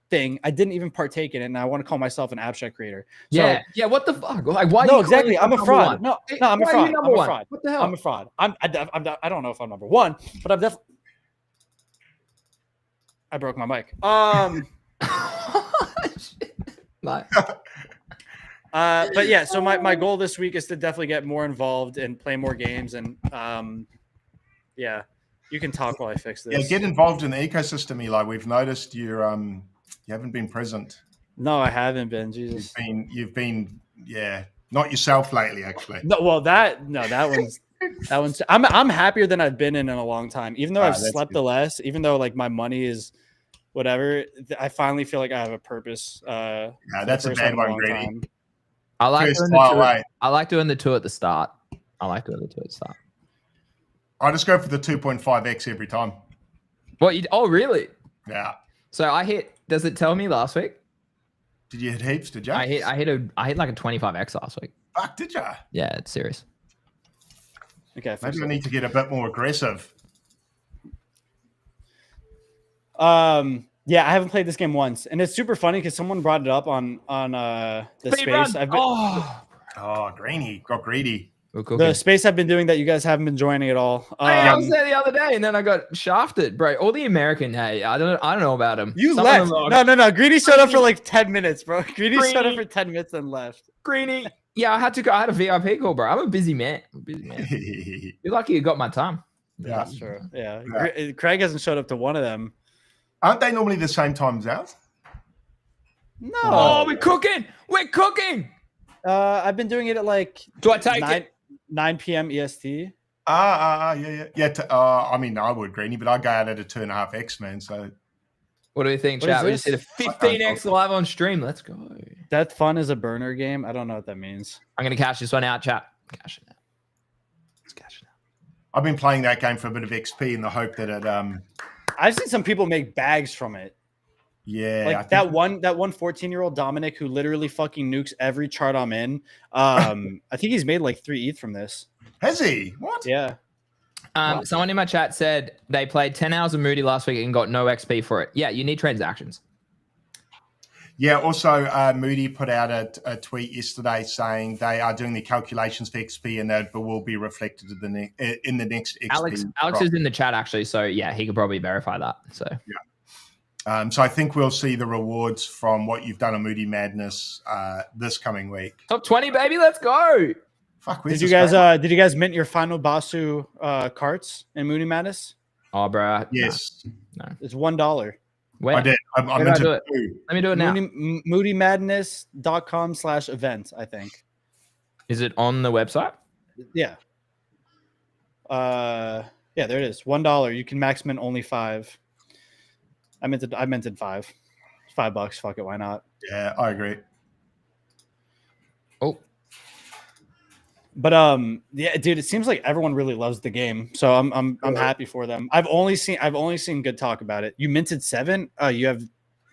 thing, I didn't even partake in it, and I want to call myself an abstract creator. So, yeah. What the fuck? Like, why? No, exactly. I'm a fraud. No, I'm a fraud. I'm a fraud. What the hell? I'm a fraud. I don't know if I'm number one, but I'm definitely. I broke my mic. But yeah, so my goal this week is to definitely get more involved and play more games. And yeah, you can talk while I fix this. Yeah, get involved in the ecosystem, Eli. We've noticed you haven't been present. No, I haven't been. Jesus, you've been not yourself lately, actually. No, well that one's. I'm happier than I've been in a long time. Even though I've slept the less, even though like my money is whatever, I finally feel like I have a purpose. Yeah, that's a bad one, Grady. I like doing the two. I like doing the two at the start. I just go for the 2.5x every time. What? Oh, really? Yeah. So I hit. Does it tell me last week? Did you hit heaps? Did you? I hit like a 25x last week. Fuck, did you? Yeah, it's serious. Okay. Maybe I need to get a bit more aggressive. Yeah, I haven't played this game once, and it's super funny because someone brought it up on the space. Greeny got greedy. The space I've been doing that you guys haven't been joining at all. I was there the other day, and then I got shafted, bro. All the American, hey, I don't know about him. You left? No. Greedy showed up for like 10 minutes, bro. Greedy showed up for 10 minutes and left. Greeny, yeah, I had to go. I had a VIP call, bro. I'm a busy man. You're lucky you got my time. Yeah, that's true. Yeah, Craig hasn't showed up to one of them. Aren't they normally the same time as ours? No. Oh, we're cooking. I've been doing it at like. Do I take 9 p.m. EST? Yeah. I mean, I would, Greeny, but I go out at a 2.5x, man. So, what do you think, chat? We just hit a 15x live on stream. Let's go. That fun is a burner game. I don't know what that means. I'm gonna cash this one out, chat. Cash it out. Let's cash it out. I've been playing that game for a bit of XP in the hope that it. I've seen some people make bags from it. Yeah, like that one 14-year-old Dominic who literally fucking nukes every chart I'm in. I think he's made like 3 ETH from this. Has he? What? Yeah. Someone in my chat said they played 10 hours of Moody last week and got no XP for it. Yeah, you need transactions. Yeah. Also, Moody put out a tweet yesterday saying they are doing the calculations for XP and that will be reflected in the next XP. Alex is in the chat actually, so yeah, he could probably verify that. So yeah. So I think we'll see the rewards from what you've done on Moody Madness this coming week. Top 20, baby, let's go. Fuck, did you guys mint your final Basu carts in Moody Madness? Oh, bro. Yes. No. It's $1. Where? I did. I meant to do it. Let me do it now. MoodyMadness.com/event, I think. Is it on the website? Yeah. Yeah, there it is. $1. You can max mint only 5. I minted 5. $5. Fuck it, why not? Yeah, I agree. Oh. But yeah, dude, it seems like everyone really loves the game, so I'm happy for them. I've only seen good talk about it. You minted 7. You have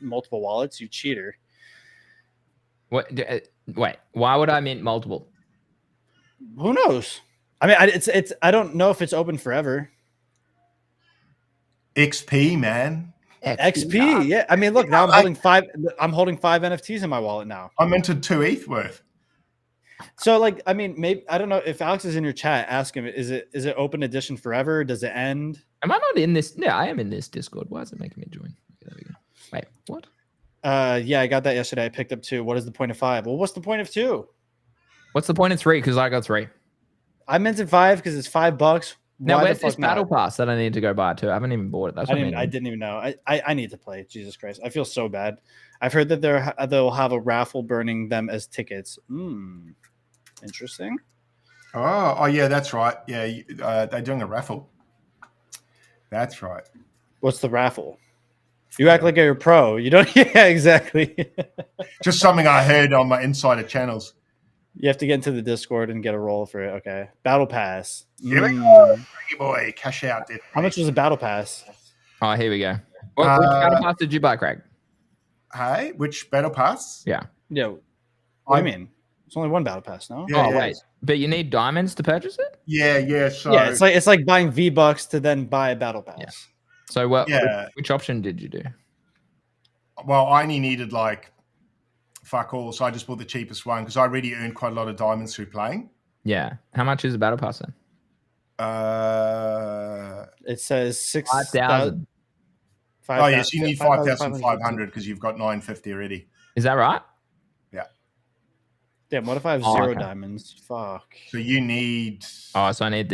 multiple wallets. You cheater. What? Wait, why would I mint multiple? Who knows? I mean, it's I don't know if it's open forever. XP, man. XP, yeah. I mean, look, now I'm holding 5. I'm holding 5 NFTs in my wallet now. I minted 2 ETH worth. So, like, I mean, maybe I don't know if Alex is in your chat. Ask him: Is it open edition forever? Does it end? Am I not in this? Yeah, I am in this Discord. Why is it making me join? Okay, there we go. Wait, what? Yeah, I got that yesterday. I picked up 2. What is the point of 5? Well, what's the point of 2? What's the point of 3? Because I got 3. I minted 5 because it's $5. Now, where's this battle pass that I need to go buy too? I haven't even bought it. That's what I didn't even know. I need to play. Jesus Christ, I feel so bad. I've heard that they'll have a raffle burning them as tickets. Interesting. Oh, yeah, that's right. Yeah, they're doing a raffle. That's right. What's the raffle? You act like you're a pro. You don't. Yeah, exactly. Just something I heard on my insider channels. You have to get into the Discord and get a roll for it. Okay. Battle pass. Here we go. Boy, cash out. How much was a battle pass? Oh, here we go. Which battle pass did you buy, Craig? Hey, which battle pass? Yeah. Yeah. What do you mean? It's only one battle pass, no? Yeah, wait. But you need diamonds to purchase it? Yeah. So yeah, it's like buying V-Bucks to then buy a battle pass. Yeah. So which option did you do? Well, I only needed like fuck all, so I just bought the cheapest one because I already earned quite a lot of diamonds through playing. Yeah. How much is a battle pass then? It says 5,000. Oh yes, you need 5,500 because you've got 950 already. Is that right? Yeah. Damn, what if I have 0 diamonds? Fuck. So you need. Oh, so I need.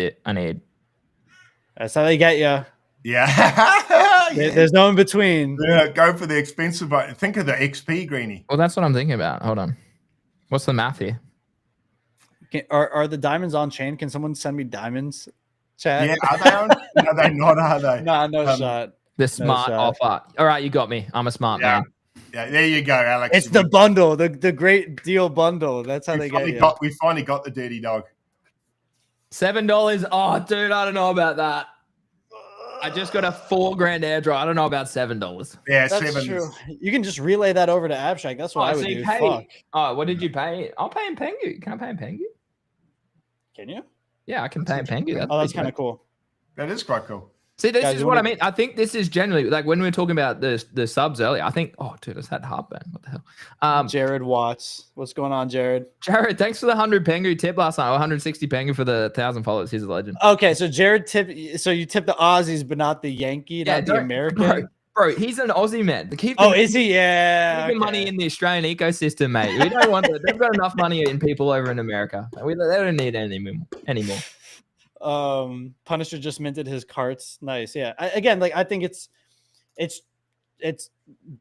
That's how they get you. Yeah. There's no in between. Yeah, go for the expensive. Think of the XP, Greenie. Well, that's what I'm thinking about. Hold on. What's the math here? Are the diamonds on chain? Can someone send me diamonds? Chat. Yeah, are they on? No, they're not, are they? Nah, no shot. The smart offer. All right, you got me. I'm a smart man. Yeah, there you go, Alex. It's the bundle, the great deal bundle. That's how they get you. We finally got the dirty dog. $7. Oh, dude, I don't know about that. I just got a $4 grand airdrop. I don't know about $7. Yeah, that's 7. True. You can just relay that over to Abstract. That's what I would do. Fuck. Oh, what did you pay? I'll pay in Pengu. Can I pay in Pengu? Can you? Yeah, I can pay in Pengu. That's kind of cool. That is quite cool. See, this is what I mean. I think this is generally like when we were talking about the subs earlier. I think, oh, dude, it's that heartburn. What the hell? Jared Watts. What's going on, Jared? Jared, thanks for the 100 Pengu tip last night. 160 Pengu for the 1,000 followers. He's a legend. Okay, so Jared tipped. So you tipped the Aussies, but not the Yankee, not the American. Bro, he's an Aussie man. Is he? Yeah. Keep the money in the Australian ecosystem, mate. We don't want that. They've got enough money in people over in America. They don't need it anymore. Punisher just minted his carts. Nice. Yeah. I think it's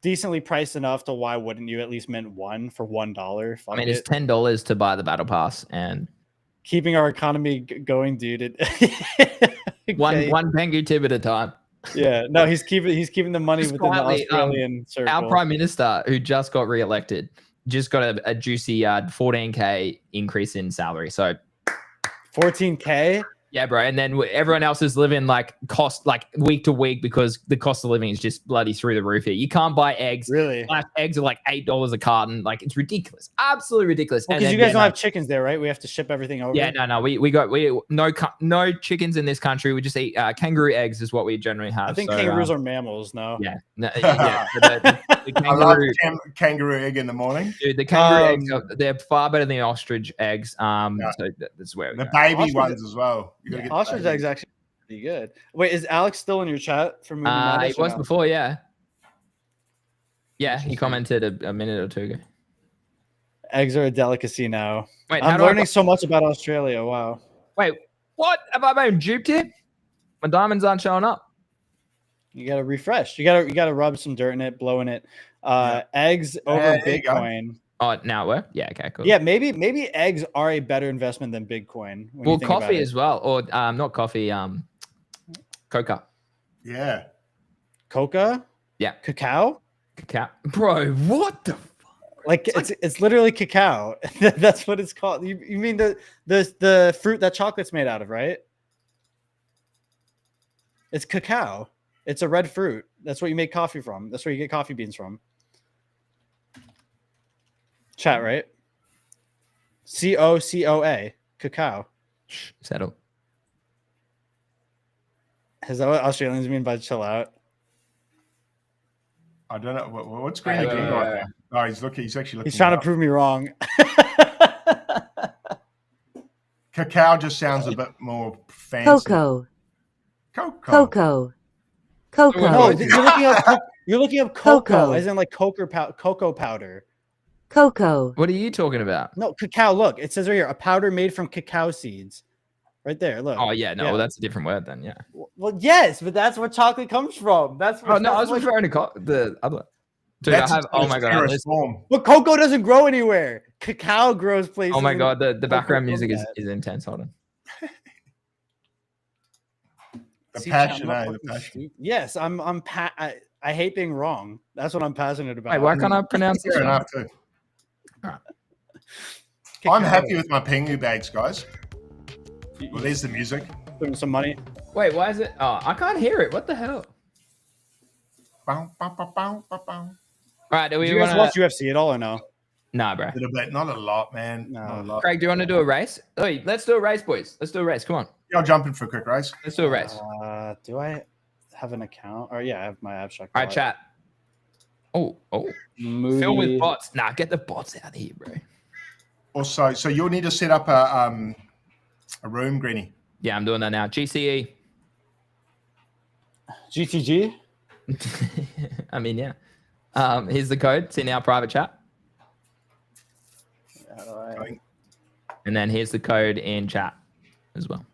decently priced enough to why wouldn't you at least mint one for $1? I mean, it's $10 to buy the battle pass and keeping our economy going, dude. One Pengu tip at a time. Yeah. No, he's keeping the money within the Australian circle. Our prime minister, who just got reelected, just got a juicy 14K increase in salary. So 14K. Yeah, bro. And then everyone else is living like week to week because the cost of living is just bloody through the roof here. You can't buy eggs. Really? Eggs are like $8 a carton. Like it's ridiculous. Absolutely ridiculous. Because you guys don't have chickens there, right? We have to ship everything over. Yeah, no. We no chickens in this country. We just eat kangaroo eggs is what we generally have. I think kangaroos are mammals, no? Yeah. The kangaroo, I love kangaroo egg in the morning. Dude, the kangaroo eggs, they're far better than the ostrich eggs. So that's where the baby ones as well. Ostrich eggs actually pretty good. Wait, is Alex still in your chat for movie? He was before, yeah. Yeah, he commented a minute or two ago. Eggs are a delicacy now. Wait, I'm learning so much about Australia. Wow. Wait, what? Have I been duped here? My diamonds aren't showing up. You gotta refresh. You gotta rub some dirt in it, blow in it. Eggs over Bitcoin. Oh, now it worked? Yeah, okay, cool. Yeah, maybe eggs are a better investment than Bitcoin. Well, coffee as well. Or not coffee, coca. Yeah. Coca? Yeah. Cacao? Bro, what the fuck? Like it's literally cacao. That's what it's called. You mean the fruit that chocolate's made out of, right? It's cacao. It's a red fruit. That's what you make coffee from. That's where you get coffee beans from. Chat, right? COCOA, cacao. Settle. Is that what Australians mean by chill out? I don't know. What's Greeny doing right now? Oh, he's actually looking. He's trying to prove me wrong. Cacao just sounds a bit more fancy. Cocoa. No, you're looking up cocoa, as in like cocoa powder. Cocoa. What are you talking about? No, cacao. Look, it says right here, a powder made from cacao seeds. Right there, look. Oh yeah, no, well, that's a different word then. Yeah. Well, yes, but that's where chocolate comes from. That's. I was referring to the other. Dude, I have. Oh my god. But cocoa doesn't grow anywhere. Cacao grows places. Oh my god, the background music is intense. Hold on. The passion. Yes, I hate being wrong. That's what I'm passionate about. Wait, why can't I pronounce this? Fair enough too. Right. I'm happy with my Pengu bags, guys. Well, there's the music. Putting some money. Wait, why is it? Oh, I can't hear it. What the hell? Bow, bow, bow, bow, bow, bow. All right, do you guys watch UFC at all or no? Nah, bro. A little bit, not a lot, man. No. Not a lot. Craig, do you want to do a race? Wait, let's do a race, boys. Let's do a race. Come on. Yeah, I'll jump in for a quick race. Let's do a race. Do I have an account? Or yeah, I have my abstract. All right, chat. Oh, fill with bots. Nah, get the bots out of here, bro. Also, so you'll need to set up a room, Greeny. Yeah, I'm doing that now. GCE. GTG? I mean, yeah. Here's the code. It's in our private chat. I And then here's the code in chat as well.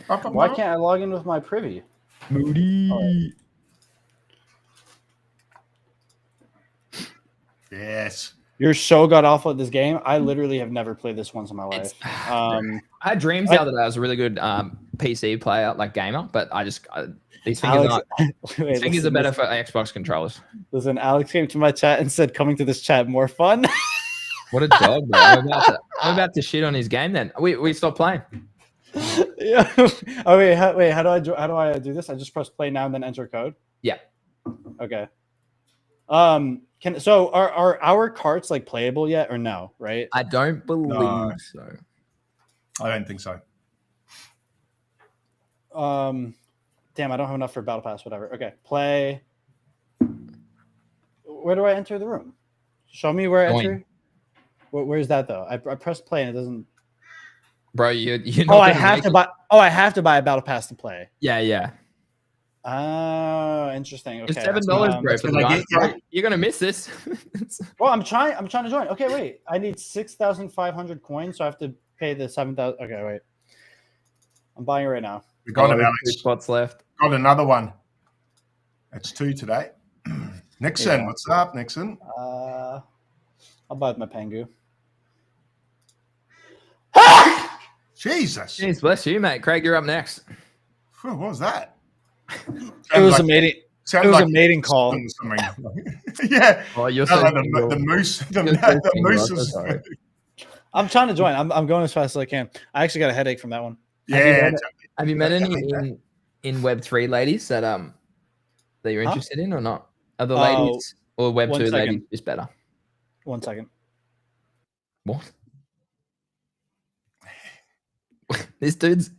Why can't I log in with my privy? Moody. Yes. You're so god awful at this game. I literally have never played this once in my life. I had dreams the other day. I was a really good PC player, like gamer, but I just these fingers are better for Xbox controllers. Listen, Alex came to my chat and said, "Coming to this chat more fun." What a dog, bro! I'm about to shit on his game. Then we stopped playing. Yeah. Oh wait, how do I do this? I just press play now and then enter code. Yeah. Okay. Are our carts like playable yet or no? Right? I don't believe so. I don't think so. Damn, I don't have enough for battle pass. Whatever. Okay, play. Where do I enter the room? Show me where I enter. Where's that though? I press play and it doesn't. Bro, you. I have to buy. Oh, I have to buy a battle pass to play. Yeah. Oh, interesting. Okay, it's $7, bro. For the you're gonna miss this. Well, I'm trying to join. Okay, wait. I need 6,500 coins, so I have to pay the 7,000. Okay, wait. I'm buying it right now. We got it, Alex. 2 spots left. Got another one. That's 2 today. Nixon, what's up, Nixon? I'll buy with my Pengu. Jesus. Jeez, bless you, mate. Craig, you're up next. What was that? It was a mating. It was a mating call. Yeah. Oh, you're the moose. The moose was. I'm trying to join. I'm going as fast as I can. I actually got a headache from that one. Yeah. Have you met any in Web3 ladies that you're interested in or not? Are the ladies or Web2 ladies is better? 1 second. What? This dude's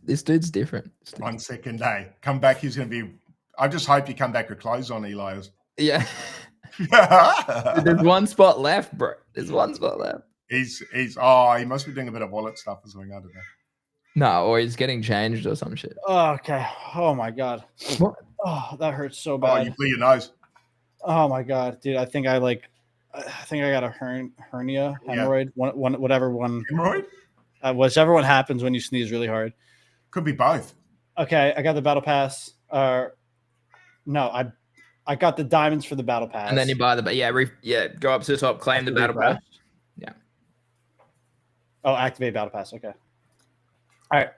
different. 1 second, hey. Come back. He's going to be. I just hope you come back with clothes on, Eli. Yeah. There's 1 spot left, bro. There's 1 spot left. He must be doing a bit of wallet stuff or something. I don't know. No, or he's getting changed or some shit. Oh, okay. Oh my god. What? Oh, that hurts so bad. Oh, you blew your nose. Oh my god, dude. I think I got a hernia, hemorrhoid, whatever one. Hemorrhoid? Whichever one happens when you sneeze really hard. Could be both. Okay, I got the battle pass. No, I got the diamonds for the battle pass. And then you buy the go up to the top, claim the battle pass. Yeah. Oh, activate battle pass. Okay. All right.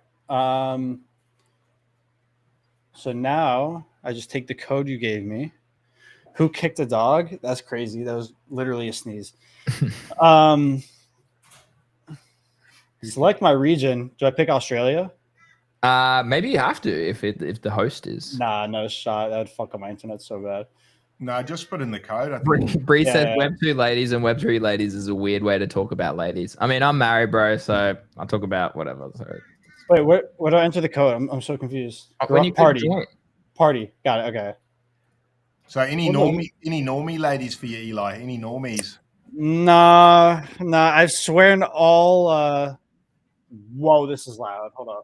So now I just take the code you gave me. Who kicked a dog? That's crazy. That was literally a sneeze. Select my region. Do I pick Australia? Maybe you have to if the host is. Nah, no shot. That would fuck up my internet so bad. No, just put in the code. Bree said Web2 ladies and Web3 ladies is a weird way to talk about ladies. I mean, I'm married, bro, so I talk about whatever. So. Wait, where do I enter the code? I'm so confused. When you party. Got it. Okay. So any normie ladies for you, Eli? Any normies? Nah. I've sworn all. Whoa, this is loud. Hold on.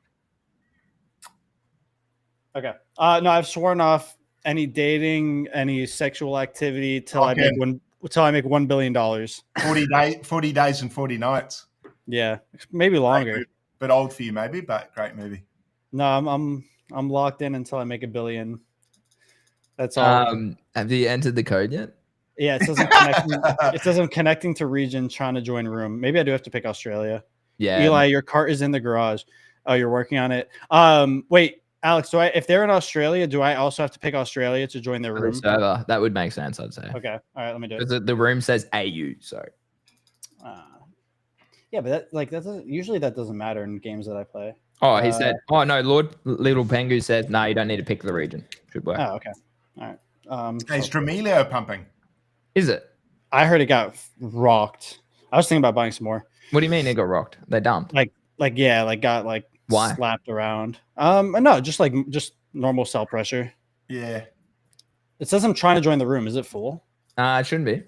Okay. No, I've sworn off any dating, any sexual activity till I make $1 billion. 40 days and 40 nights. Yeah, maybe longer. Bit old for you, maybe, but great movie. No, I'm locked in until I make $1 billion. That's all. Have you entered the code yet? Yeah, it says I'm connecting. It says I'm connecting to region, trying to join room. Maybe I do have to pick Australia. Yeah. Eli, your cart is in the garage. Oh, you're working on it. Wait, Alex, if they're in Australia, do I also have to pick Australia to join their room? Server. That would make sense, I'd say. Okay. All right, let me do it. The room says AU, so. Yeah, but that doesn't matter in games that I play. Oh, he said. Oh no, Lord Little Pengu said no. You don't need to pick the region. Should work. Oh, okay. All right. Is Dramelio pumping? Is it? I heard it got rocked. I was thinking about buying some more. What do you mean it got rocked? They dumped. Got why? Slapped around. No, just normal cell pressure. Yeah. It says I'm trying to join the room. Is it full? It shouldn't be.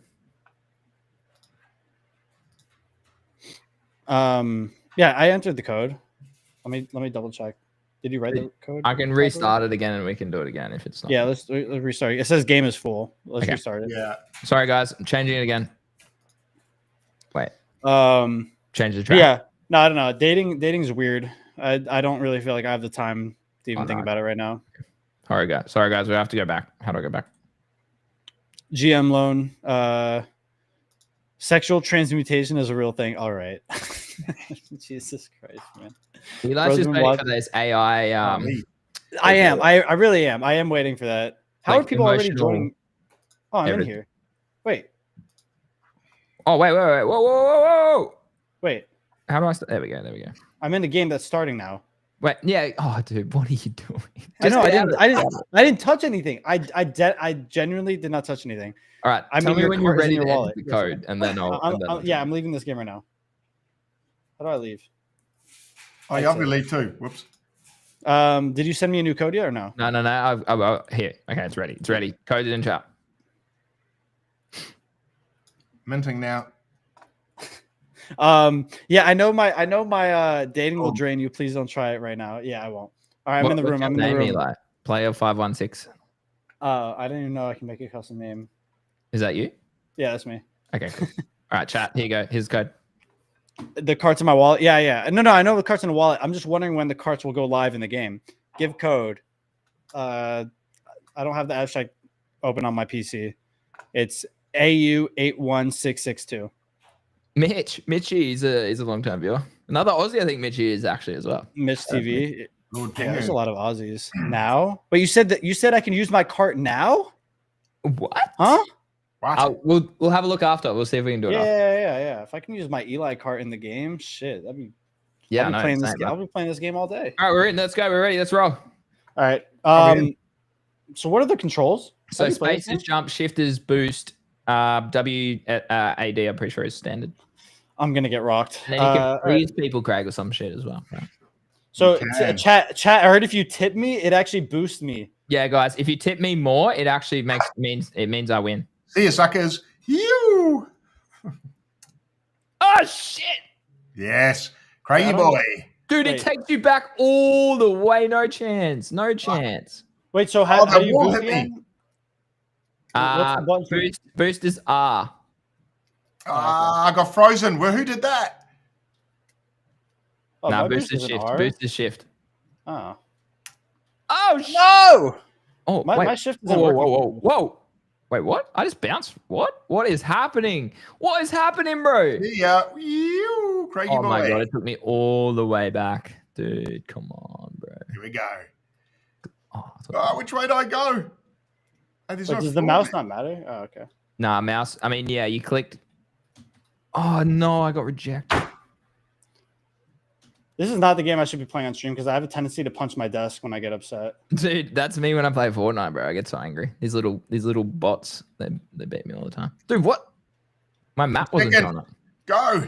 Yeah, I entered the code. Let me double check. Did you write the code? I can restart it again and we can do it again if it's not. Yeah, let's restart. It says game is full. Let's restart it. Yeah. Sorry guys, I'm changing it again. Change the track. Yeah. No, I don't know. Dating's weird. I don't really feel like I have the time to even think about it right now. Sorry guys. We have to go back. How do I go back? GM loan. Sexual transmutation is a real thing. All right. Jesus Christ, man. Eli's just waiting for this AI. I am. I really am. I am waiting for that. How are people already joining? Oh, I'm in here. Wait. Oh, wait. Whoa. Wait. How do I start? There we go. I'm in the game that's starting now. Wait, yeah. Oh, dude, what are you doing? I know. I didn't touch anything. I genuinely did not touch anything. All right. Tell me when you're ready to enter the code, and then I'll. Yeah, I'm leaving this game right now. How do I leave? Oh, you have to leave too. Whoops. Did you send me a new code yet or no? No. I've here. Okay, it's ready. It's ready. Code it in chat. Minting now. Yeah, I know my dating will drain you. Please don't try it right now. Yeah, I won't. All right, I'm in the room. I'm in the room. Eli? Player 516. I didn't even know I can make a custom name. Is that you? Yeah, that's me. Okay, cool. All right, chat. Here you go. Here's the code. The cart's in my wallet. Yeah. No, I know the cart's in the wallet. I'm just wondering when the carts will go live in the game. Give code. I don't have the abstract open on my PC. It's AU81662. Mitchie is a long-time viewer. Another Aussie, I think Mitchie is actually as well. Mitch TV. Yeah, there's a lot of Aussies now. But you said I can use my cart now? What? Huh? What? We'll have a look after. We'll see if we can do it. Yeah. If I can use my Eli cart in the game, shit, that'd be. Yeah, I'll be playing this game all day. All right, we're in. Let's go. We're ready. Let's roll. All right. So what are the controls? So space is jump, shift is boost, W AD. I'm pretty sure is standard. I'm gonna get rocked. And then you can freeze people, Craig, or some shit as well. Right? So chat. I heard if you tip me, it actually boosts me. Yeah, guys. If you tip me more, it actually means I win. See you, suckers. You. Oh shit! Yes, Craigie boy. Dude, it takes you back all the way. No chance. Wait, so how do you boost again? Boost is R. I got frozen. Well, who did that? Oh, boost is shift. Boost is shift. Oh. Oh no! Oh, my shift is whoa. Wait, what? I just bounced. What is happening? What is happening, bro? Yeah, you, Craigie boy. Oh my god, it took me all the way back. Dude, come on, bro. Here we go. Which way do I go? Does the mouse not matter? Oh, okay. Nah, mouse. I mean, yeah, you clicked. Oh no, I got rejected. This is not the game I should be playing on stream because I have a tendency to punch my desk when I get upset. Dude, that's me when I play Fortnite, bro. I get so angry. These little bots, they beat me all the time. Dude, what? My map wasn't showing up. Go.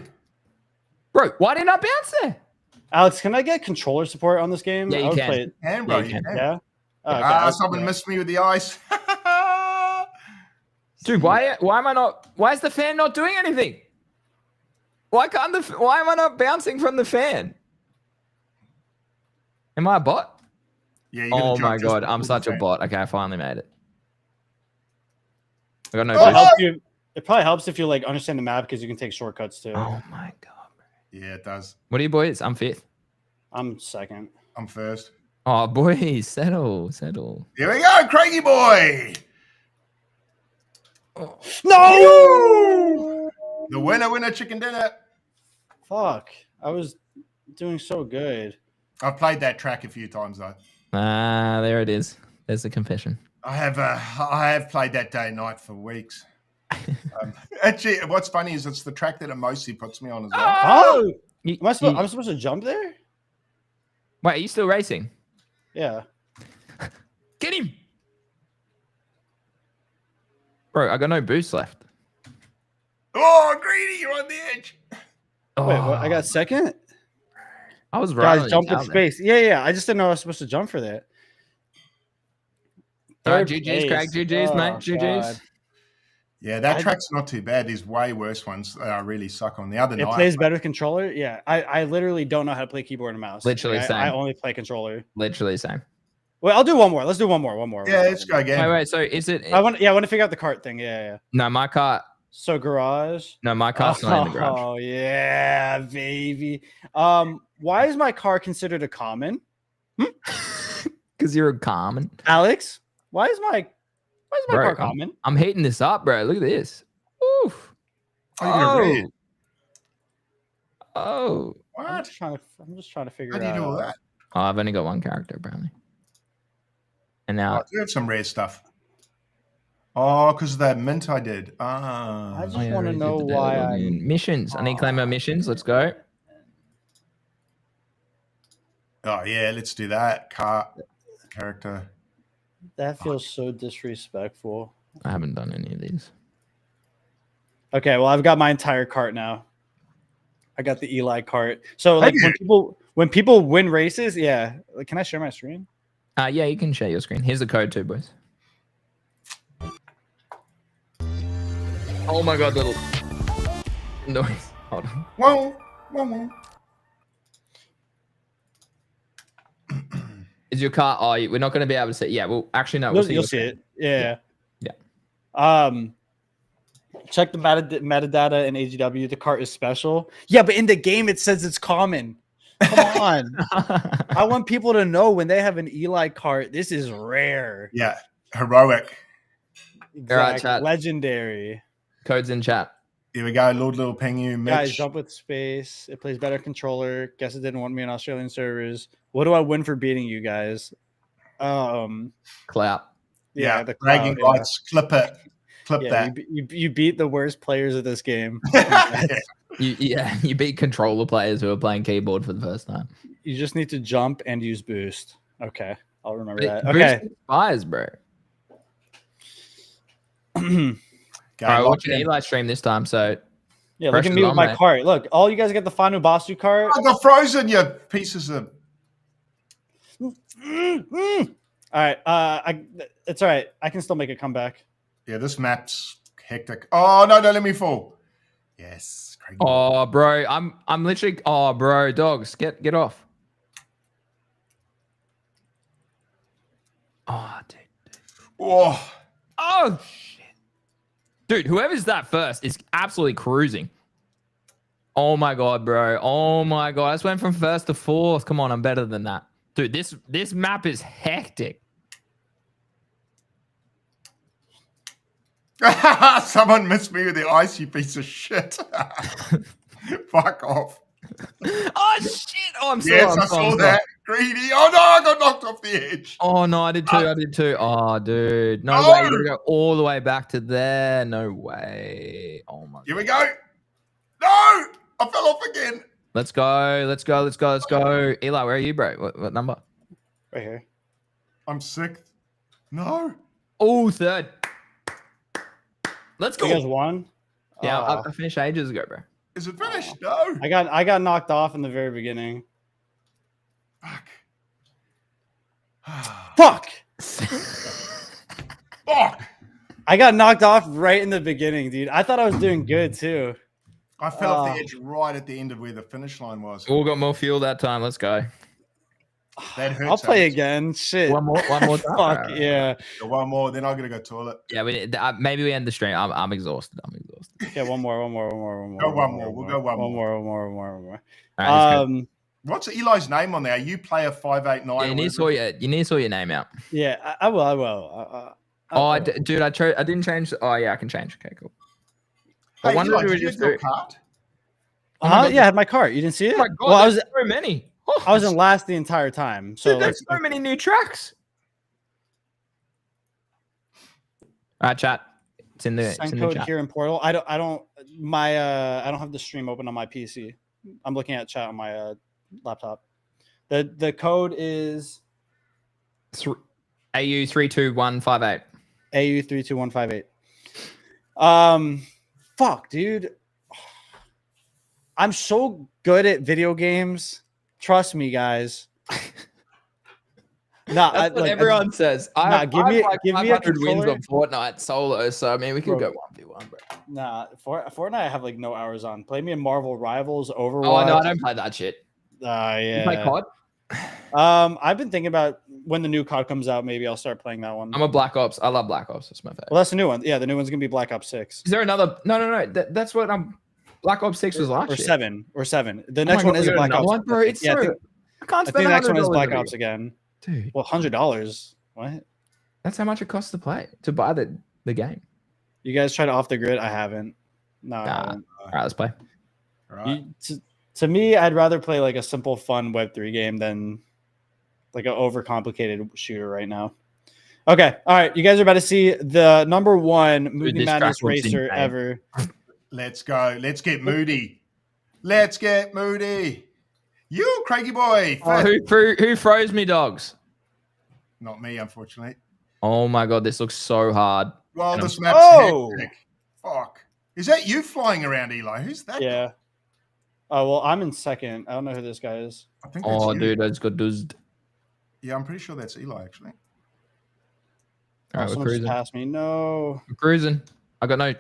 Bro, why didn't I bounce there? Alex, can I get controller support on this game? Yeah, you can. Play it. Can, bro. Yeah, you can. Yeah. Okay, someone missed me with the ice. Dude, why is the fan not doing anything? Why am I not bouncing from the fan? Am I a bot? Yeah. Oh my god, I'm such a bot. Okay, I finally made it. I got no boost. It probably helps if you like understand the map because you can take shortcuts too. Oh my god, bro. Yeah, it does. What are you boys? I'm fifth. I'm second. I'm first. Oh boys, settle. Here we go, Craigie boy. Oh. No! The winner, chicken dinner. Fuck. I was doing so good. I've played that track a few times though. There it is. There's the confession. I have played that day and night for weeks. Actually, what's funny is it's the track that it mostly puts me on as well. Oh! I'm supposed to jump there? Wait, are you still racing? Yeah. Get him! Bro, I got no boost left. Oh, Greedy, you're on the edge. Oh. Wait, what? I got second? I was right. Guys, jump in space. Yeah. I just didn't know I was supposed to jump for that. All right, GG's, Craig. GG's, mate. GG's. Yeah, that track's not too bad. There's way worse ones that I really suck on. The other night. It plays better with controller? Yeah. I literally don't know how to play keyboard and mouse. Literally same. I only play controller. Literally same. Well, I'll do one more. Let's do one more. Yeah, let's go again. Wait. So is it? I want to figure out the cart thing. Yeah. No, my cart. So garage. No, my car's not in the garage. Oh yeah, baby. Why is my car considered a common? Because you're a common. Alex, why is my car common? I'm heating this up, bro. Look at this. Oof. Oh. Oh. What? I'm just trying to figure How out. do you do all that? Oh, I've only got one character apparently. And now I do have some rare stuff. Oh, because of that mint I did. Ah. I just want to know why I'm... missions. I need to claim my missions. Let's go. Oh yeah, let's do that. Character. That feels so disrespectful. I haven't done any of these. Okay, well, I've got my entire cart now. I got the Eli cart. So like when people win races, yeah. Like, can I share my screen? Yeah, you can share your screen. Here's the code too, boys. Oh my god, little noise. Hold on. Whoa, whoa, whoa. Is your car? Oh, we're not going to be able to see. Yeah, well, actually, no. You'll see it. Yeah. Check the metadata in AGW. The cart is special. Yeah, but in the game it says it's common. Come on. I want people to know when they have an Eli cart, this is rare. Yeah, heroic. Exactly. All right, chat. Legendary. Code's in chat. Here we go, Lord Little Pingu. Mitch. Guys, jump with space. It plays better controller. Guess it didn't want me on Australian servers. What do I win for beating you guys? Clout. Yeah, the bragging rights. Clip it. Clip that. You beat the worst players of this game. You beat controller players who are playing keyboard for the first time. You just need to jump and use boost. Okay, I'll remember that. Boost Okay, expires, bro. All right, watching Eli stream this time. So yeah, look at me with my cart. Look, all you guys get the Fanu Basu cart. I got frozen, you pieces of. All right, it's all right. I can still make a comeback. Yeah, this map's hectic. Oh no, don't let me fall. Yes. Craig. Oh, bro, I'm literally. Oh, bro, dogs, get off. Oh, dude. Oh shit, dude. Whoever's that first is absolutely cruising. Oh my god, bro. Oh my god, I just went from first to fourth. Come on, I'm better than that, dude. This map is hectic. Someone missed me with the ice, you piece of shit. Fuck off. Oh shit! Oh, I'm sorry. Yes, I saw that. Greedy. Oh no, I got knocked off the edge. Oh no, I did too. Oh, dude. No way. You're gonna go all the way back to there. No way. Oh my god. Here we go. No! I fell off again. Let's go. Eli, where are you, bro? What number? Right here. I'm sixth. No. Oh, third. Let's go. You guys won? Yeah, I finished ages ago, bro. Is it finished? No. I got knocked off in the very beginning. Fuck. Fuck. I got knocked off right in the beginning, dude. I thought I was doing good too. I fell off the edge right at the end of where the finish line was. All got more fuel that time. Let's go. That hurts. I'll play again. Shit. One more time. Fuck yeah. One more, then I'm gonna go toilet. Yeah, maybe we end the stream. I'm exhausted. Yeah, one more. Go one more. We'll go one more. One more. Right, what's Eli's name on there? You player 589. Yeah, you need to sort your name out. Yeah, I will. Dude, I didn't change. Oh yeah, I can change. Okay, cool. Hey, I wonder Eli, if we did you just get your card? Yeah, I had my cart. You didn't see it? Oh my god, well, I was so many. Oh, I was in last the entire time. So dude, there's so many new tracks. All right, chat. It's in the code chat. here in Portal. I don't have the stream open on my PC. I'm looking at chat on my laptop. The code is AU32158. AU32158. Fuck, dude. I'm so good at video games. Trust me, guys. That's what everyone says. Give me a wins controller. on Fortnite solo, so I mean we could go 1v1, bro. Nah, Fortnite I have like no hours on. Play me in Marvel Rivals, Overwatch. Oh no, I don't play that shit. Yeah. You play COD? I've been thinking about when the new COD comes out, maybe I'll start playing that one. I'm a Black Ops. I love Black Ops. That's my favorite. Well, that's the new one. Yeah, the new one's gonna be Black Ops 6. Is there another? No. That's what I'm. Black Ops 6 was last year. Or 7. The next one is a Black Ops. One, bro. It's I can't spend the next one is Black $100 Ops again. Dude. Well, $100. What? That's how much it costs to buy the game. You guys tried off the grid? I haven't. No. I haven't. All right, let's play. All right. To me, I'd rather play like a simple, fun Web3 game than like an overcomplicated shooter right now. Okay. All right. You guys are about to see the #1 Moody Madness racer ever. Let's go. Let's get moody. Let's get moody. You, Craigie boy. Who froze me, dogs? Not me, unfortunately. Oh my god, this looks so hard. Well, this map's hectic. Fuck. Is that you flying around, Eli? Who's that? Yeah. Oh, well, I'm in second. I don't know who this guy is. I think that's you. Dude, that's got dozed. Yeah, I'm pretty sure that's Eli, actually. All right, we're cruising. Past me. No. We're cruising. I got no...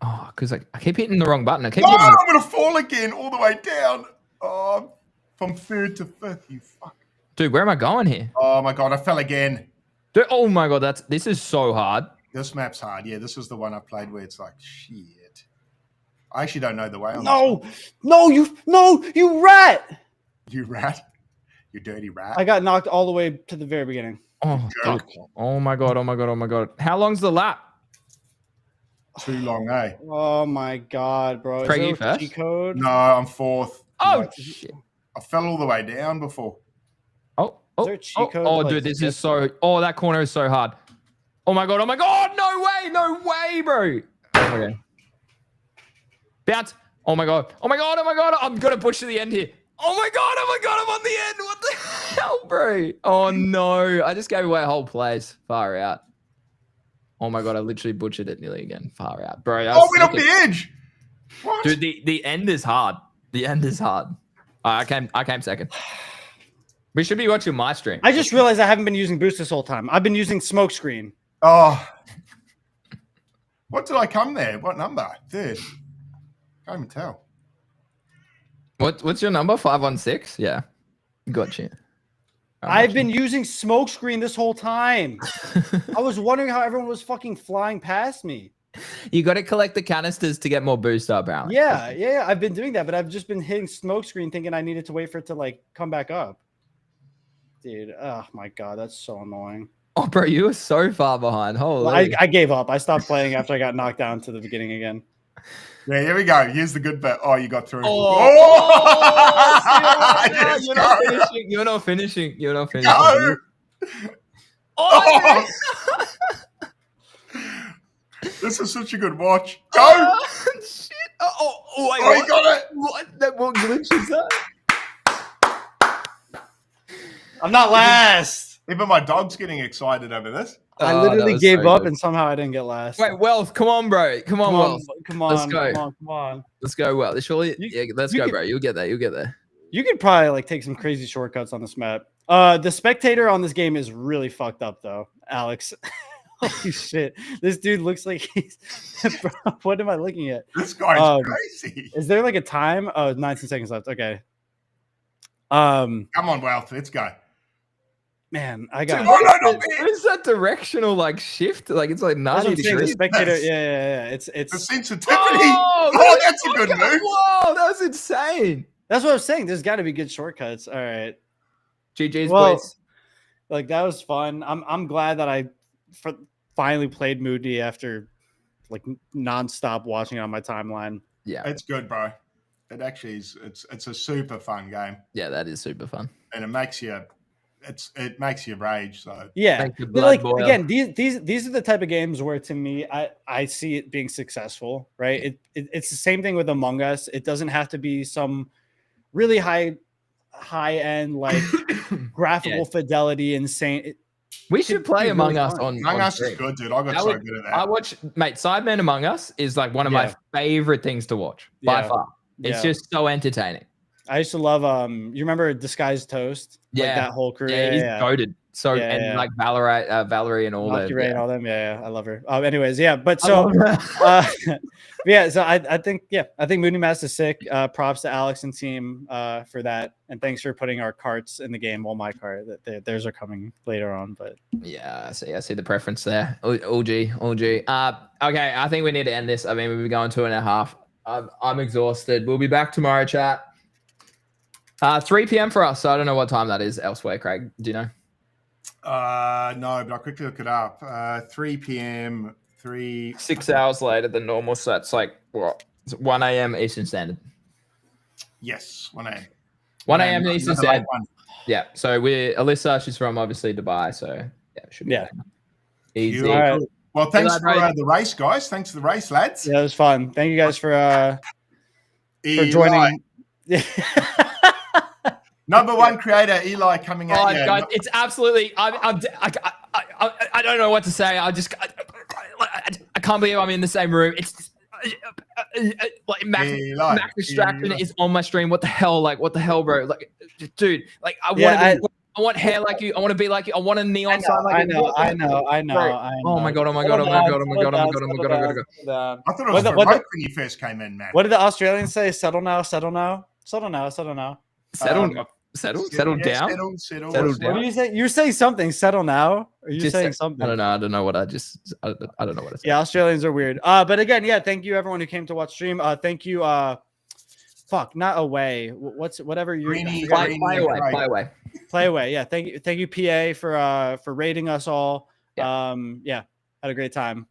Oh, because I keep hitting the wrong button. I'm going to fall again all the way down. Oh, from 3rd to 5th, you fuck. Dude, where am I going here? Oh, my God, I fell again. Dude, oh, my God, this is so hard. This map's hard. Yeah, this is the one I played where it's like, shit. I actually don't know the way. No, you rat. You rat. You dirty rat. I got knocked all the way to the very beginning. Oh, fuck. Oh, my God. Oh, my God. Oh, my God. How long's the lap? Too long, eh? Oh, my God, bro. Craig, is you there a first? cheat code? No, I'm 4th. Oh, shit. I fell all the way down before. Is there a cheat code? Oh, dude, this is so... Oh, that corner is so hard. Oh, my God. Oh, my God. No way, bro. Okay. Bounce. Oh, my God. Oh, my God. Oh, my God. I'm going to push to the end here. Oh, my God. I'm on the end. What the hell, bro? Oh, no. I just gave away a whole place. Far out. Oh, my God. I literally butchered it nearly again. Far out. Bro, we're up the edge. What? Dude, the end is hard. The end is hard. I came second. We should be watching my stream. I just realized I haven't been using boost this whole time. I've been using smokescreen. Oh. What did I come there? What number? 3rd. Can't even tell. What's your number? 516? Yeah. Gotcha. I've been using smokescreen this whole time. I was wondering how everyone was fucking flying past me. You got to collect the canisters to get more boost up, apparently. Yeah. I've been doing that, but I've just been hitting smokescreen thinking I needed to wait for it to like come back up. Dude, oh my God, that's so annoying. Oh, bro, you were so far behind. Holy. Well, I gave up. I stopped playing after I got knocked down to the beginning again. Yeah, here we go. Here's the good bit. Oh, you got through. Yes, You're not finishing. No. Oh, this is such a good watch. Go. Oh, shit. Wait, you got it. What glitch is that? I'm not last. Even my dog's getting excited over this. I literally gave up and somehow I didn't get last. Wait, Wealth, come on, bro. Come on, Wealth. Come on. Let's go. Come on. Let's go, Wealth. Surely, let's go, bro. You'll get there. You could probably like take some crazy shortcuts on this map. The spectator on this game is really fucked up though, Alex. Holy shit. This dude looks like he's bro, what am I looking at? This guy's crazy. Is there like a time? Oh, 19 seconds left. Okay. Come on, Wealth. Let's go. Man, I got. What is that directional like shift? Like it's like 90 degrees. The spectator, yeah. It's the sensitivity. Oh, that's a good move. Whoa, that was insane. That's what I was saying. There's got to be good shortcuts. All right. GG's, boys. Like that was fun. I'm glad that I finally played Moody after like nonstop watching it on my timeline. Yeah, it's good, bro. It actually is. It's a super fun game. Yeah, that is super fun, and it makes you rage. So yeah, like again, these are the type of games where to me I see it being successful, right? It's the same thing with Among Us. It doesn't have to be some really high end like graphical fidelity, insane. We should play Among Us on. Among Us is good, dude. I got so good at that. I watch, mate. Sidemen Among Us is like one of my favorite things to watch by far. It's just so entertaining. I used to love you remember Disguised Toast? Yeah, like that whole crew. Yeah, he's goated. So like Valerie and all that. And all them. Yeah, I love her. Anyways, yeah, but so yeah, so I think Mooney Mass is sick. Props to Alex and team for that, and thanks for putting our carts in the game. Well, my cart, theirs are coming later on, but yeah, I see the preference there. OG. Okay, I think we need to end this. I mean, we've been going 2.5. I'm exhausted. We'll be back tomorrow, chat. 3 p.m. for us. So I don't know what time that is elsewhere. Craig, do you know? No, but I'll quickly look it up. 3 p.m. 6 hours later than normal. So that's like what? 1 a.m. Eastern Standard. Yes, 1 a.m. 1 a.m. Eastern Standard. Yeah. So Alyssa, she's from obviously Dubai. So yeah, should be easy. All right. Well, thanks for the race, guys. Thanks for the race, lads. Yeah, it was fun. Thank you guys for joining. Number one creator Eli coming out. Oh, guys, it's absolutely. I don't know what to say. I can't believe I'm in the same room. It's like Max Distraction is on my stream. What the hell? Like, what the hell, bro? Like, dude, like I want hair like you. I want to be like you. I want a neon sign like you. I know. Oh my god. I thought it was when you first came in, man. What did the Australians say? Settle now. Settle down. Settle down. What do you say? You're saying something. Settle now. Are you saying something? I don't know. I don't know what I don't know what I said. Yeah, Australians are weird. But again, yeah, thank you everyone who came to watch stream. Thank you. Not away. Whatever you're play away. Yeah, thank you, PA for rating us all. Yeah, had a great time.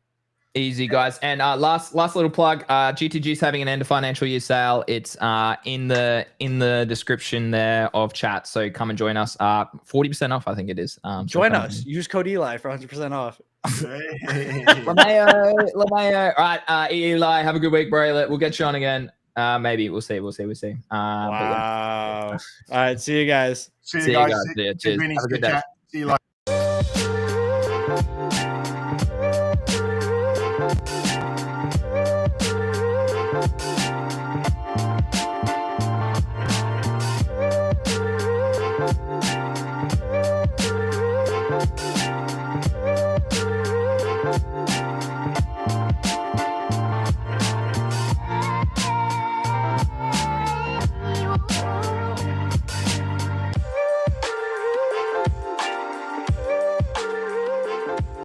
Easy, guys. And last little plug. GTG's having an end of financial year sale. It's in the description there of chat. So come and join us. 40% off, I think it is. Join us. Use code Eli for 100% off. Lameo. All right, Eli, have a good week, bro. We'll get you on again. Maybe we'll see. Wow. All right, see you guys. See you guys. Yeah, cheers. Have a good day. See you later.